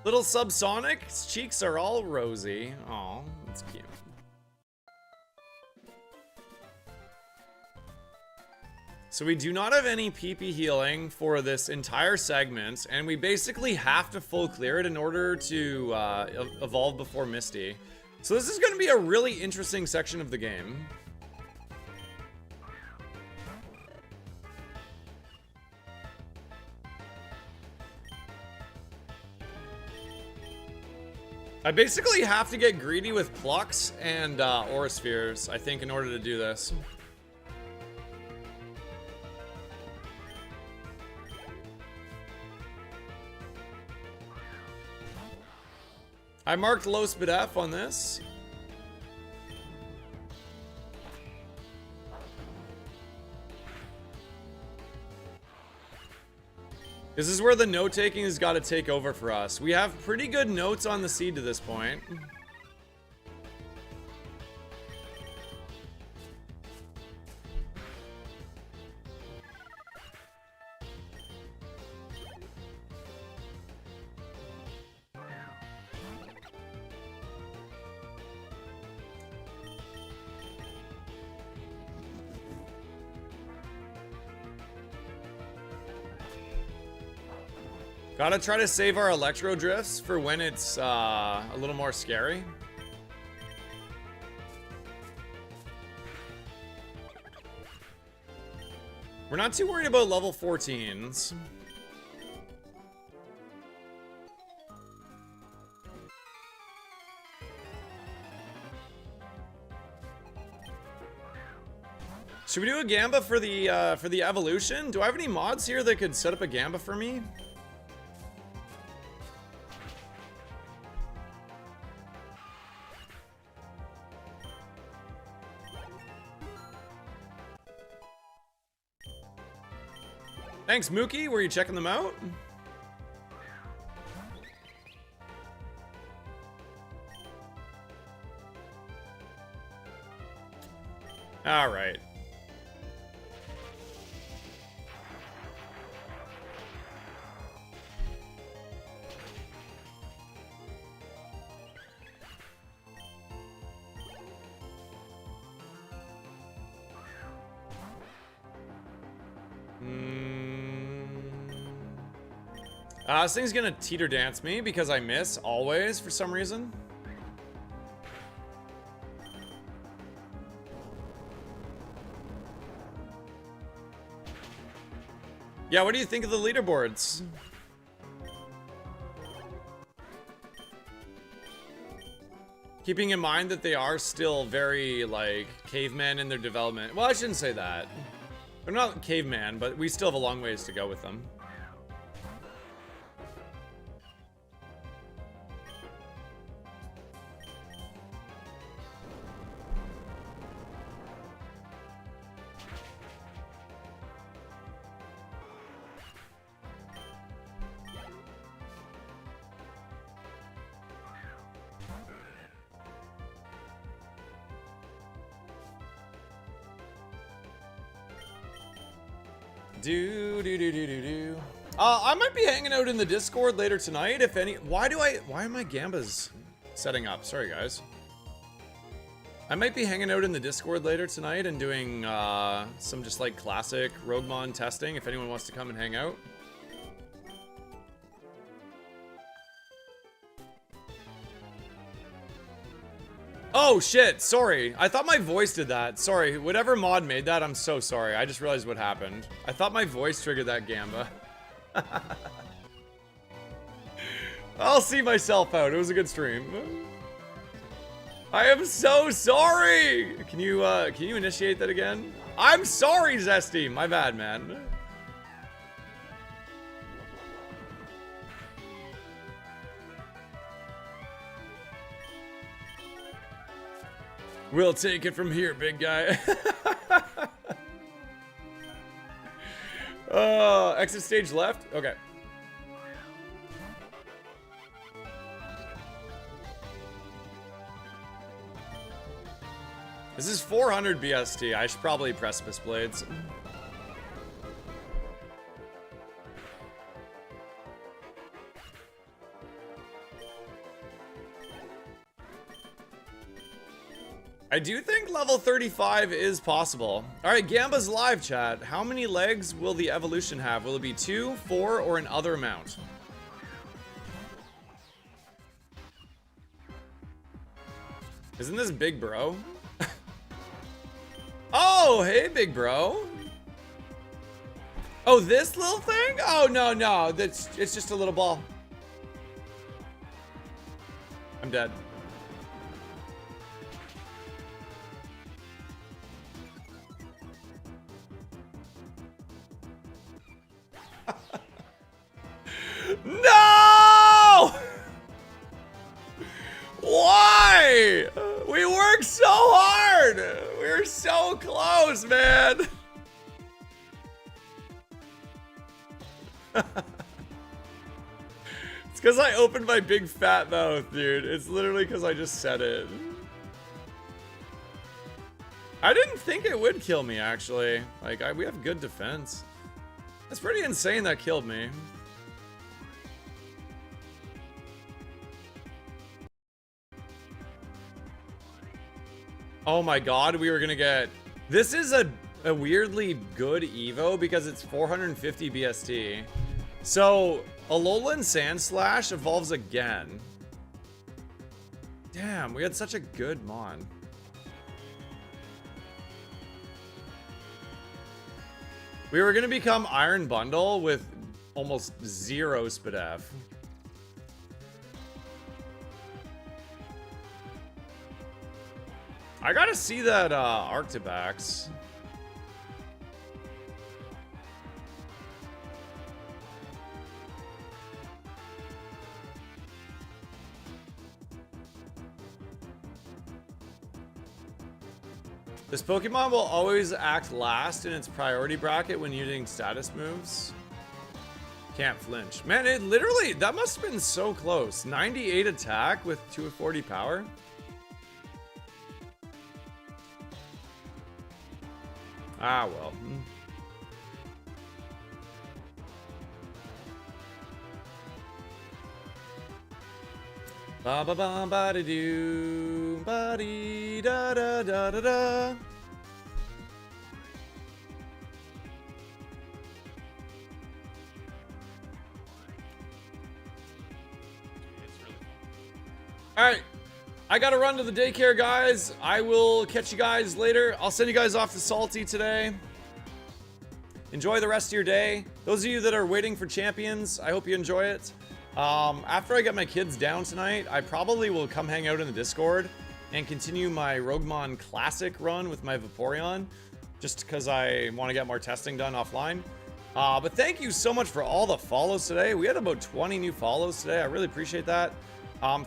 Little Subsonic, his cheeks are all rosy. Aw, that's cute. So we do not have any PP healing for this entire segment, and we basically have to full clear it in order to evolve before Misty. So this is going to be a really interesting section of the game. I basically have to get greedy with Plucks and Aura Spheres, I think, in order to do this. I marked low speed F on this. This is where the note taking has got to take over for us. We have pretty good notes on the seed to this point. Gotta try to save our Electro Drifts for when it's a little more scary. We're not too worried about level 14s. Should we do a Gamba for the evolution? Do I have any mods here that could set up a Gamba for me? Thanks, Mookie. Were you checking them out? All right. This thing's gonna teeter dance me because I miss always for some reason. Yeah, what do you think of the leaderboards? Keeping in mind that they are still very, like, caveman in their development. Well, I shouldn't say that. They're not caveman, but we still have a long ways to go with them. I might be hanging out in the Discord later tonight, if any. Why are my Gambas setting up? Sorry, guys. I might be hanging out in the Discord later tonight and doing some just like classic Roguemon testing, if anyone wants to come and hang out. Oh shit, sorry. I thought my voice did that. Sorry, whatever mod made that, I'm so sorry. I just realized what happened. I thought my voice triggered that Gamba. I'll see myself out. It was a good stream. I am so sorry. Can you initiate that again? I'm sorry, Zesty. My bad, man. We'll take it from here, big guy. Exit stage left? Okay. This is 400 BST. I should probably Precipice Blades. I do think level 35 is possible. All right, Gamba's live chat. How many legs will the evolution have? Will it be 2, 4, or an other amount? Isn't this big bro? Oh, hey, big bro. Oh, this little thing? Oh, no. It's just a little ball. I'm dead. No! Why? We worked so hard. We were so close, man. It's because I opened my big fat mouth, dude. It's literally because I just said it. I didn't think it would kill me, actually. Like, we have good defense. That's pretty insane that killed me. Oh my god, we were gonna get... This is a weirdly good Evo because it's 450 BST. So, Alolan Sandslash evolves again. Damn, we had such a good Mon. We were gonna become Iron Bundle with almost 0 SPDF. I gotta see that Arctibax. This Pokemon will always act last in its priority bracket when using status moves. Can't flinch. Man, it literally, that must have been so close. 98 attack with 240 power. Ah, well. Ba ba ba ba da doo, ba dee da da da da da. All right. I gotta run to the daycare, guys. I will catch you guys later. I'll send you guys off to Salty today. Enjoy the rest of your day. Those of you that are waiting for champions, I hope you enjoy it. After I get my kids down tonight, I probably will come hang out in the Discord and continue my Roguemon Classic run with my Vaporeon, just because I want to get more testing done offline. But thank you so much for all the follows today. We had about 20 new follows today. I really appreciate that.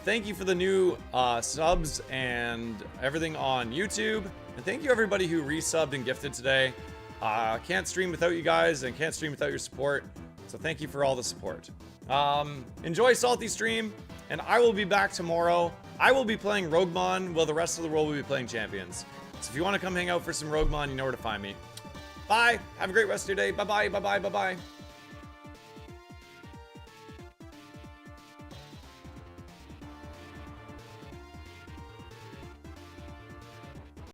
Thank you for the new subs and everything on YouTube. And thank you everybody who resubbed and gifted today. Can't stream without you guys and can't stream without your support. So thank you for all the support. Enjoy Salty stream, and I will be back tomorrow. I will be playing Roguemon while the rest of the world will be playing Champions. So if you want to come hang out for some Roguemon, you know where to find me. Bye. Have a great rest of your day. Bye-bye. Bye-bye. Bye-bye.